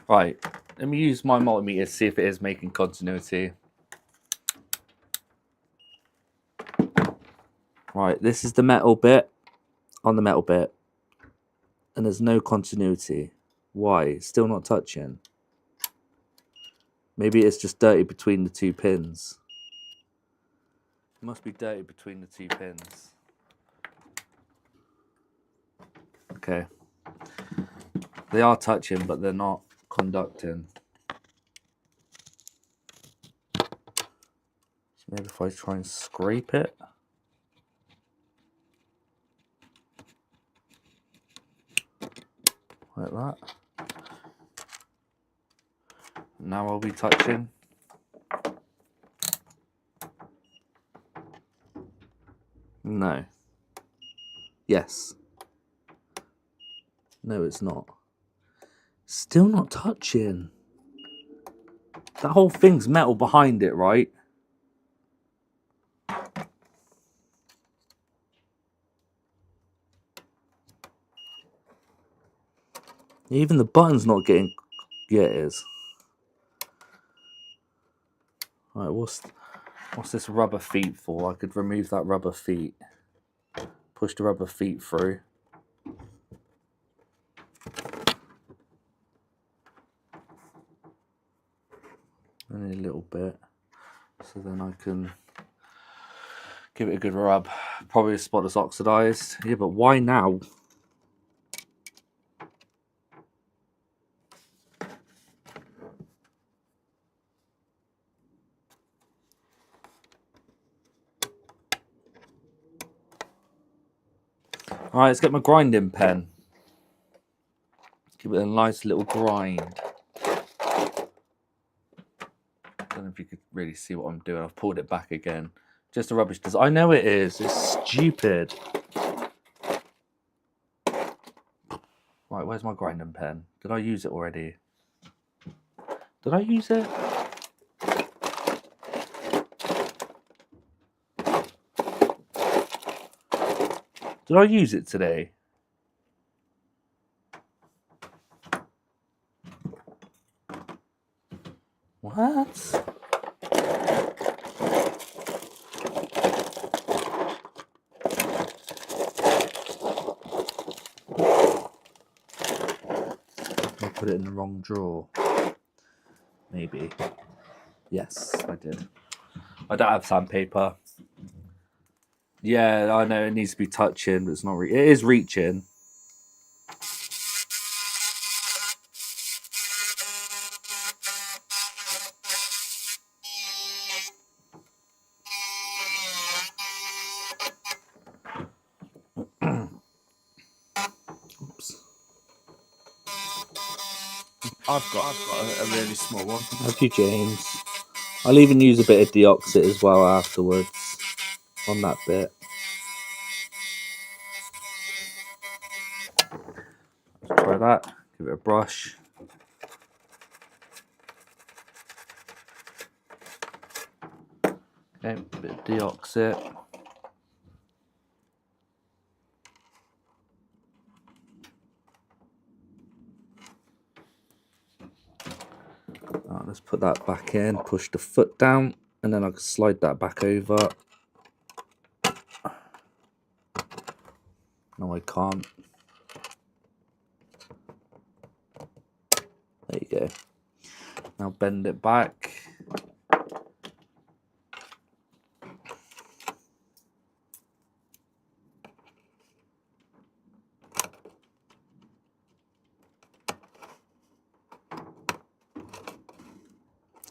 Right, let me use my multimeter to see if it is making continuity. Right, this is the metal bit on the metal bit. And there's no continuity. Why? It's still not touching. Maybe it's just dirty between the two pins. It must be dirty between the two pins. Okay. They are touching, but they're not conducting. So maybe if I try and scrape it. Like that. Now I'll be touching. No. Yes. No, it's not. Still not touching. That whole thing's metal behind it, right? Even the button's not getting... Yeah, it is. Alright, what's this rubber feet for? I could remove that rubber feet. Push the rubber feet through. Only a little bit. So then I can give it a good rub. Probably a spot that's oxidized. Yeah, but why now? Alright, let's get my grinding pen. Give it a nice little grind. Don't know if you could really see what I'm doing. I've pulled it back again. Just a rubbish design. I know it is. It's stupid. Right, where's my grinding pen? Did I use it already? Did I use it? Did I use it today? What? I put it in the wrong drawer. Maybe. Yes, I did. I don't have sandpaper. Yeah, I know it needs to be touching, but it's not. It is reaching. Oops. I've got a really small one. Have you, James? I'll even use a bit of deoxit as well afterwards on that bit. Let's try that. Give it a brush. Okay, a bit of deoxit. Let's put that back in, push the foot down, and then I can slide that back over. No, I can't. There you go. Now bend it back.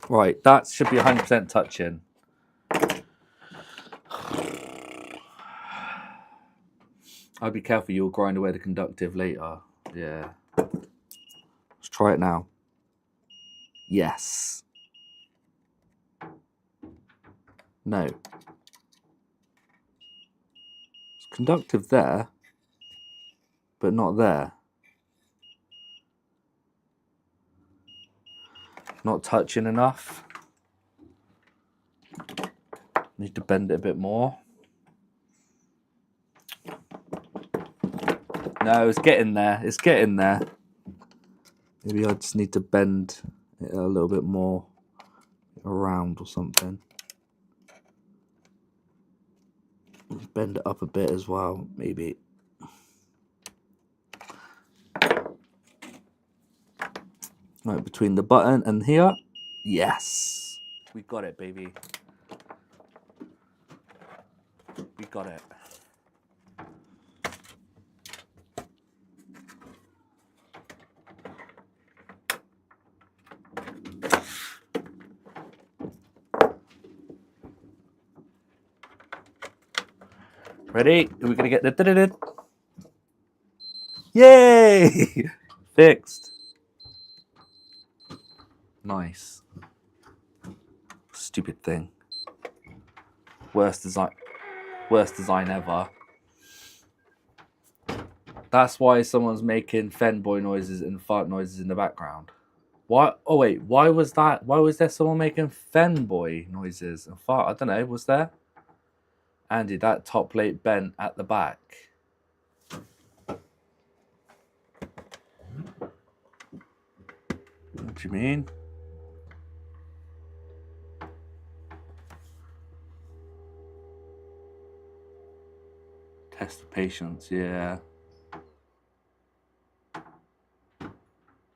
Right, that should be 100% touching. I'd be careful, you'll grind away the conductive later. Yeah. Let's try it now. Yes. No. It's conductive there, but not there. Not touching enough. Need to bend it a bit more. No, it's getting there. It's getting there. Maybe I just need to bend it a little bit more around or something. Bend it up a bit as well, maybe. Right, between the button and here. Yes. We got it, baby. We got it. Ready? Are we going to get the... Yay! Fixed. Nice. Stupid thing. Worst design ever. That's why someone's making fanboy noises and fart noises in the background. Why? Oh wait, why was that? Why was there someone making fanboy noises and fart? I don't know. Was there? Andy, that top plate bent at the back. What do you mean? Test the patience, yeah.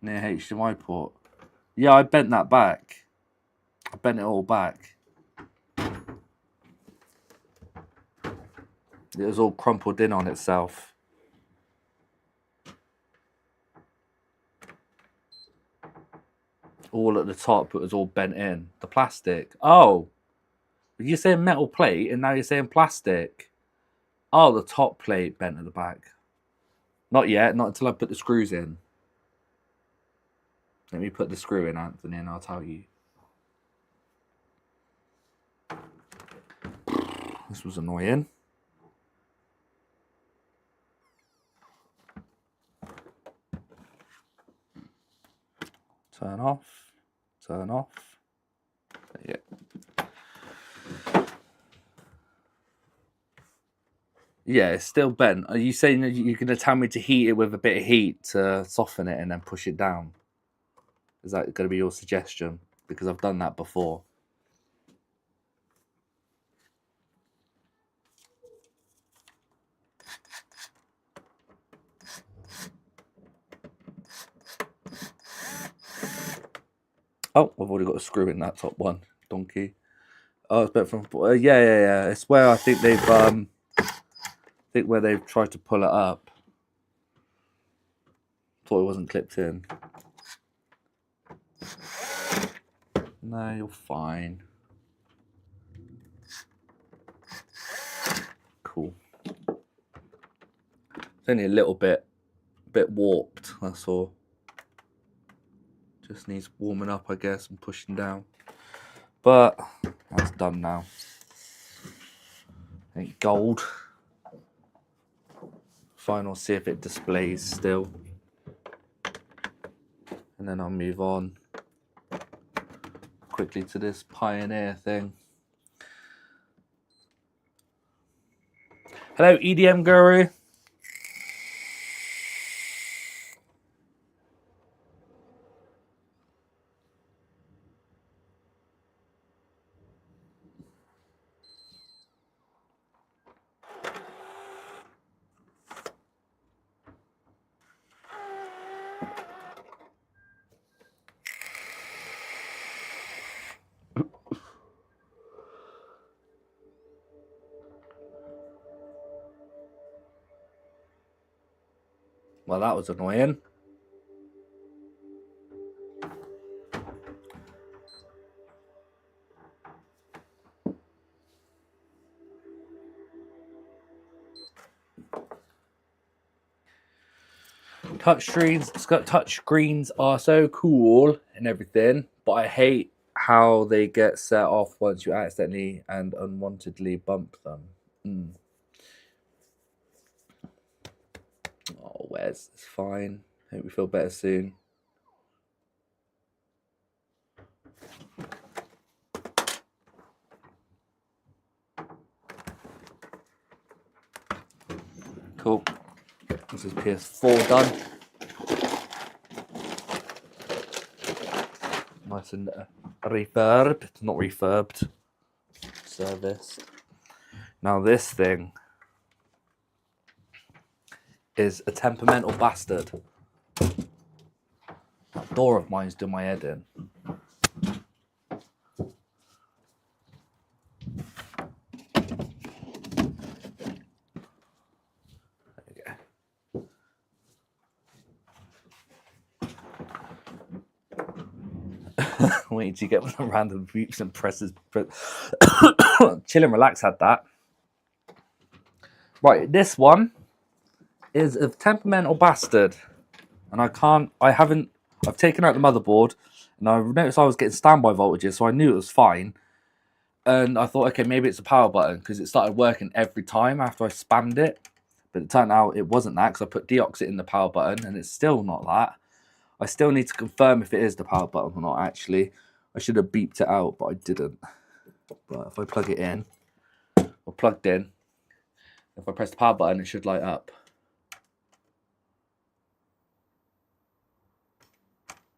Near HDMI port. Yeah, I bent that back. I bent it all back. It was all crumpled in on itself. All at the top, it was all bent in. The plastic. Oh! You're saying metal plate and now you're saying plastic. Oh, the top plate bent at the back. Not yet, not until I put the screws in. Let me put the screw in, Anthony, and I'll tell you. This was annoying. Turn off. Turn off. Yeah. Yeah, it's still bent. Are you saying that you're going to tell me to heat it with a bit of heat to soften it and then push it down? Is that going to be your suggestion? Because I've done that before. Oh, I've already got a screw in that top one. Donkey. Oh, it's bent from... yeah. It's where I think they've... where they've tried to pull it up. Thought it wasn't clipped in. No, you're fine. Cool. It's only a little bit warped, that's all. Just needs warming up, I guess, and pushing down. But that's done now. I think gold. Fine, I'll see if it displays still. And then I'll move on quickly to this Pioneer thing. Hello, EDM Guru. Well, that was annoying. Touchscreens are so cool and everything, but I hate how they get set off once you accidentally and unwantedly bump them. Oh, Wes, it's fine. Hope you feel better soon. Cool. This is PS4 done. Nice and refurbed. Not refurbed. Serviced. Now this thing is a temperamental bastard. That door of mine's doing my head in. There we go. Wait till you get one of random beeps and presses. Chill and Relax had that. Right, this one is a temperamental bastard, and I've taken out the motherboard, and I noticed I was getting standby voltages, so I knew it was fine, and I thought, okay, maybe it's a power button, because it started working every time after I spammed it, but it turned out it wasn't that, because I put deoxit in the power button, and it's still not that. I still need to confirm if it is the power button or not, actually. I should have beeped it out, but I didn't. But if I plug it in, or plugged in, if I press the power button, it should light up.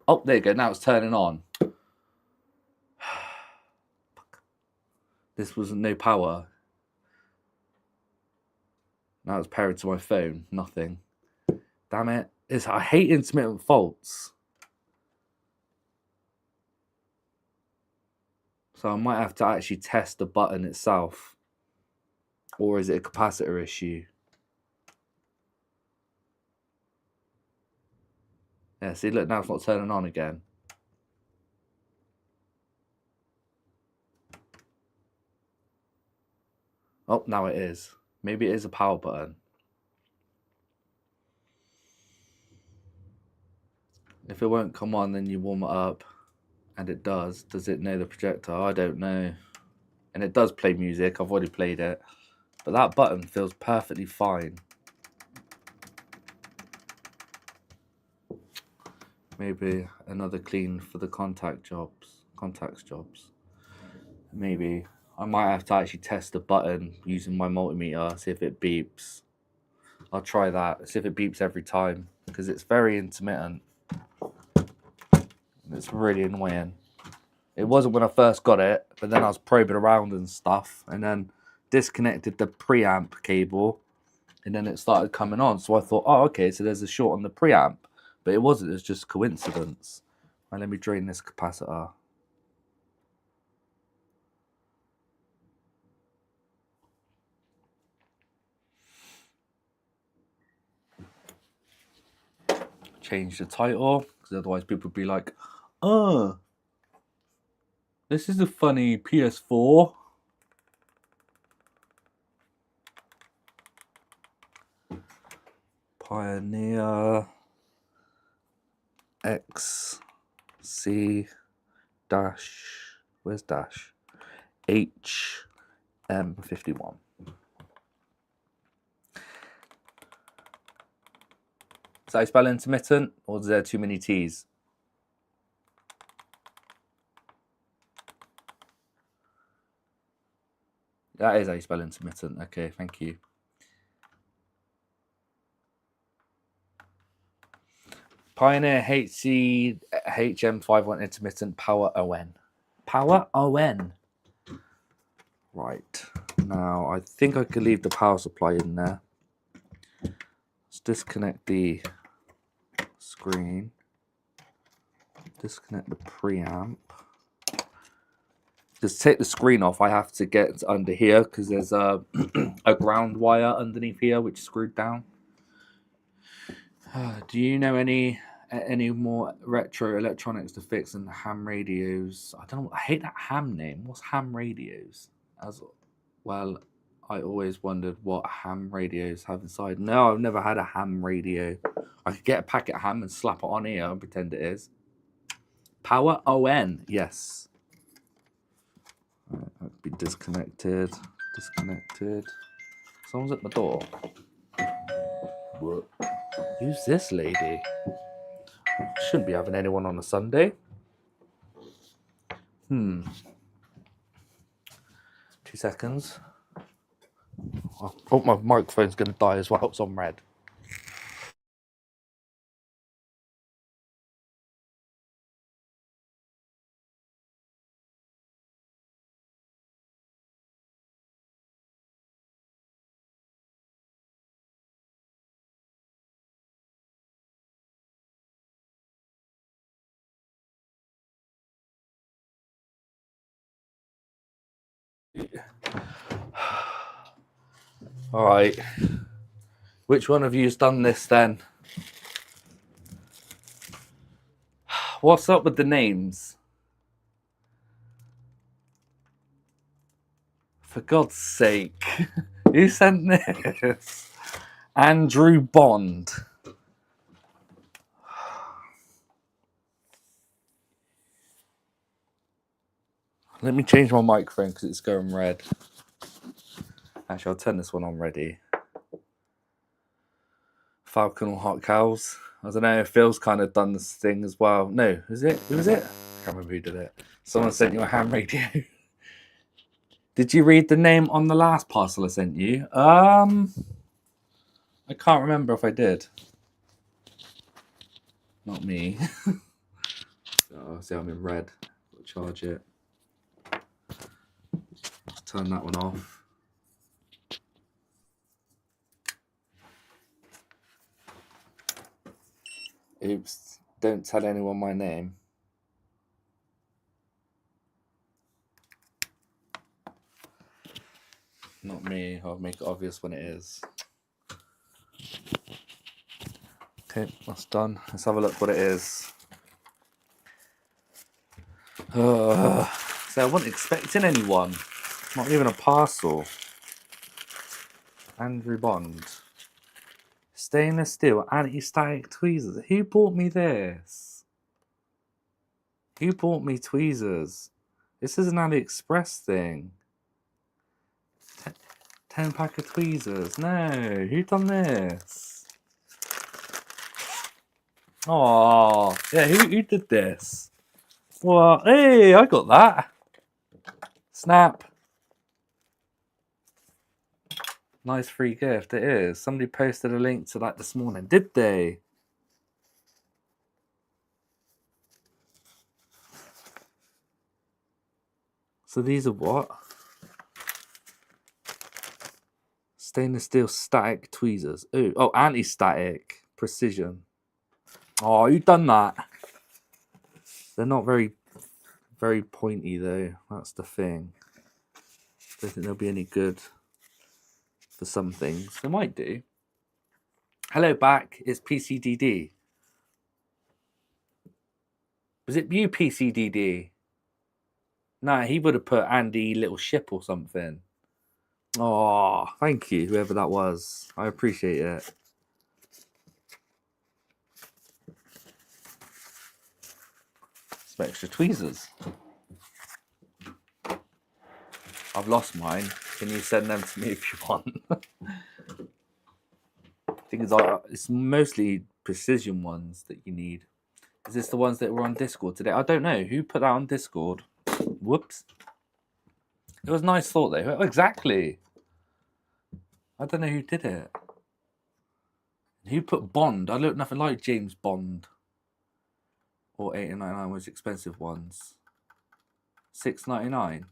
Oh, there you go. Now it's turning on. This was no power. Now it's paired to my phone. Nothing. Damn it. I hate intermittent faults. So I might have to actually test the button itself. Or is it a capacitor issue? Yeah, see, look, now it's not turning on again. Oh, now it is. Maybe it is a power button. If it won't come on, then you warm it up. And it does. Does it know the projector? I don't know. And it does play music. I've already played it. But that button feels perfectly fine. Maybe another clean for the contacts jobs. Maybe. I might have to actually test the button using my multimeter, see if it beeps. I'll try that, see if it beeps every time. Because it's very intermittent. It's really annoying. It wasn't when I first got it, but then I was probing around and stuff, and then disconnected the preamp cable, and then it started coming on. So I thought, oh, okay, so there's a short on the preamp, but it wasn't. It was just coincidence. Right, let me drain this capacitor. Change the title, because otherwise people would be like, oh, this is a funny PS4. Pioneer XC dash, where's dash? HM51. Is that how you spell intermittent, or is there too many T's? That is how you spell intermittent. Okay, thank you. Pioneer HM51 intermittent power ON. Power ON. Right. Now, I think I could leave the power supply in there. Let's disconnect the screen. Disconnect the preamp. Just take the screen off. I have to get under here because there's a ground wire underneath here which is screwed down. Do you know any more retro electronics to fix than ham radios? I don't know. I hate that ham name. What's ham radios? As well, I always wondered what ham radios have inside. No, I've never had a ham radio. I could get a packet of ham and slap it on here and pretend it is. Power ON, yes. Right, that'd be disconnected. Someone's at my door. What? Who's this lady? Shouldn't be having anyone on a Sunday. 2 seconds. Oh, my microphone's going to die as well. It's on red. All right. Which one of you's done this then? What's up with the names? For God's sake. Who sent this? Andrew Bond. Let me change my microphone because it's going red. Actually, I'll turn this one on ready. Falcon or Hot Cows. I don't know, Phil's kind of done this thing as well. No, is it? Who was it? I can't remember who did it. Someone sent you a ham radio. Did you read the name on the last parcel I sent you? I can't remember if I did. Not me. Oh, see, I'm in red. I'll charge it. Let's turn that one off. Oops, don't tell anyone my name. Not me, I'll make it obvious when it is. Okay, that's done. Let's have a look what it is. So I wasn't expecting anyone. Not even a parcel. Andrew Bond. Stainless steel anti-static tweezers. Who bought me this? Who bought me tweezers? This is an AliExpress thing. 10 pack of tweezers. No, who done this? Oh, yeah, who did this? Well, hey, I got that. Snap. Nice free gift, it is. Somebody posted a link to that this morning. Did they? So these are what? Stainless steel static tweezers. Ooh, oh, anti-static. Precision. Oh, you done that? They're not very pointy though. That's the thing. Don't think they'll be any good for some things. They might do. Hello back, it's PCDD. Was it you, PCDD? Nah, he would have put Andy Little Ship or something. Oh, thank you, whoever that was. I appreciate it. Some extra tweezers. I've lost mine. Can you send them to me if you want? Thing is, it's mostly precision ones that you need. Is this the ones that were on Discord today? I don't know. Who put that on Discord? Whoops. It was a nice thought though. Exactly. I don't know who did it. Who put Bond? I look nothing like James Bond. Or $8.99 was expensive ones. $6.99.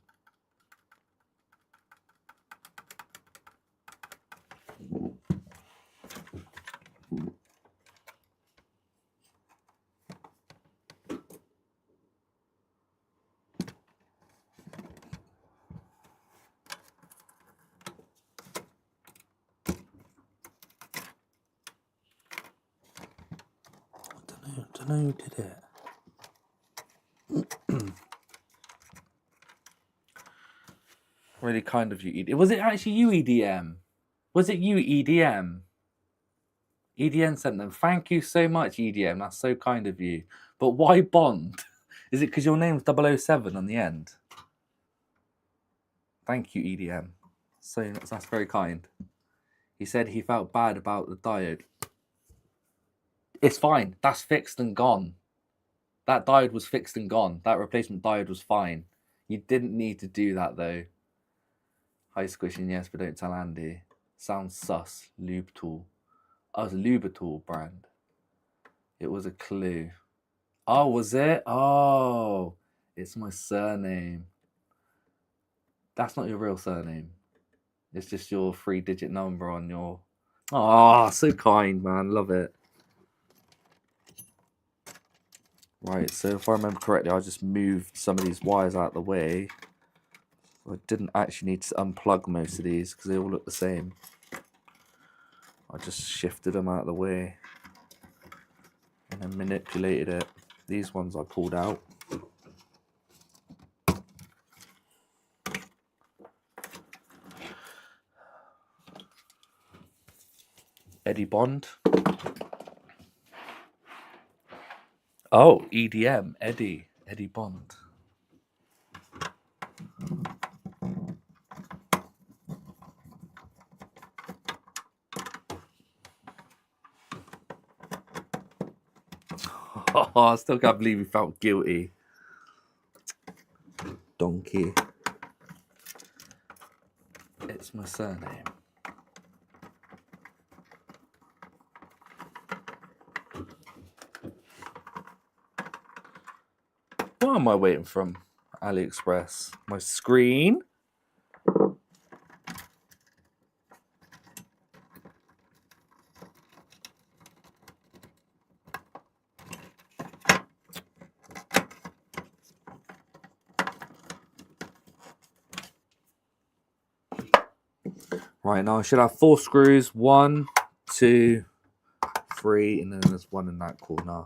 I don't know who did it. Really kind of you, EDM. Was it actually you, EDM? Was it you, EDM? EDM sent them. Thank you so much, EDM. That's so kind of you. But why Bond? Is it because your name's 007 on the end? Thank you, EDM. So that's very kind. He said he felt bad about the diode. It's fine. That's fixed and gone. That diode was fixed and gone. That replacement diode was fine. You didn't need to do that though. Hi Squishing, yes, but don't tell Andy. Sounds sus. Lube Tool. Oh, it was a Lubitool brand. It was a clue. Oh, was it? Oh, it's my surname. That's not your real surname. It's just your 3-digit number on your... Oh, so kind, man. Love it. Right, so if I remember correctly, I just moved some of these wires out of the way. I didn't actually need to unplug most of these because they all look the same. I just shifted them out of the way and then manipulated it. These ones I pulled out. Eddie Bond. Oh, EDM, Eddie Bond. Oh, I still can't believe he felt guilty. Donkey. It's my surname. What am I waiting from? AliExpress. My screen. Right, now I should have 4 screws. 1, 2, 3, and then there's one in that corner.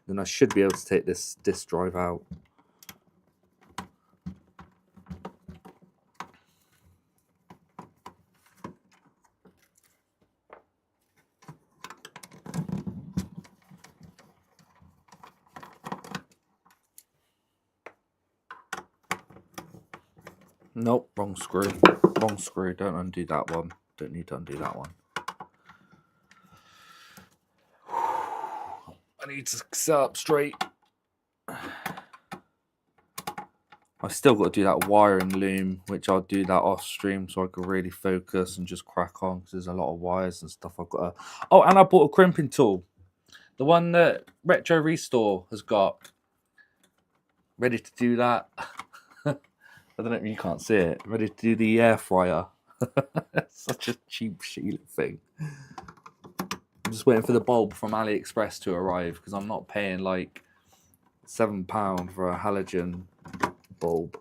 Then I should be able to take this disk drive out. Nope, wrong screw. Wrong screw. Don't undo that one. Don't need to undo that one. I need to set up straight. I've still got to do that wiring loom, which I'll do that off stream so I can really focus and just crack on because there's a lot of wires and stuff I've got to... Oh, and I bought a crimping tool. The one that Retro Restore has got. Ready to do that. I don't know if you can't see it. Ready to do the air fryer. Such a cheap shit thing. I'm just waiting for the bulb from AliExpress to arrive because I'm not paying like £7 for a halogen bulb.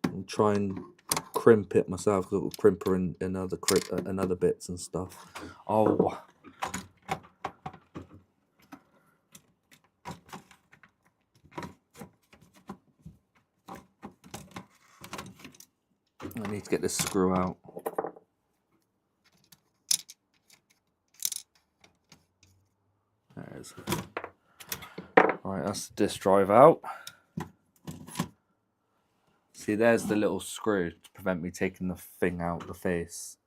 I'll try and crimp it myself. Got a crimper and other bits and stuff. Oh. I need to get this screw out. There it is. Right, that's the disk drive out. See, there's the little screw to prevent me taking the thing out the face.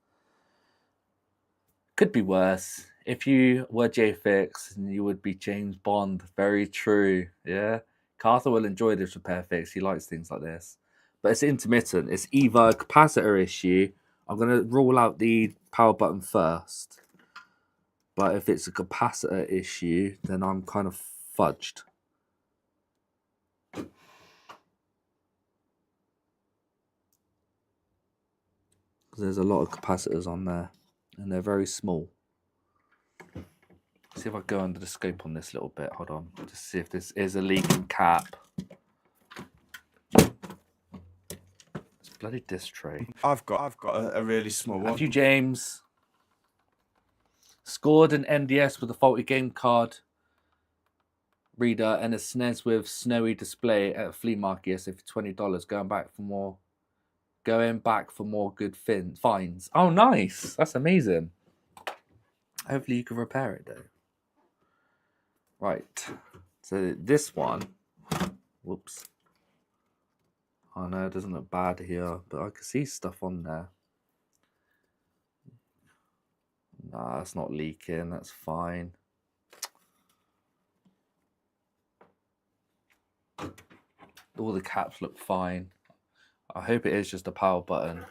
Could be worse. If you were JFix, you would be James Bond. Very true. Yeah. Carther will enjoy this repair fix. He likes things like this. But it's intermittent. It's either a capacitor issue. I'm going to rule out the power button first. But if it's a capacitor issue, then I'm kind of fudged. There's a lot of capacitors on there. And they're very small. See if I go under the scope on this little bit. Hold on. Just see if this is a leaking cap. Bloody disc tray. I've got a really small one. Have you, James? Scored an NDS with a faulty game card reader and a SNES with snowy display at a flea market yesterday for $20. Going back for more good finds. Oh, nice. That's amazing. Hopefully you can repair it though. Right. So this one. Whoops. Oh no, it doesn't look bad here, but I can see stuff on there. Nah, that's not leaking. That's fine. All the caps look fine. I hope it is just a power button.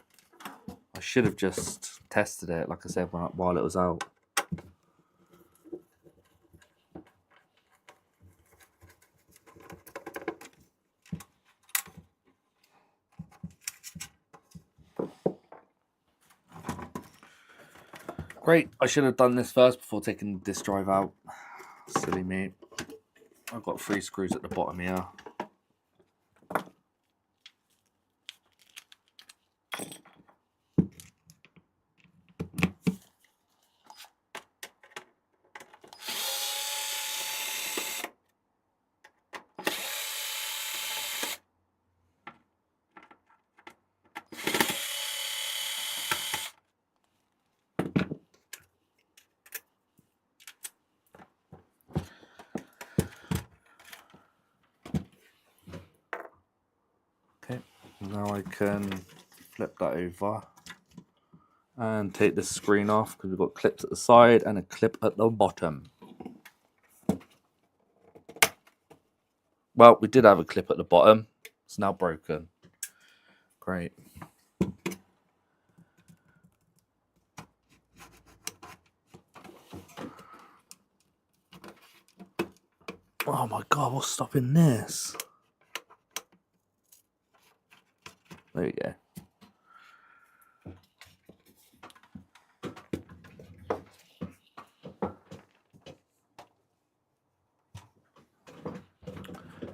I should have just tested it, like I said, while it was out. Great, I should have done this first before taking this drive out. Silly me. I've got 3 screws at the bottom here. Now I can flip that over and take the screen off because we've got clips at the side and a clip at the bottom. Well, we did have a clip at the bottom. It's now broken. Great. Oh my God, what's stopping this? There you go.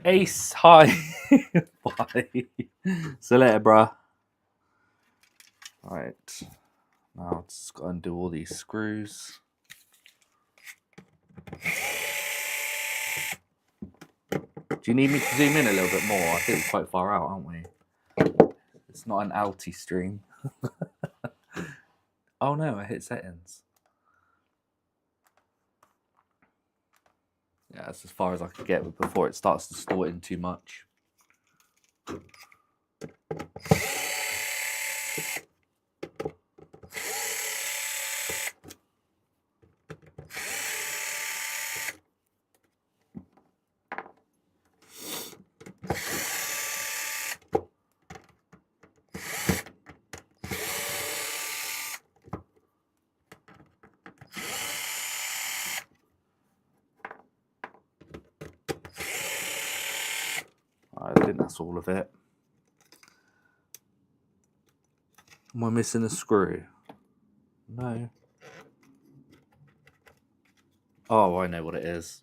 Ace, hi. Bye. See you later, bruh. Alright. Now I've just got to undo all these screws. Do you need me to zoom in a little bit more? I think we're quite far out, aren't we? It's not an alti stream. Oh no, I hit settings. Yeah, that's as far as I could get before it starts distorting too much. that's all of it. Am I missing a screw? No. Oh, I know what it is.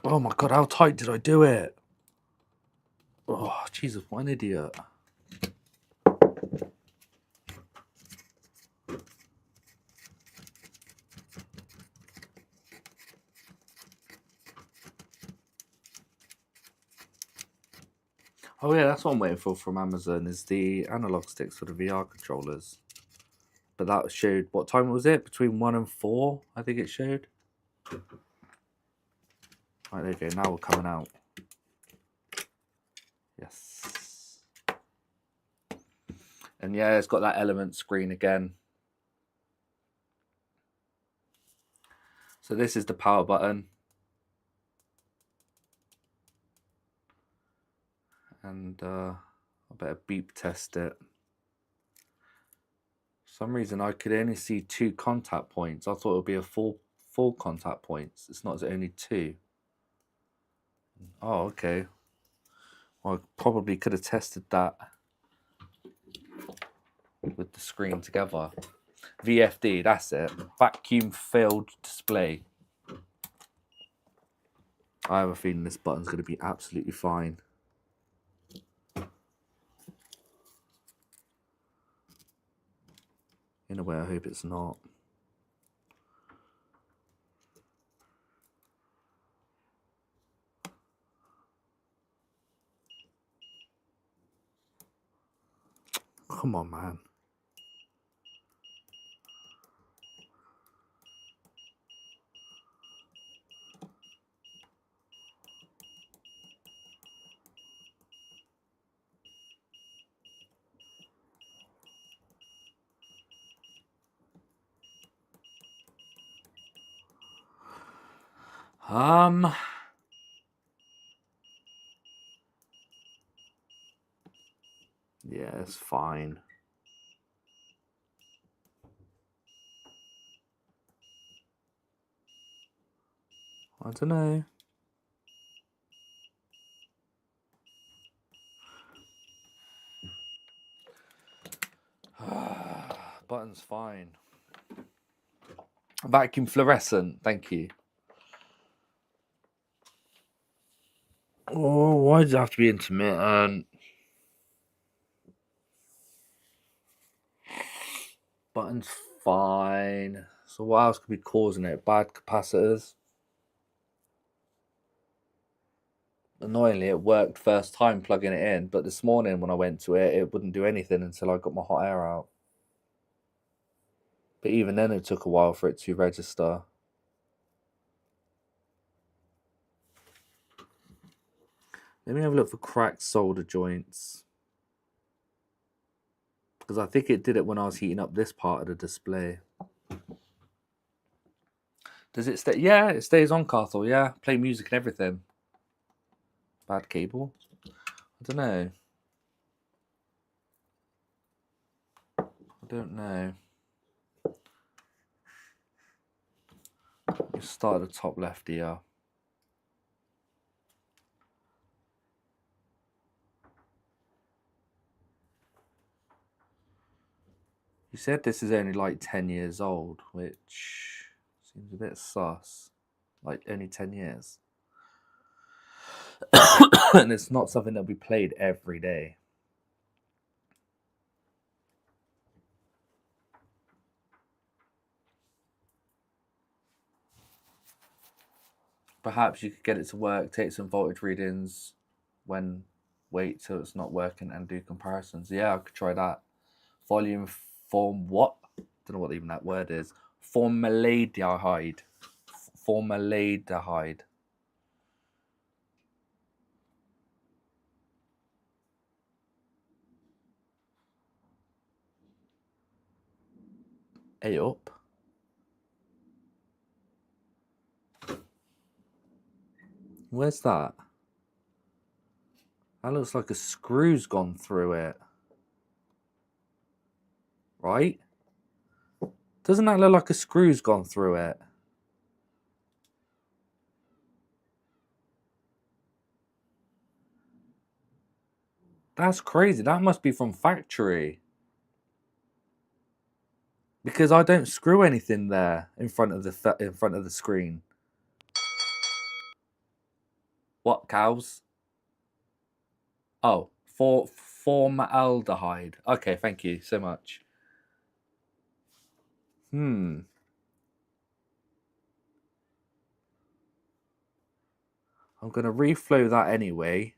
Oh my god, how tight did I do it? Oh, Jesus, what an idiot. Oh yeah, that's what I'm waiting for from Amazon is the analog sticks for the VR controllers. But that showed, what time was it? Between 1 and 4, I think it showed. Right, there you go, now we're coming out. Yes. And yeah, it's got that element screen again. So this is the power button. And I better beep test it. For some reason I could only see 2 contact points. I thought it would be a full contact points. It's not, it's only 2. Oh, okay. Well, I probably could have tested that with the screen together. VFD, that's it. Vacuum filled display. I have a feeling this button's going to be absolutely fine. In a way, I hope it's not. Come on, man. Yeah, it's fine. I don't know. Button's fine. Vacuum fluorescent, thank you. Oh, why does it have to be intermittent? Button's fine. So what else could be causing it? Bad capacitors. Annoyingly, it worked first time plugging it in, but this morning when I went to it, it wouldn't do anything until I got my hot air out. But even then, it took a while for it to register. Let me have a look for cracked solder joints. Because I think it did it when I was heating up this part of the display. Does it stay? Yeah, it stays on, Carthel. Yeah, play music and everything. Bad cable? I don't know. I don't know. You start at the top left here. You said this is only like 10 years old, which seems a bit sus. Like only 10 years. And it's not something that'll be played every day. Perhaps you could get it to work, take some voltage readings, wait till it's not working and do comparisons. Yeah, I could try that. Volume form what? Don't know what even that word is. Formaldehyde. Formaldehyde. Hey up. Where's that? That looks like a screw's gone through it. Right? Doesn't that look like a screw's gone through it? That's crazy. That must be from factory. Because I don't screw anything there in front of the screen. What, cows? Oh, formaldehyde. Okay, thank you so much. I'm going to reflow that anyway.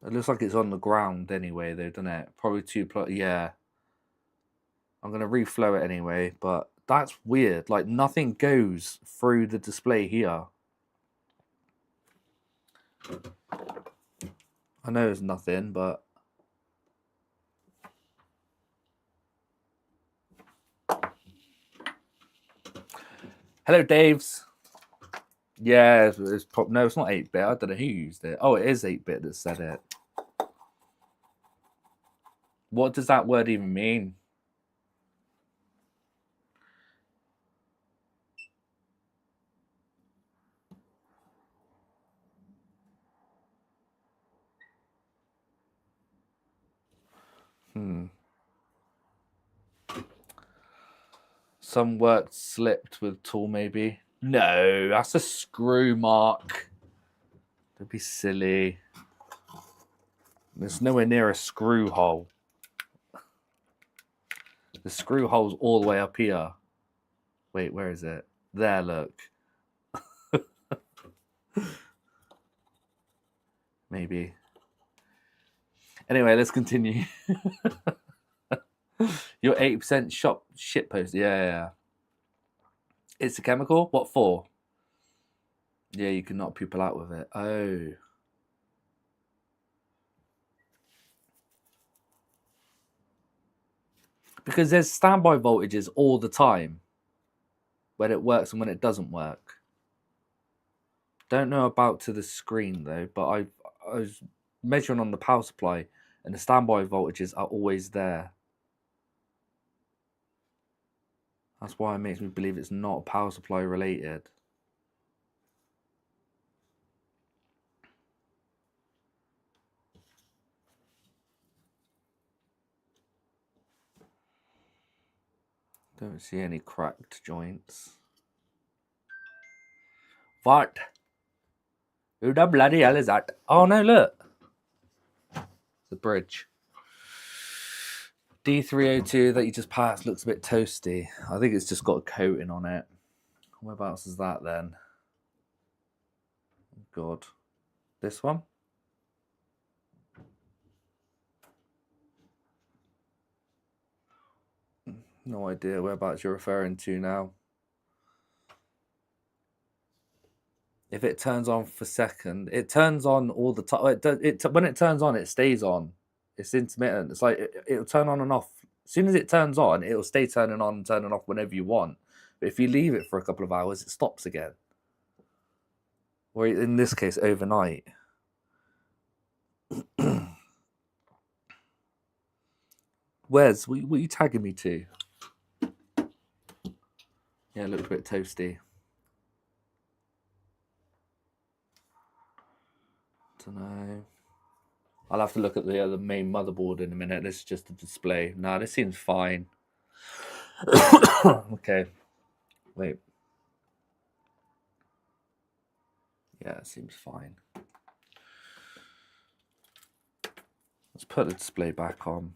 It looks like it's on the ground anyway, though, doesn't it? Probably yeah. I'm going to reflow it anyway, but that's weird. Like, nothing goes through the display here. I know there's nothing, but... Hello, Daves. Yeah, no, it's not 8-bit. I don't know who used it. Oh, it is 8-bit that said it. What does that word even mean? Some work slipped with tool, maybe. No, that's a screw, Mark. Don't be silly. There's nowhere near a screw hole. The screw hole's all the way up here. Wait, where is it? There, look. Maybe. Anyway, let's continue. Your 8% shit post. Yeah. It's a chemical? What for? Yeah, you can knock people out with it. Oh. Because there's standby voltages all the time. When it works and when it doesn't work. Don't know about to the screen though, but I was measuring on the power supply and the standby voltages are always there. That's why it makes me believe it's not power supply related. Don't see any cracked joints. What? Who the bloody hell is that? Oh no, look. The bridge. D302 that you just passed looks a bit toasty. I think it's just got a coating on it. Whereabouts is that then? God. This one? No idea whereabouts you're referring to now. If it turns on for a second, it turns on all the time. When it turns on, it stays on. It's intermittent. It's like it'll turn on and off. As soon as it turns on, it'll stay turning on and turning off whenever you want. But if you leave it for a couple of hours, it stops again. Or in this case, overnight. Wes, what are you tagging me to? Yeah, it looked a bit toasty. Don't know. I'll have to look at the main motherboard in a minute. This is just a display. No, this seems fine. Okay. Wait. Yeah, it seems fine. Let's put the display back on.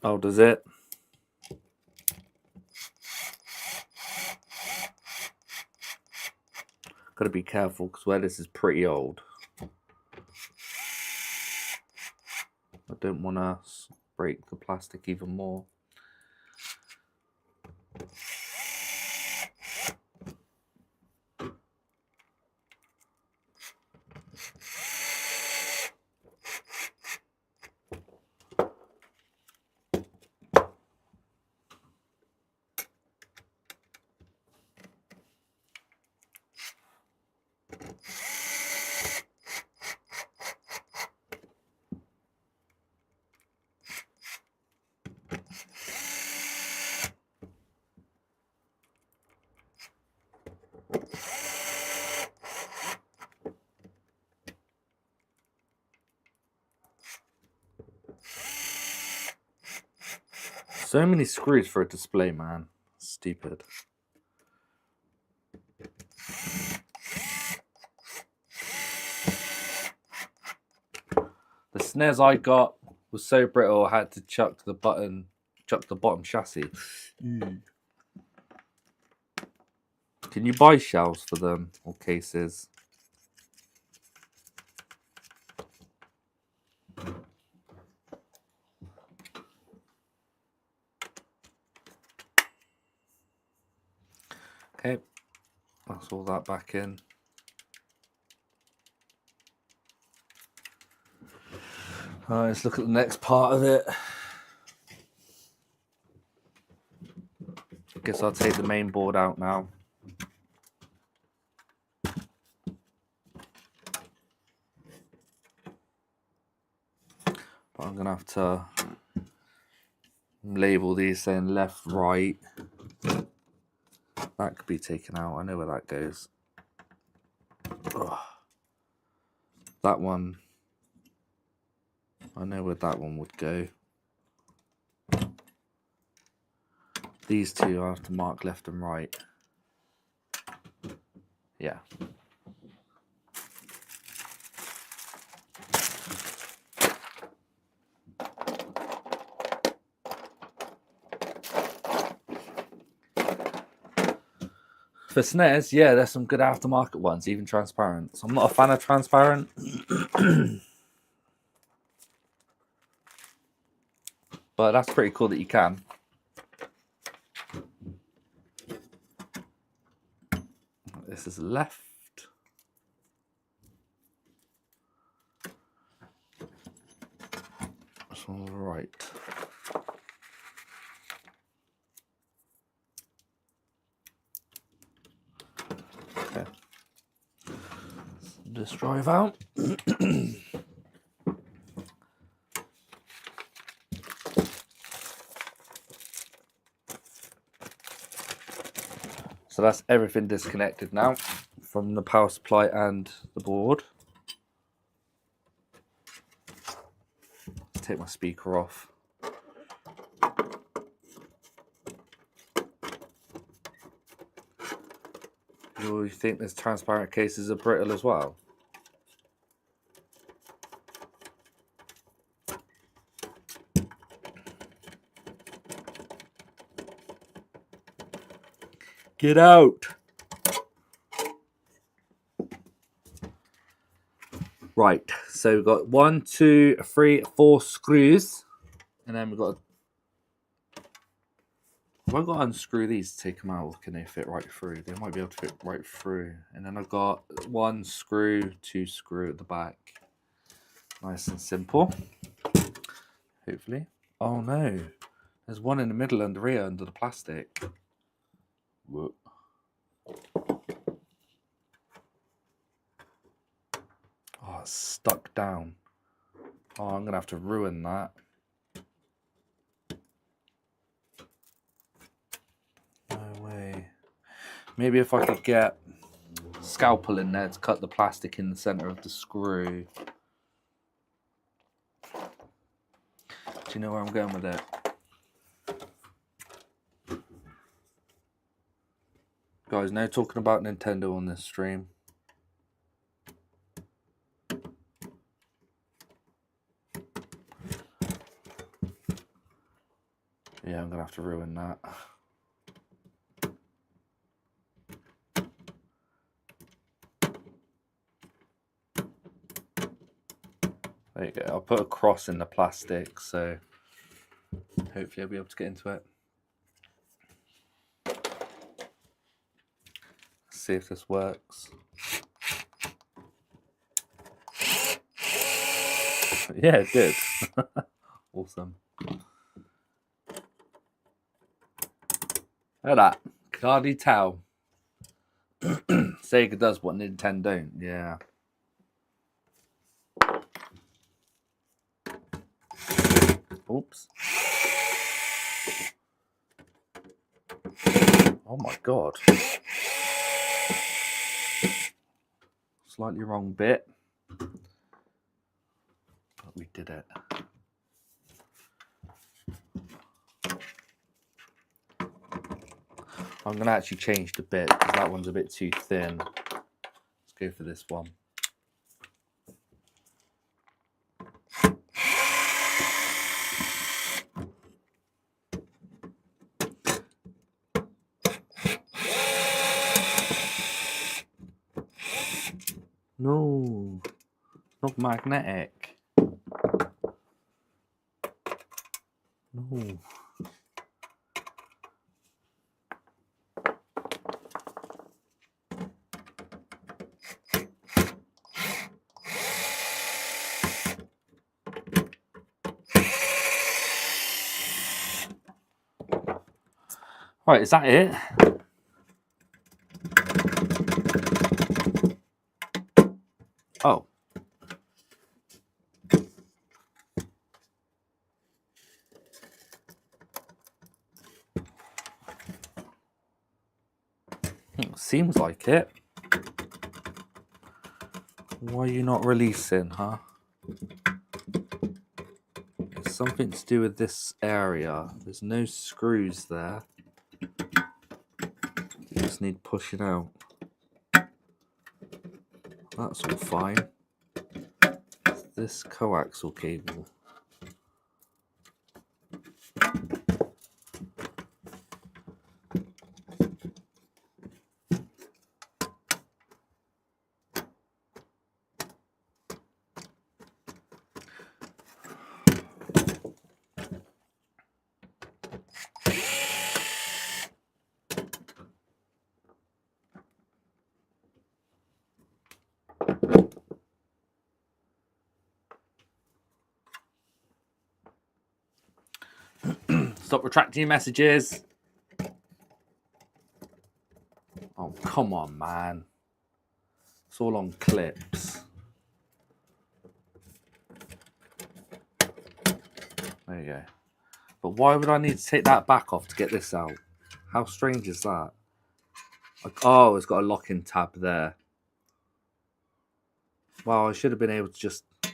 Oh, does it? Got to be careful because where this is pretty old. I don't want to break the plastic even more. So many screws for a display, man. Stupid. The snares I got was so brittle I had to chuck the bottom chassis. Can you buy shells for them or cases? Okay, that's all that back in. Alright, let's look at the next part of it. Guess I'll take the main board out now. But I'm gonna have to label these saying left, right. That could be taken out. I know where that goes. Ugh. That one. I know where that one would go. These two I have to mark left and right. Yeah. For snares, yeah, there's some good aftermarket ones, even transparent. So I'm not a fan of transparent. But that's pretty cool that you can. This is left. This one's right. Okay. Just drive out. So that's everything disconnected now from the power supply and the board. Take my speaker off. You think this transparent cases are brittle as well? Get out! Right, so we've got 1, 2, 3, 4 screws, and then we've got. Have I got to unscrew these to take them out, or can they fit right through? They might be able to fit right through. And then I've got 1 screw, 2 screw at the back. Nice and simple. Hopefully. Oh no, there's one in the middle and the rear under the plastic. Whoop. Oh, it's stuck down. Oh, I'm gonna have to ruin that. No way. Maybe if I could get a scalpel in there to cut the plastic in the center of the screw. Do you know where I'm going with it? Guys, no talking about Nintendo on this stream. Yeah, I'm gonna have to ruin that. There you go. I'll put a cross in the plastic, so hopefully I'll be able to get into it. See if this works. Yeah, it did. Awesome. Look at that. Cardi Tau. Sega does what Nintendo don't. Yeah. Oops. Oh my god. Slightly wrong bit. But we did it. I'm going to actually change the bit because that one's a bit too thin. Let's go for this one. No, not magnetic. No. Right, is that it? Oh. Seems like it. Why are you not releasing, huh? It's something to do with this area. There's no screws there. You just need pushing out. That's all fine. It's this coaxial cable. Stop retracting your messages. Oh, come on, man. It's all on clips. There you go. But why would I need to take that back off to get this out? How strange is that? Like, oh, it's got a locking tab there. Well, I should have been able to just... I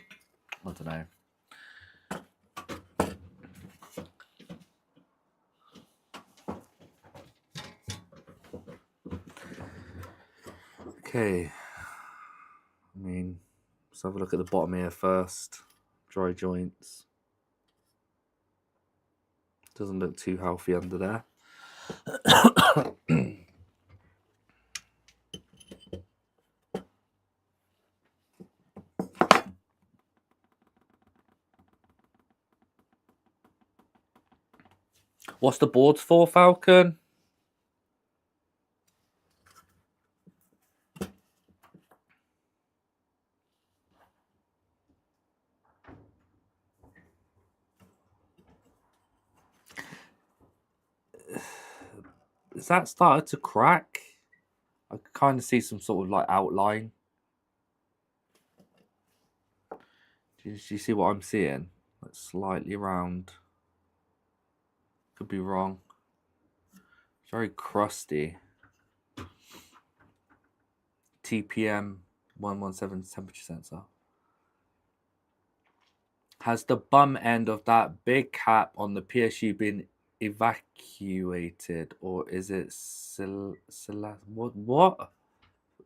don't know. Okay. I mean, let's have a look at the bottom here first. Dry joints. Doesn't look too healthy under there. What's the boards for, Falcon? Has that started to crack? I can kind of see some sort of like outline. Do you see what I'm seeing? Like slightly round. Could be wrong. It's very crusty. TPM 117 temperature sensor. Has the bum end of that big cap on the PSU been evacuated, or is it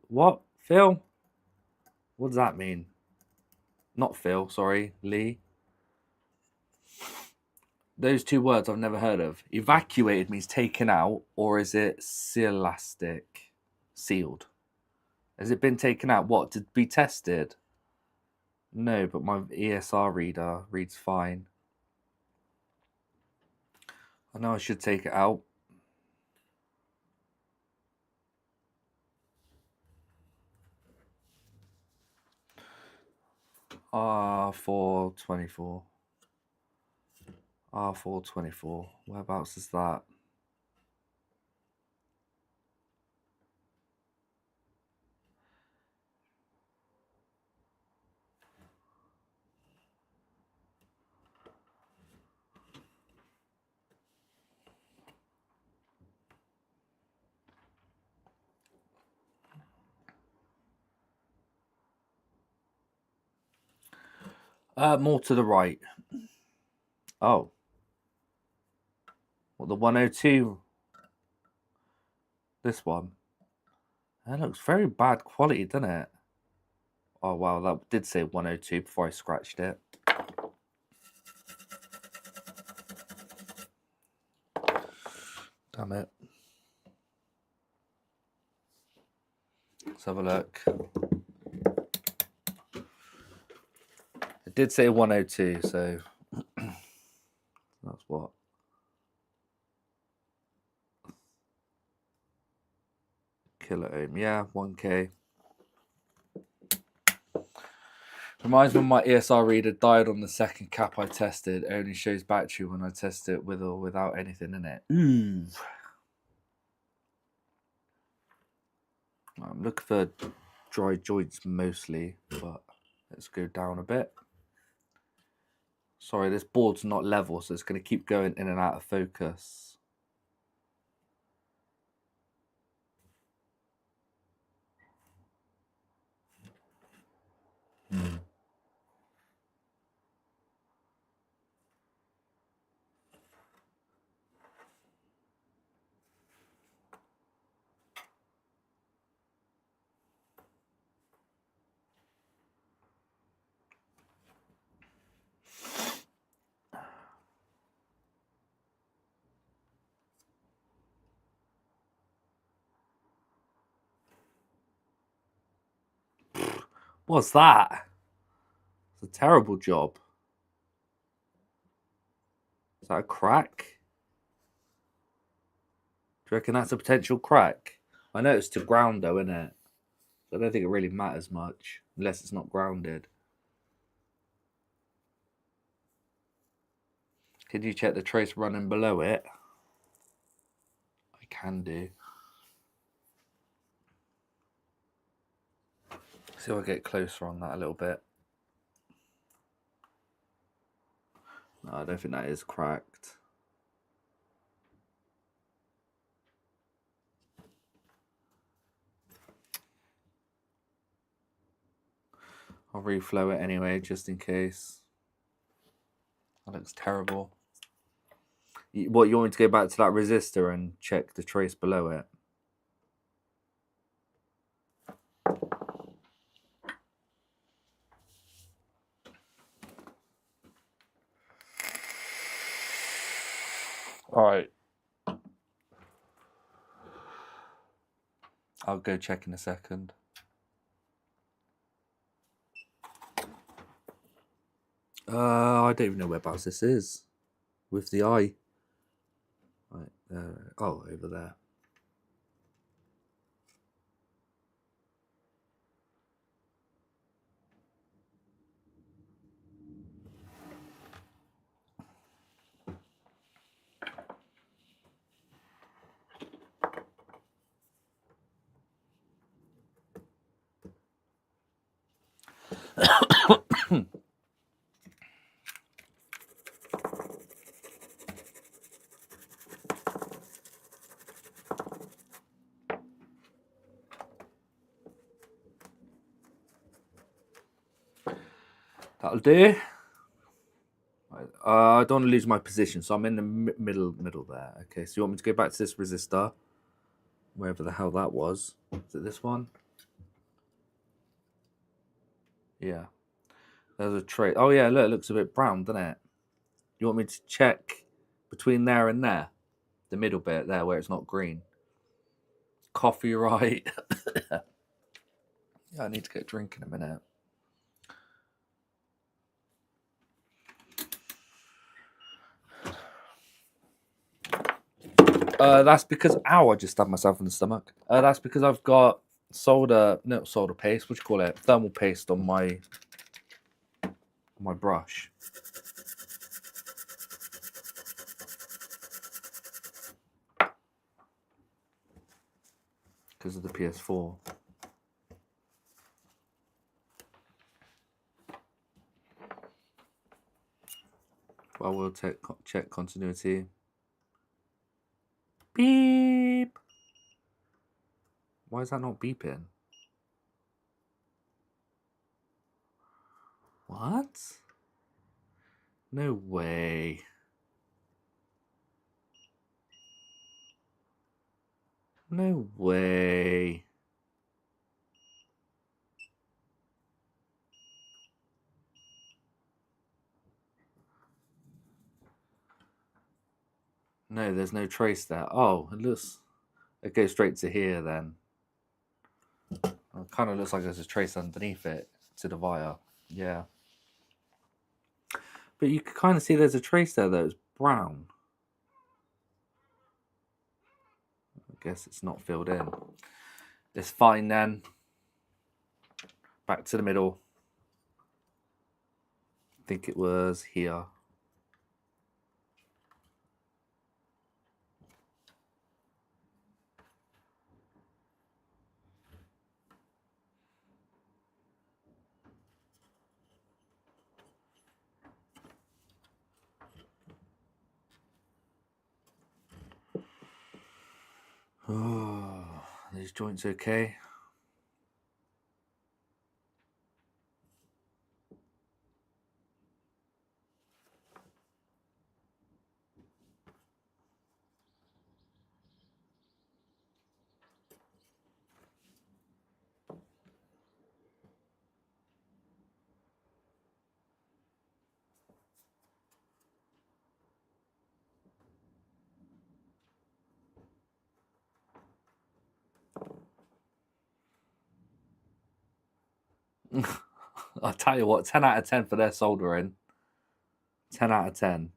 what Phil? What does that mean? Not Phil, sorry, Lee. Those two words I've never heard of. Evacuated means taken out, or is it sealed? Has it been taken out? What, to be tested? No, but my ESR reader reads fine. I know I should take it out. R424. R424. Whereabouts is that? More to the right. Oh. What, the 102? This one. That looks very bad quality, doesn't it? Oh, wow, that did say 102 before I scratched it. Damn it. Let's have a look. It did say 102, so that's what. Kilo ohm, yeah, 1K. Reminds me when my ESR reader died on the second cap I tested. It only shows battery when I test it with or without anything in it. Ooh. I'm looking for dry joints mostly, but let's go down a bit. Sorry, this board's not level, so it's going to keep going in and out of focus. What's that? It's a terrible job. Is that a crack? Do you reckon that's a potential crack? I know it's to ground though, isn't it? So I don't think it really matters much, unless it's not grounded. Can you check the trace running below it? I can do. See if I get closer on that a little bit. No, I don't think that is cracked. I'll reflow it anyway, just in case. That looks terrible. What, you want me to go back to that resistor and check the trace below it? All right. I'll go check in a second. I don't even know whereabouts this is. With the eye. Right there. Oh, over there. That'll do. I don't want to lose my position, so I'm in the middle there. Okay, so you want me to go back to this resistor, wherever the hell that was. Is it this one? Yeah. There's a trace. Oh yeah, look, it looks a bit brown, doesn't it? You want me to check between there and there, the middle bit there where it's not green? Coffee, right? Yeah, I need to get a drink in a minute. That's because I just stabbed myself in the stomach. That's because I've got solder paste. What do you call it? Thermal paste on my brush. Because of the PS4. Well, we'll check continuity. Beep. Why is that not beeping? What? No way. No way. No, there's no trace there. Oh, it goes straight to here then. It kind of looks like there's a trace underneath it to the wire. Yeah. But you can kind of see there's a trace there that is brown. I guess it's not filled in. It's fine then. Back to the middle. I think it was here. Oh, these joints okay? I'll tell you what, 10 out of 10 for their soldering. 10 out of 10.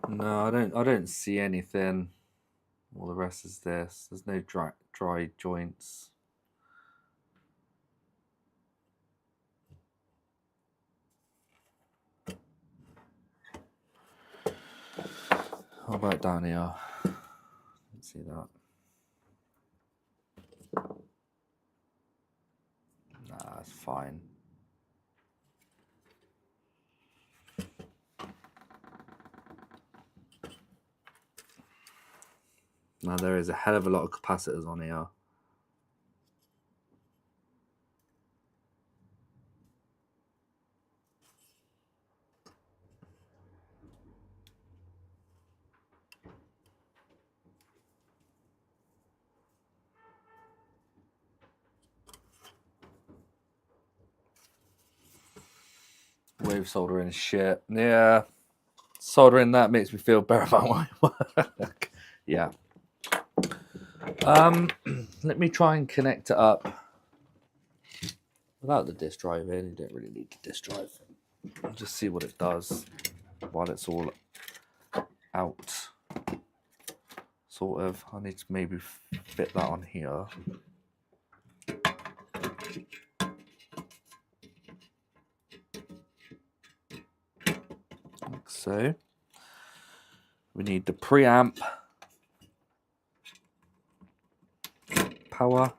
No, I don't see anything. All the rest is this. There's no dry joints. How about down here? Let's see that. Nah, that's fine. Now there is a hell of a lot of capacitors on here. Wave soldering is shit. Yeah. Soldering that makes me feel better about my work. Yeah. Let me try and connect it up without the disk drive in. You don't really need the disk drive. I'll just see what it does while it's all out. Sort of. I need to maybe fit that on here. Like so. We need the preamp. Power.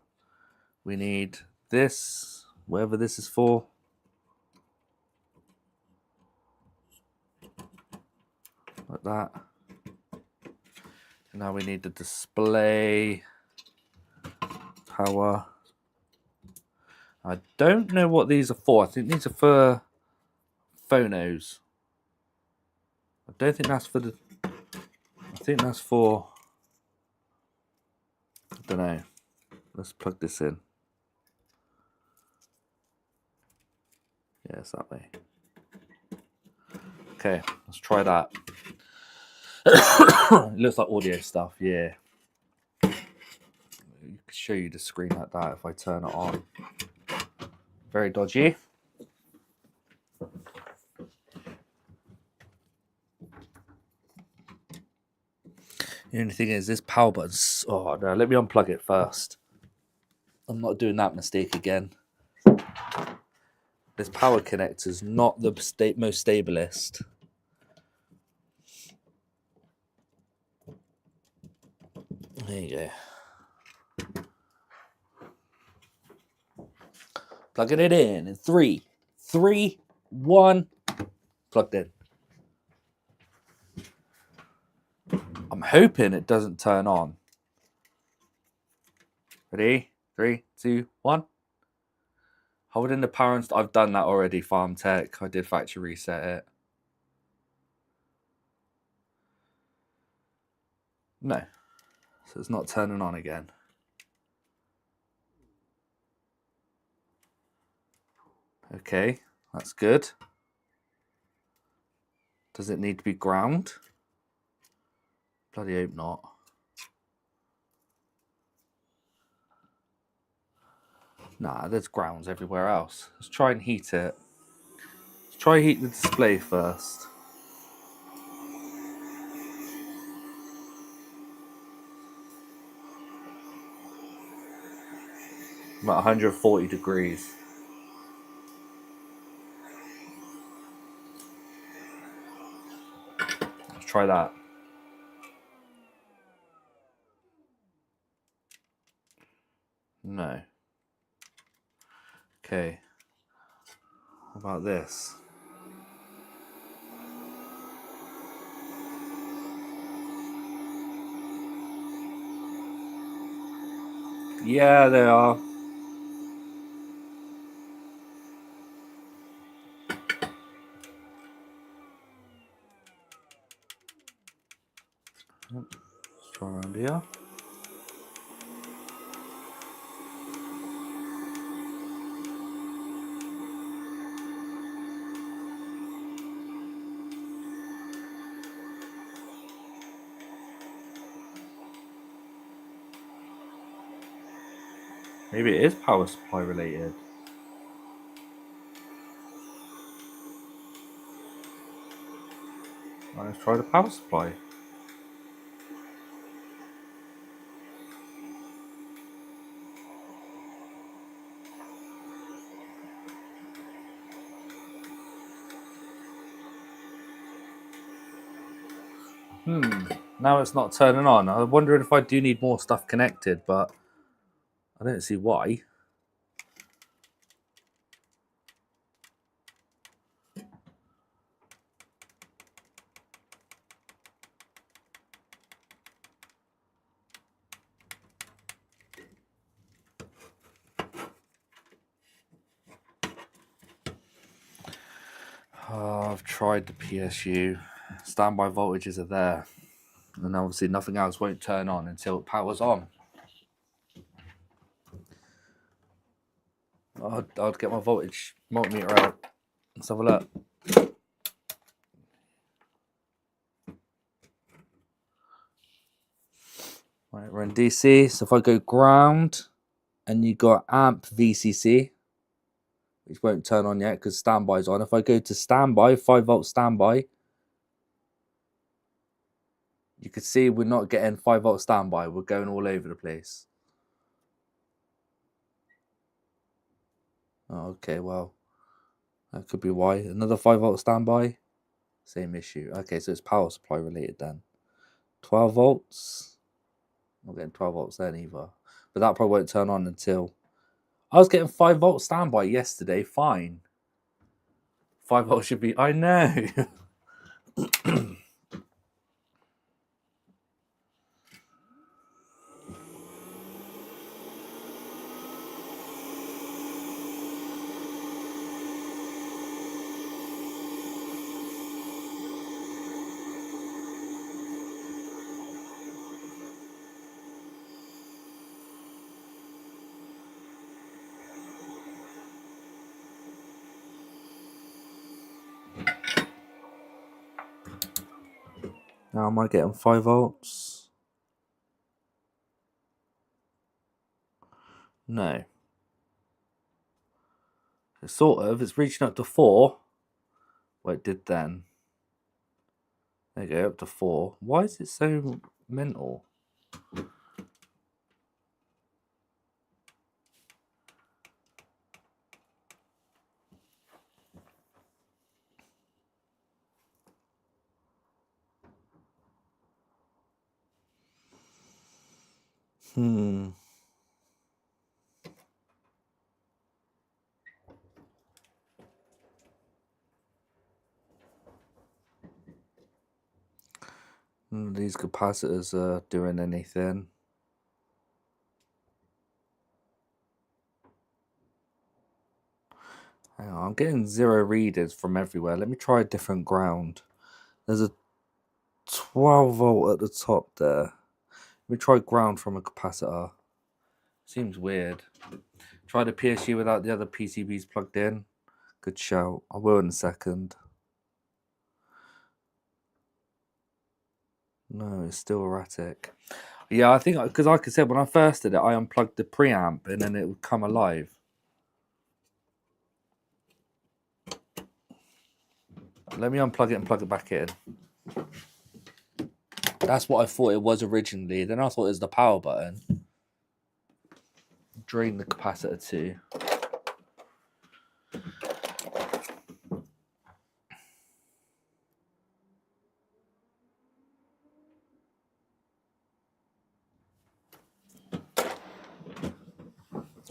We need this, whatever this is for. Like that. And now we need the display. Power. I don't know what these are for. I think these are for phonos. I don't think that's for the... I think that's for... I don't know. Let's plug this in. Yeah, it's that way. Okay, let's try that. It looks like audio stuff, yeah. I can show you the screen like that if I turn it on. Very dodgy. The only thing is, this power button's... Oh, no, let me unplug it first. I'm not doing that mistake again. This power connector's not the most stabilest. There you go. Plugging it in 3, 2, 1. Plugged in. I'm hoping it doesn't turn on. Ready? 3, 2, 1. Holding the power and I've done that already, Farm Tech. I did factory reset it. No. So it's not turning on again. Okay, that's good. Does it need to be ground? Bloody hope not. Nah, there's grounds everywhere else. Let's try and heat it. Let's try heat the display first. About 140 degrees. Let's try that. No. Okay. What about this? Yeah, they are. Let's try around here. Maybe it is power supply related. Right, let's try the power supply. Now it's not turning on. I'm wondering if I do need more stuff connected, but I don't see why. Oh, I've tried the PSU. Standby voltages are there. And obviously nothing else won't turn on until it powers on. I'd get my voltage multimeter out. Let's have a look. Right, we're in DC. So if I go ground and you got amp VCC, which won't turn on yet because standby's on. If I go to standby, 5 volt standby, you can see we're not getting 5 volt standby. We're going all over the place. Oh, okay, well, that could be why. Another 5 volt standby, same issue. Okay, so it's power supply related then. 12 volts. Not getting 12 volts then either. But that probably won't turn on until... I was getting 5 volt standby yesterday, fine. 5 volts should be... I know. Now am I getting 5 volts? No. Sort of. It's reaching up to 4. Well, it did then. There you go, up to 4. Why is it so mental? None of these capacitors are doing anything. Hang on, I'm getting 0 readers from everywhere. Let me try a different ground. There's a 12 volt at the top there. Let me try ground from a capacitor. Seems weird. Try the PSU without the other PCBs plugged in. Good shout. I will in a second. No, it's still erratic. Yeah, I think, because like I said, when I first did it, I unplugged the preamp and then it would come alive. Let me unplug it and plug it back in. That's what I thought it was originally. Then I thought it was the power button. Drain the capacitor too.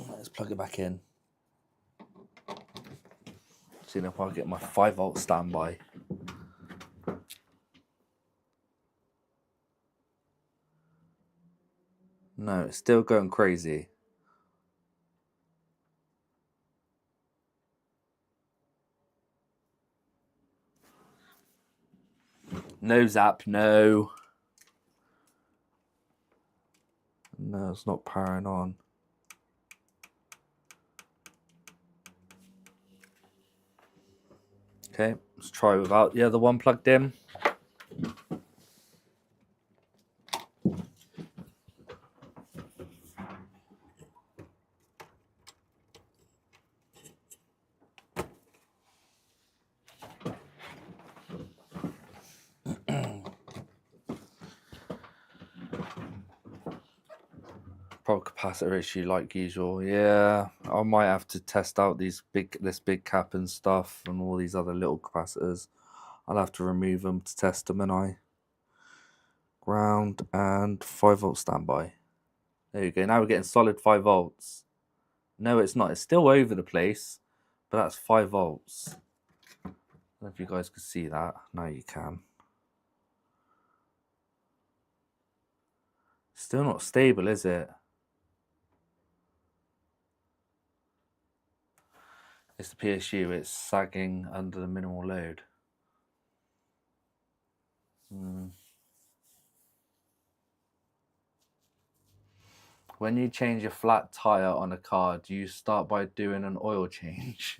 Let's plug it back in. See if I get my 5 volt standby. No, it's still going crazy. No zap, no. No, it's not powering on. Okay, let's try without the other one plugged in. Probably capacitor issue like usual. Yeah, I might have to test out this big cap and stuff and all these other little capacitors. I'll have to remove them to test them, and I ground and 5 volt standby. There you go. Now we're getting solid 5 volts. No, it's not. It's still over the place, but that's 5 volts. I don't know if you guys can see that. Now you can. Still not stable, is it? It's the PSU. It's sagging under the minimal load. When you change a flat tire on a car, do you start by doing an oil change?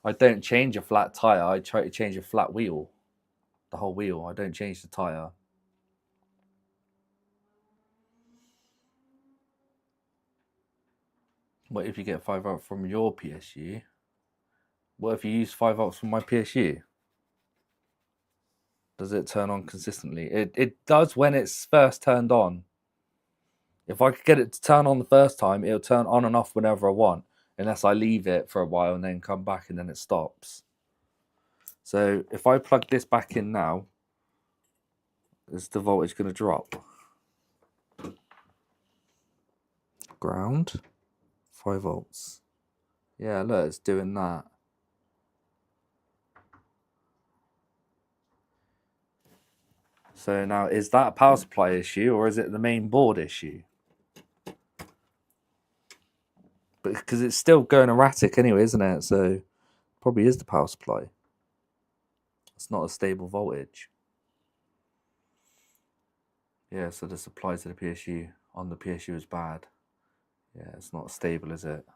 I don't change a flat tire. I try to change a flat wheel, the whole wheel. I don't change the tire. What if you get 5 volts from your PSU? What if you use 5 volts from my PSU? Does it turn on consistently? It does when it's first turned on. If I could get it to turn on the first time, it'll turn on and off whenever I want, unless I leave it for a while and then come back and then it stops. So if I plug this back in now, is the voltage going to drop? Ground, 5 volts. Yeah, look, it's doing that. So now, is that a power supply issue or is it the main board issue? But because it's still going erratic anyway, isn't it? So probably is the power supply. It's not a stable voltage. Yeah, so the supply to the PSU on the PSU is bad. Yeah, it's not stable, is it?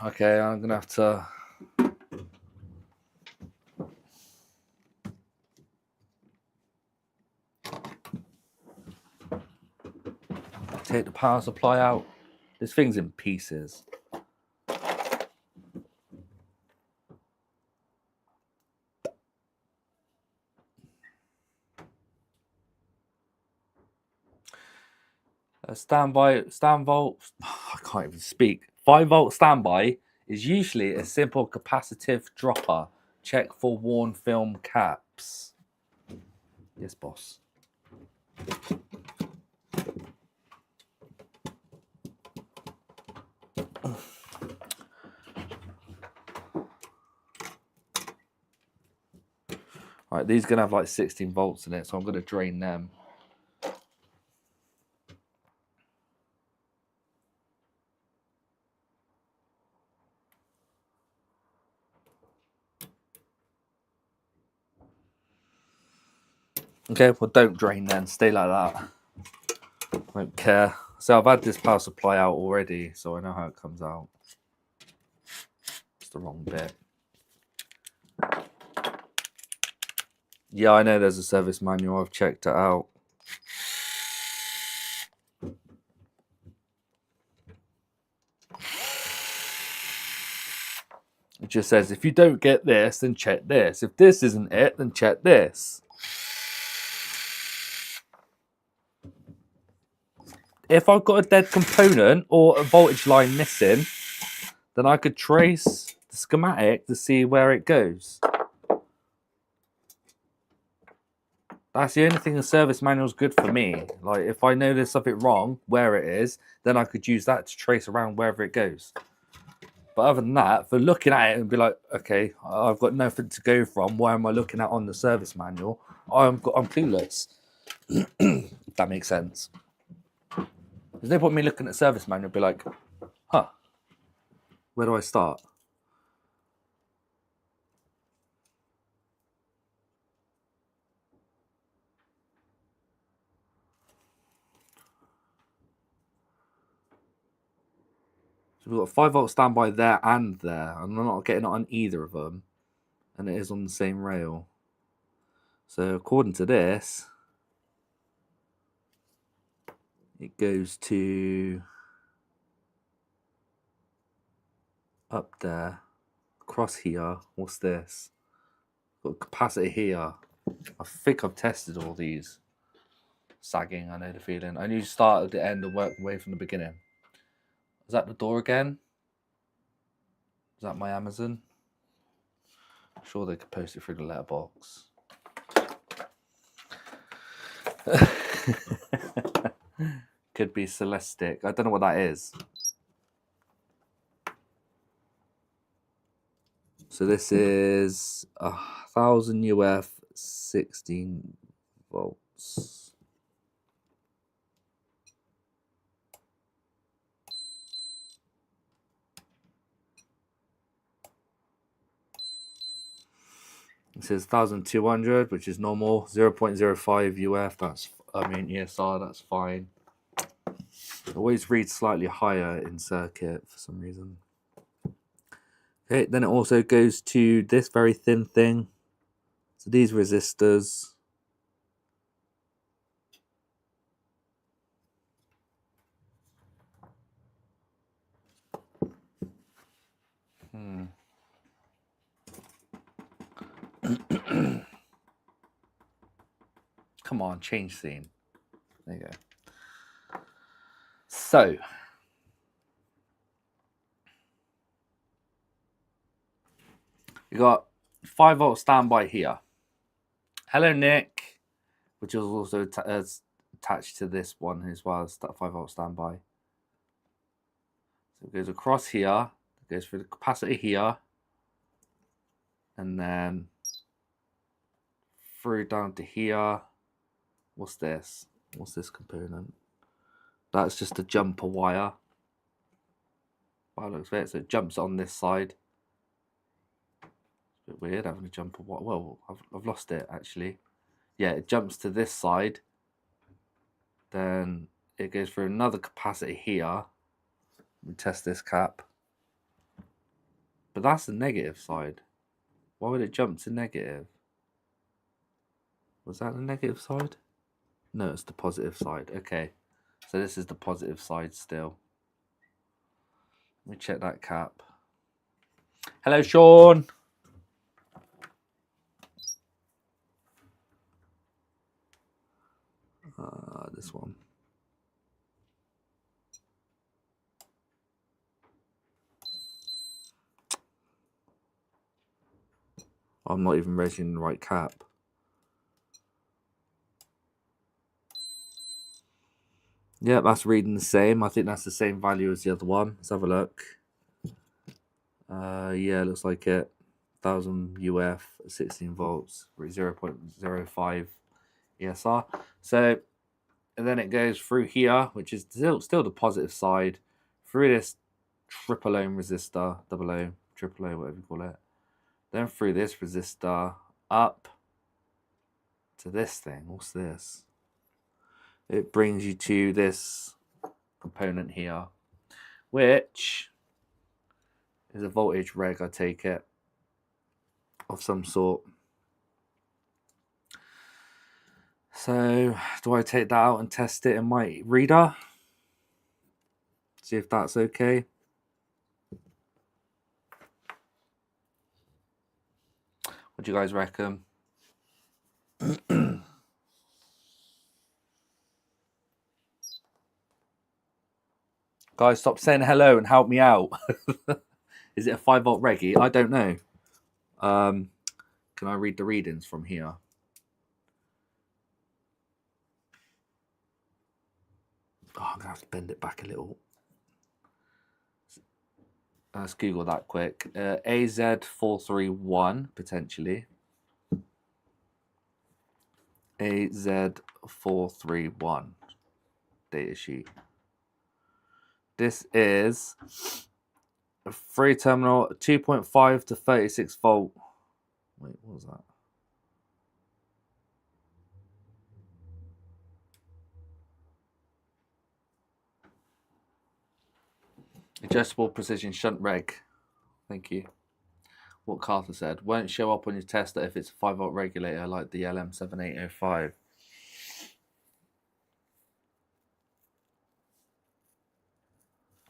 Okay, I'm gonna have to take the power supply out, This thing's in pieces. Standby, I can't even speak. 5-volt standby is usually a simple capacitive dropper. Check for worn film caps. Yes, boss. Right, these are going to have like 16 volts in it, so I'm going to drain them. Okay, well, don't drain then. Stay like that. I don't care. So I've had this power supply out already, so I know how it comes out. It's the wrong bit. Yeah, I know there's a service manual. I've checked it out. It just says, if you don't get this, then check this. If this isn't it, then check this. If I've got a dead component or a voltage line missing, then I could trace the schematic to see where it goes. That's the only thing the service manual is good for me. Like, if I know there's something wrong, where it is, then I could use that to trace around wherever it goes. But other than that, for looking at it and be like, okay, I've got nothing to go from. Why am I looking at on the service manual? I'm clueless. If that makes sense. There's no point in me looking at service manual and be like, huh, where do I start? So we've got a 5-volt standby there and there. And I'm not getting it on either of them. And it is on the same rail. So according to this, it goes to up there, across here. What's this? Got a capacitor here. I think I've tested all these. Sagging, I know the feeling. I need to start at the end and work away from the beginning. Is that the door again? Is that my Amazon? I'm sure they could post it through the letterbox. Could be Celestic. I don't know what that is. So this is 1000 UF, 16 volts. It says 1200, which is normal. 0.05 UF. That's, I mean, ESR. That's fine. It always reads slightly higher in circuit for some reason. Okay, then it also goes to this very thin thing. So these resistors. Come on, change scene. There you go. So, you got 5-volt standby here. Hello, Nick, which is also attached to this one as well as that 5-volt standby. So it goes across here, it goes through the capacitor here, and then through down to here. What's this? What's this component? That's just a jumper wire. By the looks of it, so it jumps on this side. It's a bit weird having a jumper wire. Well, I've lost it actually. Yeah, it jumps to this side. Then it goes through another capacitor here. We test this cap. But that's the negative side. Why would it jump to negative? Was that the negative side? No, it's the positive side. Okay. So this is the positive side still. Let me check that cap. Hello, Sean. This one. I'm not even measuring the right cap. Yeah, that's reading the same. I think that's the same value as the other one. Let's have a look. Yeah, looks like it. 1000 UF, 16 volts, 0.05 ESR. So, and then it goes through here, which is still the positive side, through this triple ohm resistor, double ohm, triple ohm, whatever you call it. Then through this resistor up to this thing. What's this? It brings you to this component here, which is a voltage reg, I take it, of some sort. So do I take that out and test it in my reader? See if that's okay. What do you guys reckon? Guys, stop saying hello and help me out. Is it a 5-volt reggie? I don't know. Can I read the readings from here? Oh, I'm going to have to bend it back a little. Let's Google that quick. AZ431, potentially. AZ431 datasheet. This is a 3-terminal, 2.5 to 36 volt. Wait, what was that? Adjustable precision shunt reg. Thank you. What Carter said. Won't show up on your tester if it's a 5-volt regulator like the LM7805.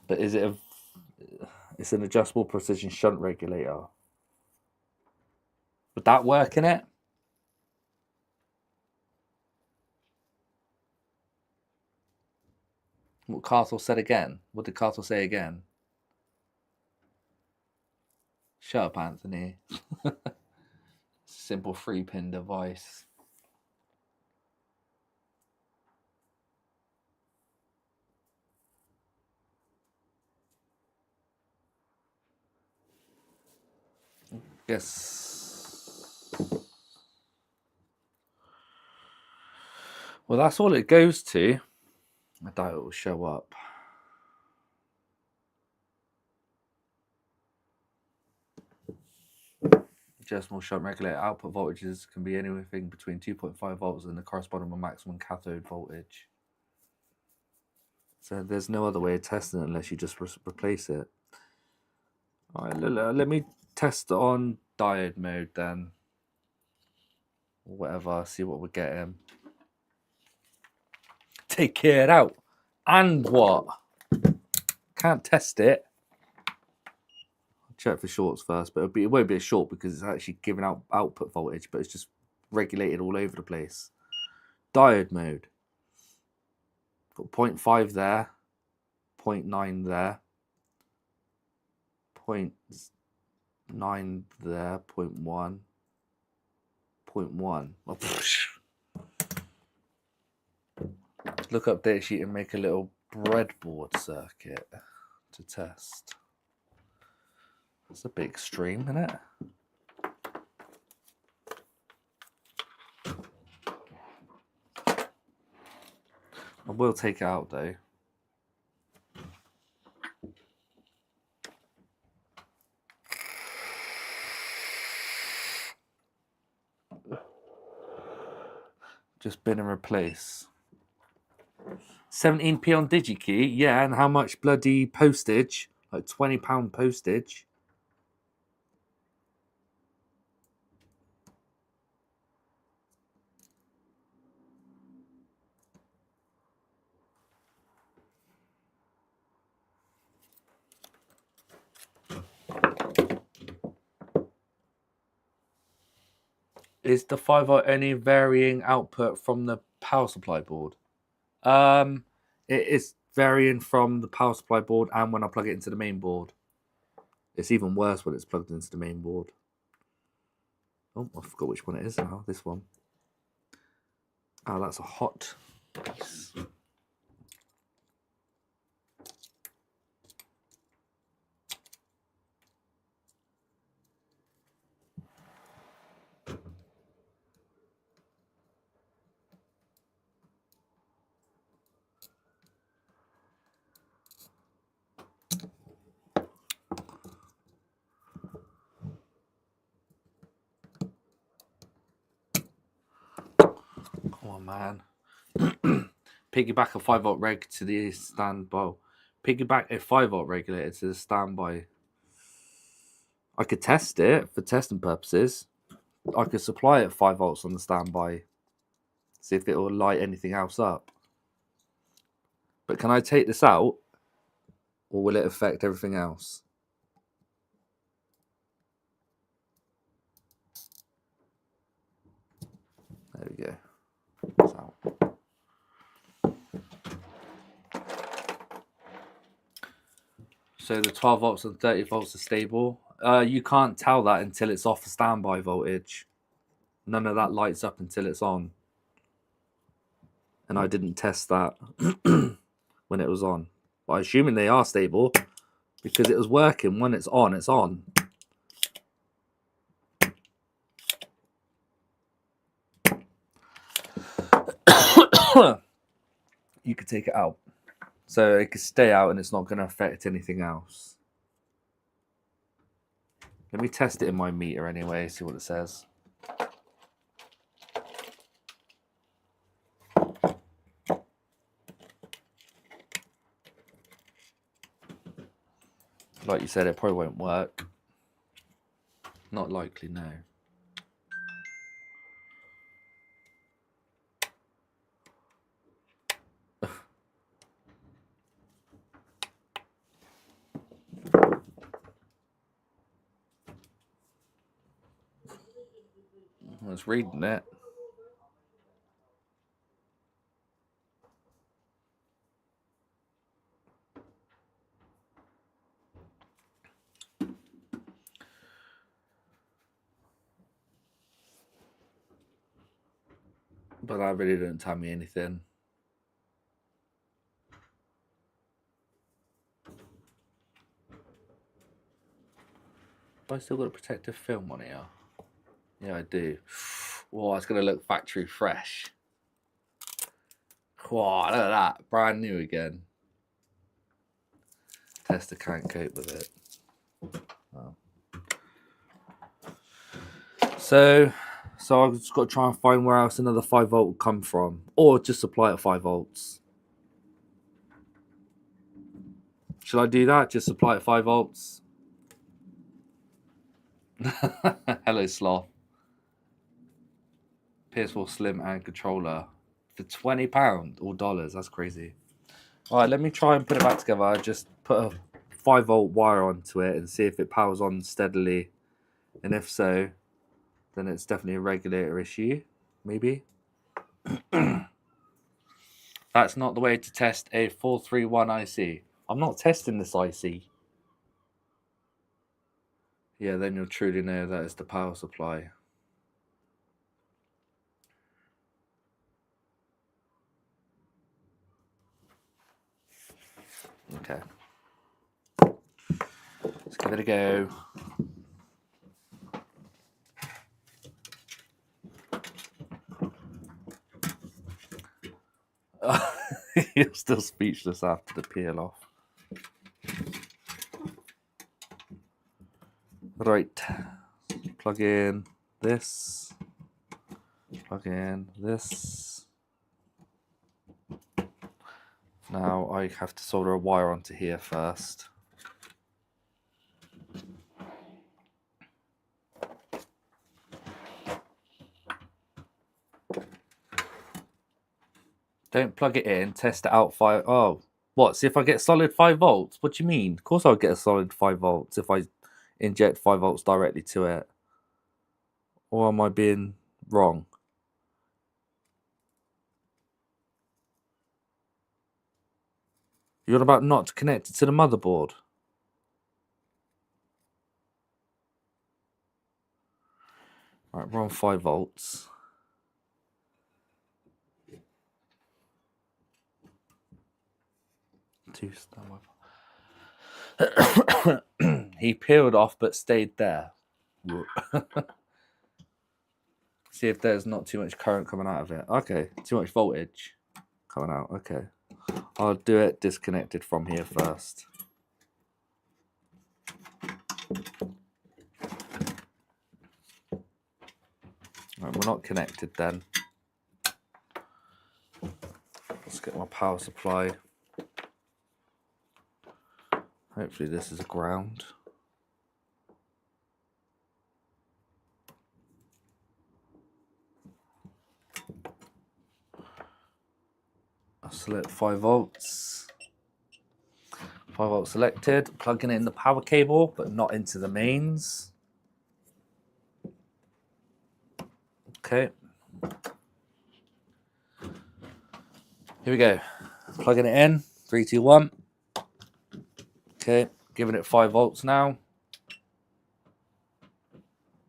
But is it it's an adjustable precision shunt regulator. Would that work in it? What Carter said again? What did Carter say again? Shut up, Anthony. Simple 3-pin device. Yes. Well, that's all it goes to. I doubt it will show up. Adjustable shunt regulator output voltages can be anything between 2.5 volts and the corresponding maximum cathode voltage. So there's no other way of testing it unless you just replace it. All right, let me test on diode mode then. Or whatever, see what we're getting. Take it out. And what? Can't test it. Check for shorts first, but it won't be a short because it's actually giving out output voltage, but it's just regulated all over the place. Diode mode. Got 0.5 there, 0.9 there, 0.9 there, 0.1, 0.1. Oh, look up datasheet and make a little breadboard circuit to test. That's a bit extreme, isn't it? I will take it out though. Just bin and replace. 17p on DigiKey, yeah, and how much bloody postage? Like £20 postage. Is the 5-volt only varying output from the power supply board? It is varying from the power supply board and when I plug it into the main board. It's even worse when it's plugged into the main board. Oh, I forgot which one it is now. This one. Oh, that's a hot piece. Come on, man. Piggyback a 5-volt reg to the standby. Piggyback a 5-volt regulator to the standby. I could test it for testing purposes. I could supply it 5 volts on the standby. See if it will light anything else up. But can I take this out? Or will it affect everything else? There we go. It's out. So the 12 volts and 30 volts are stable. You can't tell that until it's off the standby voltage. None of that lights up until it's on. And I didn't test that when it was on. But I'm assuming they are stable because it was working. When it's on, it's on. You could take it out. So it could stay out and it's not going to affect anything else. Let me test it in my meter anyway, see what it says. Like you said, it probably won't work. Not likely, no. I was reading it. But that really didn't tell me anything. Have I still got a protective film on here? Yeah, I do. Whoa, it's going to look factory fresh. Whoa, look at that. Brand new again. Tester can't cope with it. Oh. So I've just got to try and find where else another 5 volt will come from. Or just supply it 5 volts. Should I do that? Just supply it 5 volts? Hello, Sloth. PS4 Slim and controller for £20 or dollars. That's crazy. All right, let me try and put it back together. I just put a 5 volt wire onto it and see if it powers on steadily. And if so, then it's definitely a regulator issue. Maybe. That's not the way to test a 431 IC. I'm not testing this IC. Yeah, then you'll truly know that it's the power supply. Okay. Let's give it a go. You're still speechless after the peel off. Right. Plug in this. Plug in this. Now I have to solder a wire onto here first. Don't plug it in, test it out. Oh, what? See if I get solid 5 volts? What do you mean? Of course I'll get a solid 5 volts if I inject 5 volts directly to it. Or am I being wrong? You're about not to connect it to the motherboard. Right, we're on 5 volts. He peeled off but stayed there. See if there's not too much current coming out of it. Okay, too much voltage coming out. Okay, I'll do it disconnected from here first. Right, we're not connected then. Let's get my power supply. Hopefully this is a ground. I'll select 5 volts. 5 volts selected. Plugging in the power cable, but not into the mains. Okay. Here we go. Plugging it in. 3, 2, 1. Okay. Giving it 5 volts now.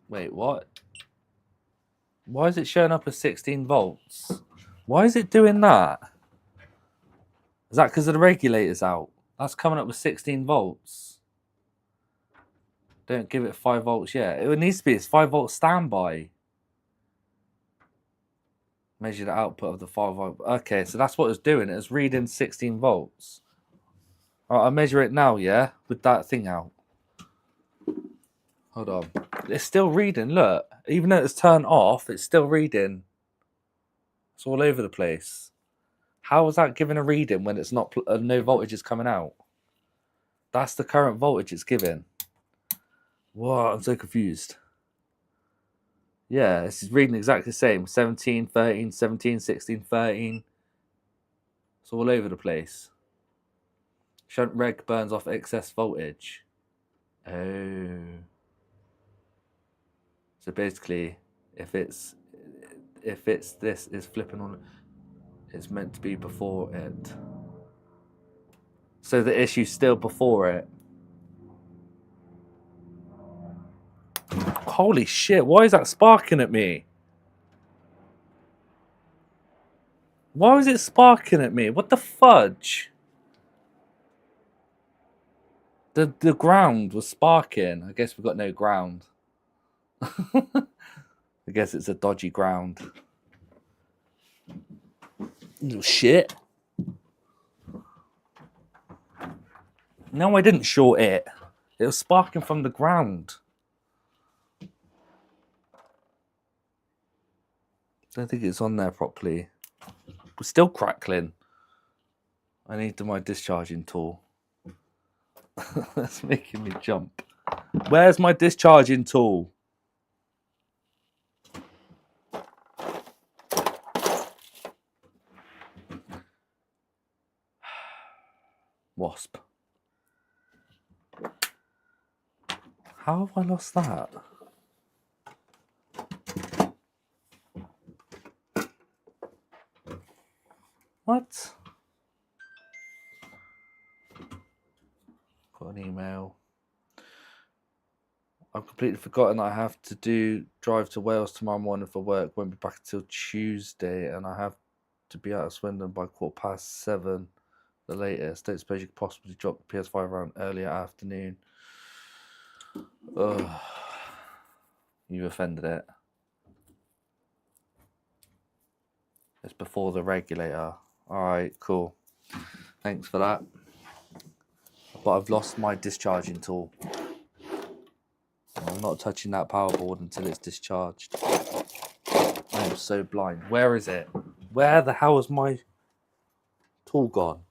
Wait, what? Why is it showing up as 16 volts? Why is it doing that? Is that because of the regulator's out? That's coming up with 16 volts. Don't give it 5 volts yet. It needs to be. It's 5 volt standby. Measure the output of the 5 volt. Okay, so that's what it's doing. It's reading 16 volts. All right, I'll measure it now, yeah? With that thing out. Hold on. It's still reading, look. Even though it's turned off, it's still reading. It's all over the place. How is that giving a reading when it's not no voltage is coming out? That's the current voltage it's giving. Whoa, I'm so confused. Yeah, it's reading exactly the same. 17, 13, 17, 16, 13. It's all over the place. Shunt reg burns off excess voltage. Oh. So basically, if it's this is flipping on, it's meant to be before it. So the issue's still before it. Holy shit, why is that sparking at me? Why is it sparking at me? What the fudge? The ground was sparking. I guess we've got no ground. I guess it's a dodgy ground. Little shit. No, I didn't short it. It was sparking from the ground. Don't think it's on there properly. We're still crackling. I need my discharging tool. That's making me jump. Where's my discharging tool? Wasp. How have I lost that? What? Got an email. I've completely forgotten that I have to drive to Wales tomorrow morning for work. Won't be back until Tuesday, and I have to be out of Swindon by 7:15, the latest. Don't suppose you could possibly drop the PS5 around earlier afternoon. Ugh. You offended it. It's before the regulator. Alright, cool. Thanks for that. But I've lost my discharging tool. I'm not touching that power board until it's discharged. I am so blind. Where is it? Where the hell is my tool gone?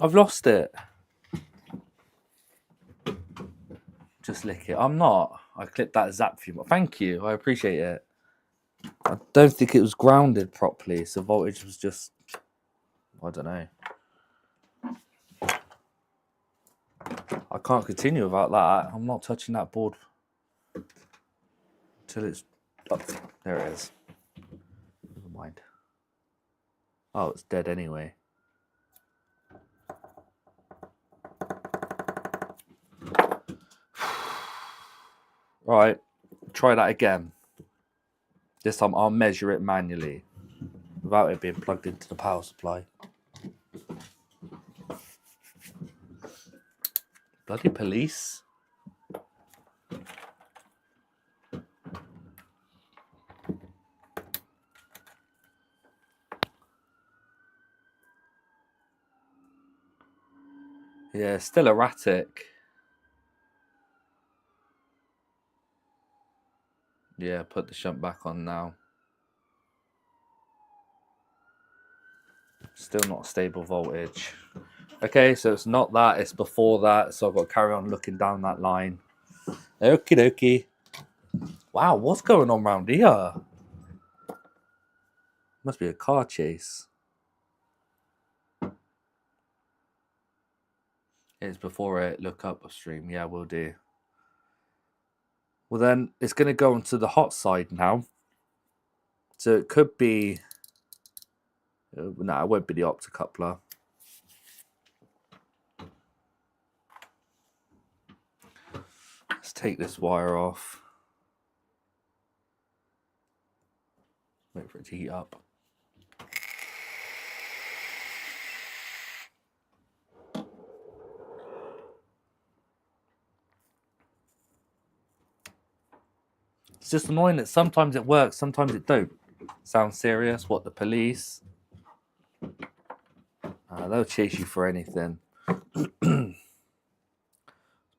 I've lost it. Just just lick it. I'm not. I clipped that zap for you. Thank you. I appreciate it. I don't think it was grounded properly, so voltage was just, I don't know. I can't continue without that. I'm not touching that board until it's up. There it is. Never mind. Oh, it's dead anyway. Right, try that again. This time I'll measure it manually without it being plugged into the power supply. Bloody police. Yeah, still erratic. Yeah, put the shunt back on now. Still not stable voltage. Okay, so it's not that, it's before that. So I've got to carry on looking down that line. Okie dokie. Wow, what's going on around here? Must be a car chase. It's before it. Look up upstream. Yeah, we'll do. Well, then it's going to go onto the hot side now. So it could be... no, it won't be the optocoupler. Let's take this wire off. Wait for it to heat up. It's just annoying that sometimes it works, sometimes it don't. Sounds serious. What, the police? They'll chase you for anything.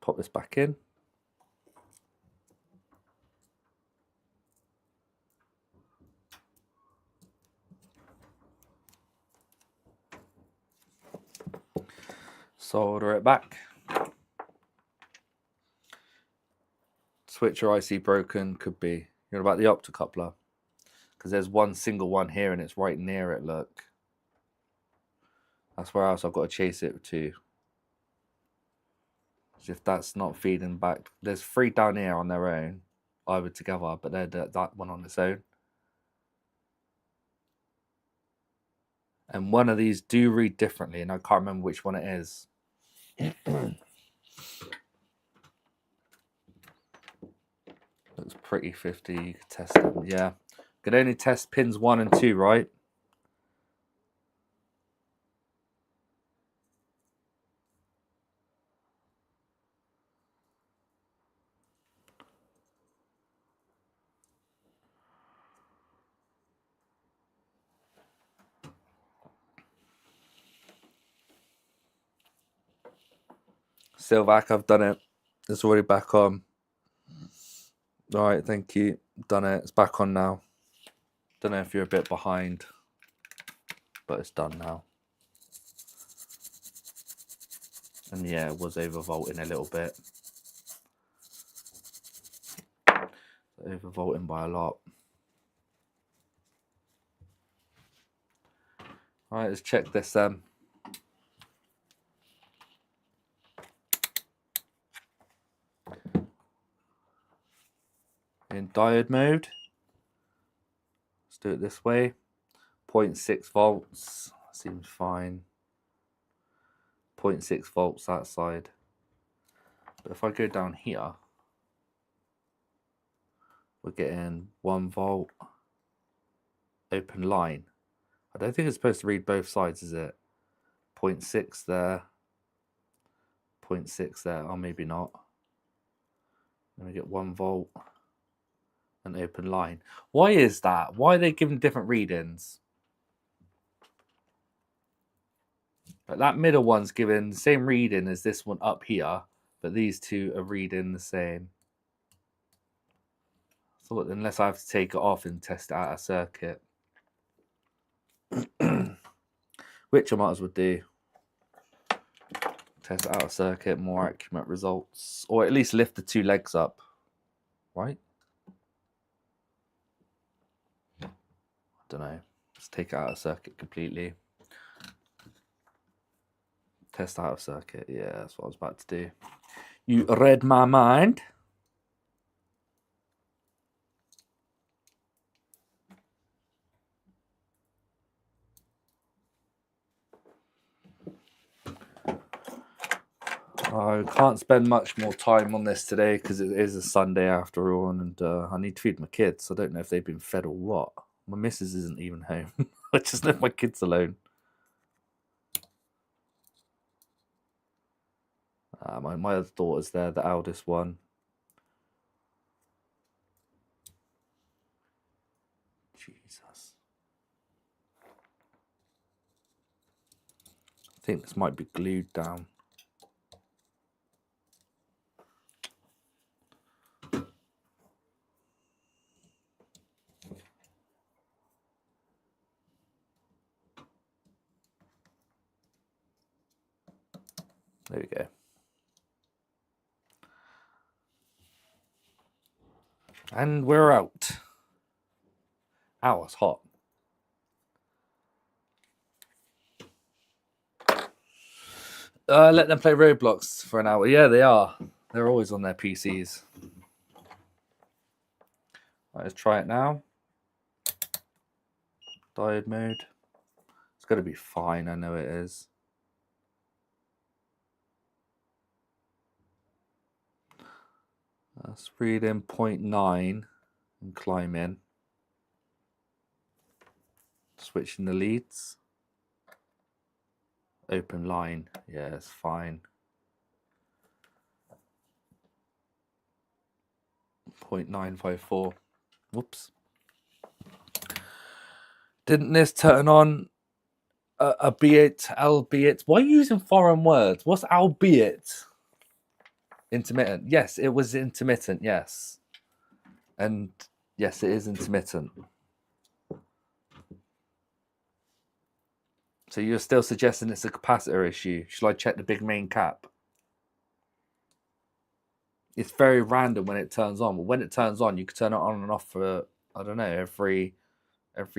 Pop this back in. Solder it back. Switcher IC broken, could be. You're about the optocoupler. Because there's one single one here and it's right near it, look. That's where else I've got to chase it to. If that's not feeding back. There's 3 down here on their own, either together, but they're that one on its own. And one of these do read differently, and I can't remember which one it is. Looks pretty 50. You can test them. Yeah. Can only test pins 1 and 2, right? Silvac, I've done it. It's already back on. All right, thank you. Done it. It's back on now. Don't know if you're a bit behind, but it's done now. And yeah, it was overvolting a little bit. Overvolting by a lot. All right, let's check this. In diode mode. Let's do it this way. 0.6 volts. Seems fine. 0.6 volts that side. But if I go down here, we're getting 1 volt. Open line. I don't think it's supposed to read both sides, is it? 0.6 there. 0.6 there. Oh, maybe not. Then we get 1 volt. An open line. Why is that? Why are they giving different readings? But that middle one's given the same reading as this one up here, but these two are reading the same. So unless I have to take it off and test it out a circuit, which I might as well do. Test out of circuit, more accurate results. Or at least lift the two legs up. Right? I don't know. Let's take it out of circuit completely. Test out of circuit. Yeah, that's what I was about to do. You read my mind. I can't spend much more time on this today because it is a Sunday after all, and I need to feed my kids. I don't know if they've been fed or what. My missus isn't even home. I just left my kids alone. My other daughter's there, the eldest one. Jesus. I think this might be glued down. There we go. And we're out. Ow, it's hot. Let them play Roblox for an hour. Yeah, they are. They're always on their PCs. Right, let's try it now. Diode mode. It's got to be fine. I know it is. Let's read in 0.9 and climb in. Switching the leads. Open line. Yeah, it's fine. 0.954. Whoops. Didn't this turn on albeit? Why are you using foreign words? What's albeit? Intermittent. Yes, it was intermittent. Yes. And yes, it is intermittent. So you're still suggesting it's a capacitor issue. Shall I check the big main cap? It's very random when it turns on. But when it turns on, you can turn it on and off for, I don't know, every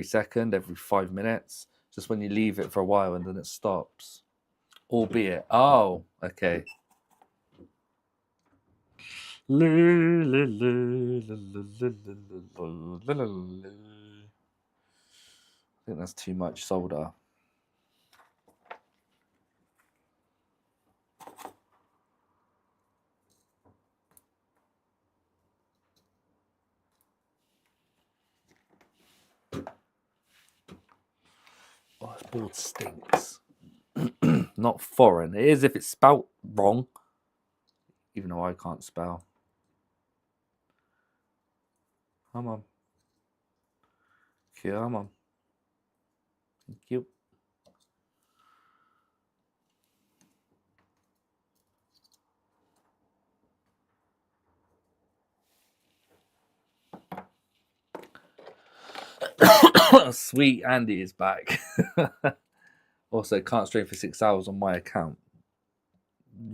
second, every 5 minutes. Just when you leave it for a while and then it stops. Albeit. Oh, okay. I think that's too much solder. Oh, this board stinks. Not foreign. It is if it's spelt wrong. Even though I can't spell. Come on. Come on. Thank you. Sweet Andy is back. Also, can't stream for 6 hours on my account.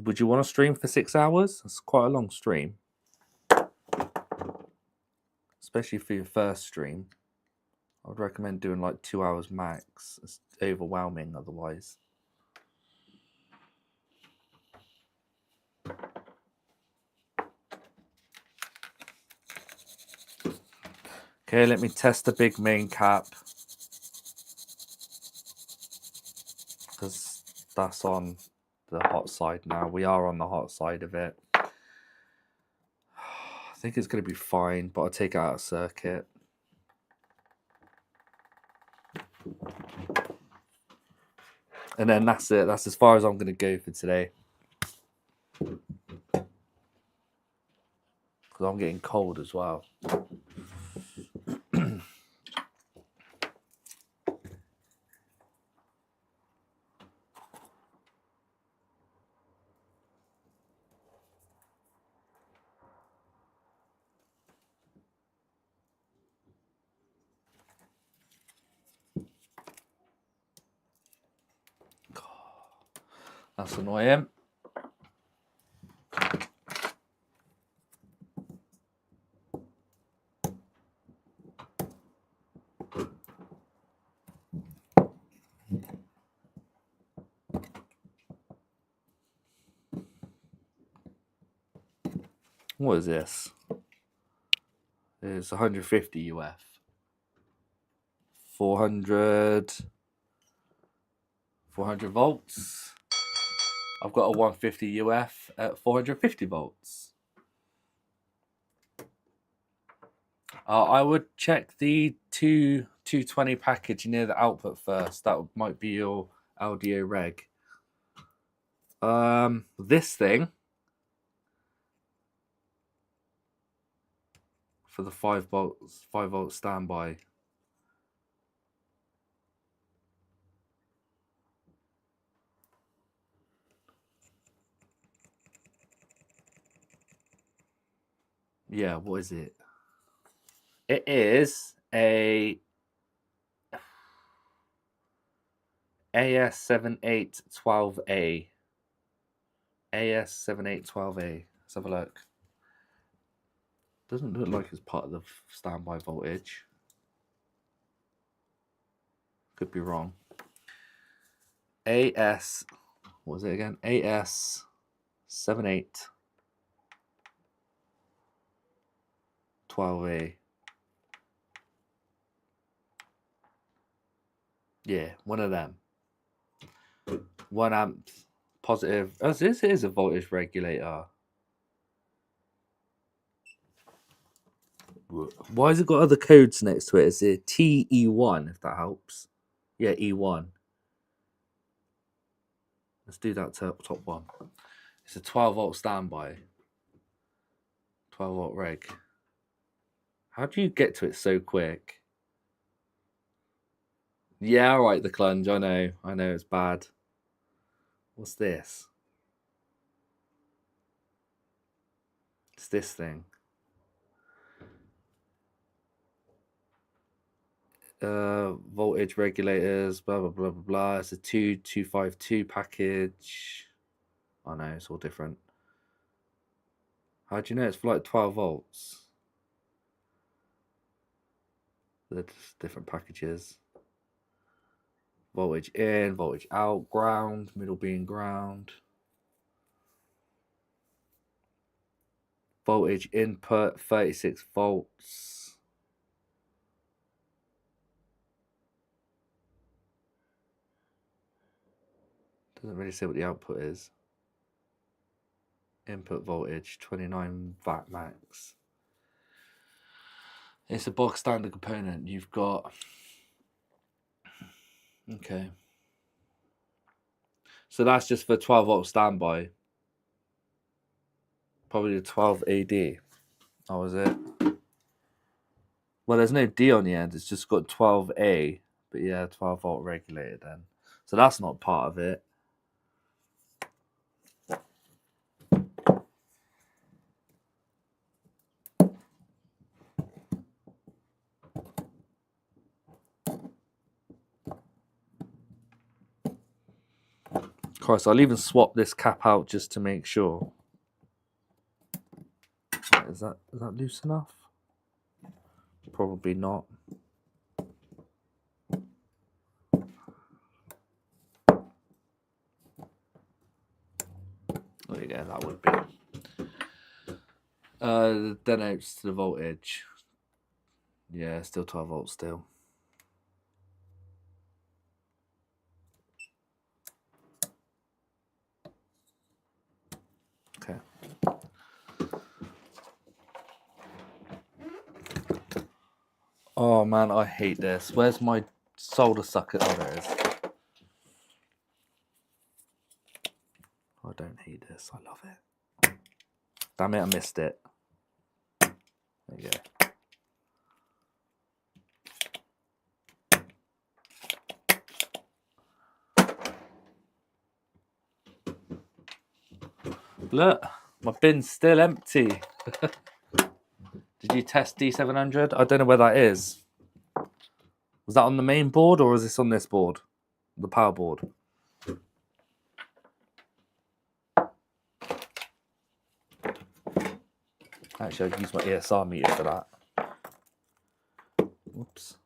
Would you want to stream for 6 hours? That's quite a long stream. Especially for your first stream. I would recommend doing like 2 hours max. It's overwhelming otherwise. Okay, let me test the big main cap. Because that's on the hot side now. We are on the hot side of it. I think it's going to be fine, but I'll take it out of circuit. And then that's it. That's as far as I'm going to go for today. Because I'm getting cold as well. That's annoying. What is this? It's 150 UF. 400 volts. I've got a 150 UF at 450 volts. I would check the 220 package near the output first. That might be your LDO reg. This thing for the 5 volt standby. Yeah, what is it? It is a AS7812A. AS7812A. Let's have a look. Doesn't look like it's part of the standby voltage. Could be wrong. AS, what was it again? AS7812A. Yeah, one of them. 1 amp positive. Oh, this is a voltage regulator. Why has it got other codes next to it? Is it TE1, if that helps? Yeah, E1. Let's do that top one. It's a 12 volt standby. 12 volt reg. How do you get to it so quick? Yeah, all right, the clunge. I know it's bad. What's this? It's this thing. Voltage regulators, blah blah blah blah blah. It's a 2252 package. I know it's all different. How do you know it's for like 12 volts? They're just different packages. Voltage in, voltage out, ground, middle being ground. Voltage input 36 volts. Doesn't really say what the output is. Input voltage 29 watt max. It's a box standard component. You've got, okay, so that's just for 12 volt standby. Probably the 12 AD. Oh, is it? Well, there's no D on the end. It's just got 12A. But yeah, 12 volt regulator then. So that's not part of it. Christ, I'll even swap this cap out just to make sure. Is that loose enough? Probably not. There you go, that would be. Denotes to the voltage. Yeah, still 12 volts still. Okay. Oh man, I hate this. Where's my solder socket? Oh, there it is. I don't hate this. I love it. Damn it, I missed it. There you go. Look, my bin's still empty. Did you test D700? I don't know where that is. Was that on the main board or is this on this board? The power board. Actually, I'd use my ESR meter for that. Whoops.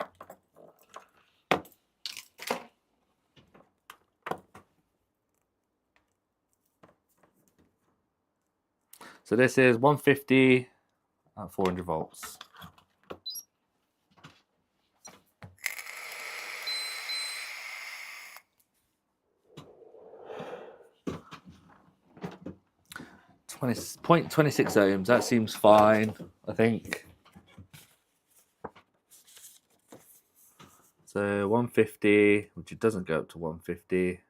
So this is 150 at 400 volts. Point 26 ohms. That seems fine, I think. So 150, which it doesn't go up to 150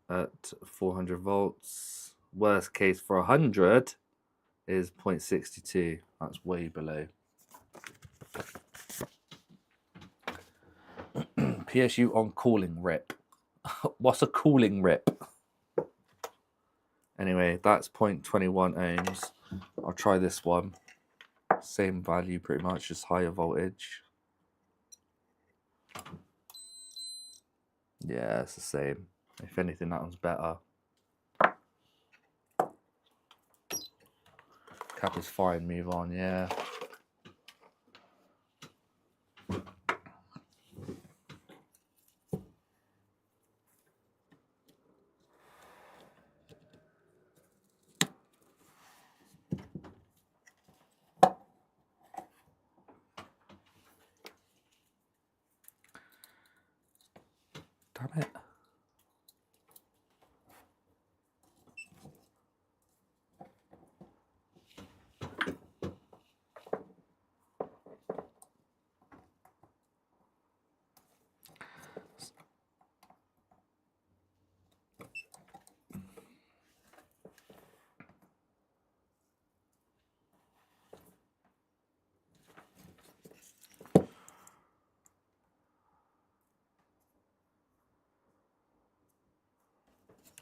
at 400 volts. Worst case for 100 is 0.62. That's way below. PSU on cooling rip. What's a cooling rip? Anyway, that's 0.21 ohms. I'll try this one. Same value pretty much, just higher voltage. Yeah, it's the same. If anything, that one's better. Cap is fine, move on, yeah. Damn it.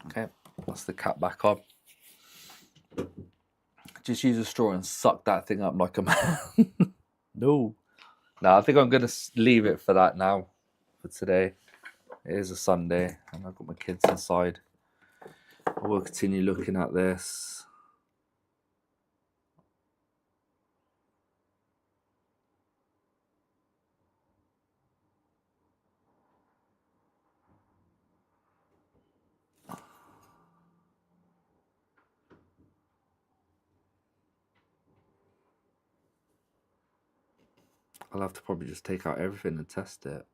Okay, that's the cap back on. Just use a straw and suck that thing up like a man. No. No, I think I'm going to leave it for that now, for today. It is a Sunday, and I've got my kids inside. I will continue looking at this. I'll have to probably just take out everything and test it.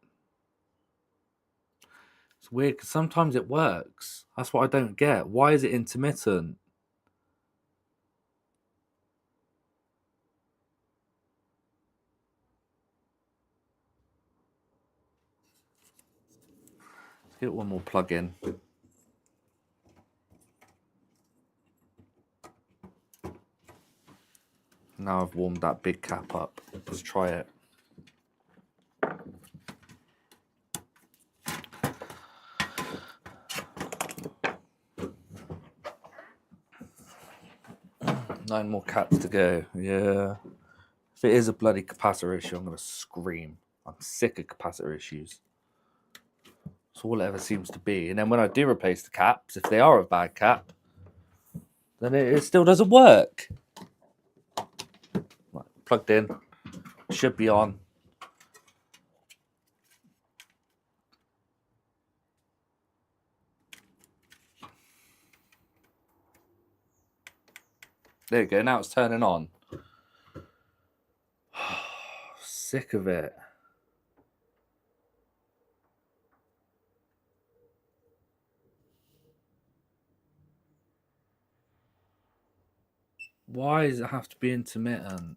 It's weird because sometimes it works. That's what I don't get. Why is it intermittent? Let's get one more plug in. Now I've warmed that big cap up. Let's try it. Nine more caps to go. Yeah. If it is a bloody capacitor issue, I'm going to scream. I'm sick of capacitor issues. That's all it ever seems to be. And then when I do replace the caps, if they are a bad cap, then it still doesn't work. Right, plugged in. Should be on. There you go. Now it's turning on. Sick of it. Why does it have to be intermittent?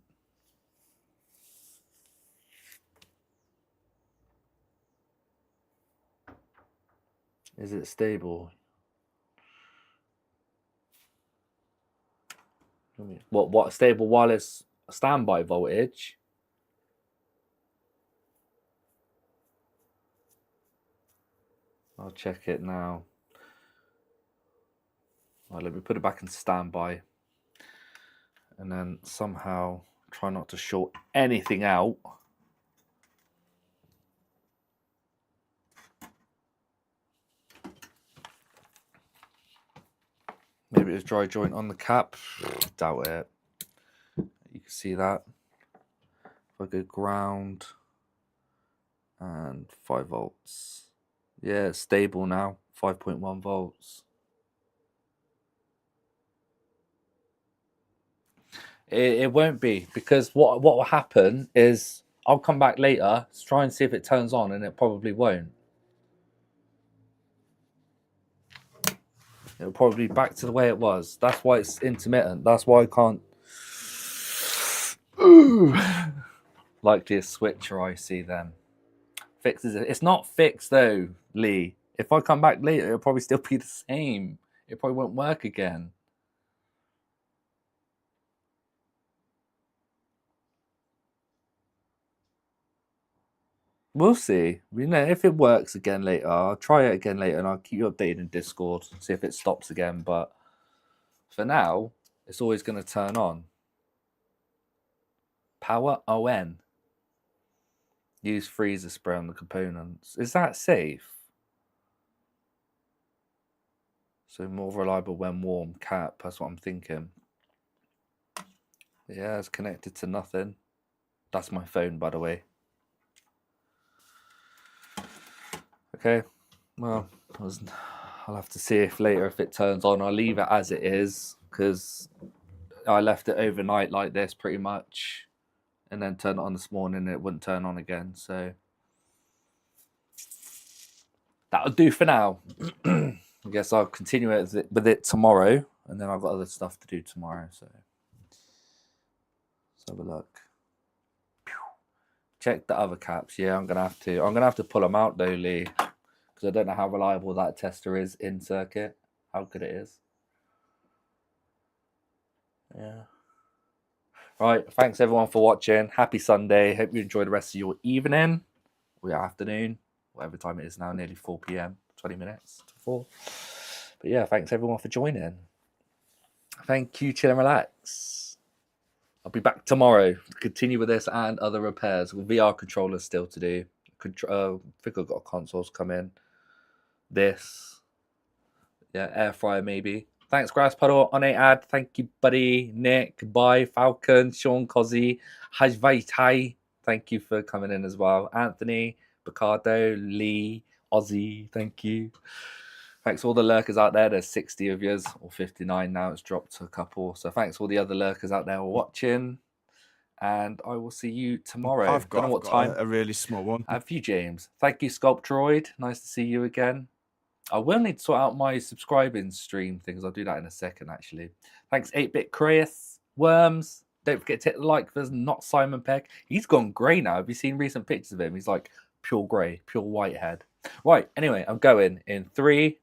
Is it stable? What stable wireless standby voltage? I'll check it now. Right, let me put it back in standby. And then somehow try not to short anything out. Maybe it was dry joint on the cap. Doubt it. You can see that. If I go ground and 5 volts. Yeah, it's stable now. 5.1 volts. It won't be, because what will happen is I'll come back later, try and see if it turns on, and it probably won't. It'll probably be back to the way it was. That's why it's intermittent. That's why I can't. Likely a switcher I see then. Fixes it. It's not fixed though, Lee. If I come back later, it'll probably still be the same. It probably won't work again. We'll see. You know, if it works again later, I'll try it again later, and I'll keep you updated in Discord. See if it stops again. But for now, it's always going to turn on. Power on. Use freezer spray on the components. Is that safe? So more reliable when warm. Cap. That's what I'm thinking. Yeah, it's connected to nothing. That's my phone, by the way. Okay, well, I'll have to see if later if it turns on. I'll leave it as it is, because I left it overnight like this pretty much, and then turned it on this morning and it wouldn't turn on again. So that'll do for now. I guess I'll continue with it tomorrow, and then I've got other stuff to do tomorrow. So let's have a look. Check the other caps. Yeah, I'm gonna have to pull them out though, Lee, because I don't know how reliable that tester is in circuit. How good it is. Yeah. Right. Thanks everyone for watching. Happy Sunday. Hope you enjoy the rest of your evening or your afternoon, whatever time it is now. Nearly 4 p.m. 20 minutes to 4. But yeah, thanks everyone for joining. Thank you. Chill and relax. I'll be back tomorrow to continue with this and other repairs with VR controllers still to do. I think I've got consoles come in. This. Yeah, air fryer maybe. Thanks, Grass Puddle. On a ad. Thank you, buddy. Nick. Bye. Falcon. Sean Cozzy. Hajvaitai. Thank you for coming in as well. Anthony. Picardo. Lee. Ozzy. Thank you. Thanks to all the lurkers out there. There's 60 of yous, or 59 now. It's dropped to a couple. So thanks to all the other lurkers out there watching. And I will see you tomorrow. I've got time. a really small one. Have you, James? Thank you, Sculptroid. Nice to see you again. I will need to sort out my subscribing stream things. I'll do that in a second, actually. Thanks, 8-Bit Chris. Worms. Don't forget to hit the like. There's not Simon Peck. He's gone grey now. Have you seen recent pictures of him? He's like pure grey, pure white head. Right, anyway, I'm going in 3,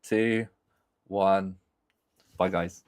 2, 1. Bye, guys.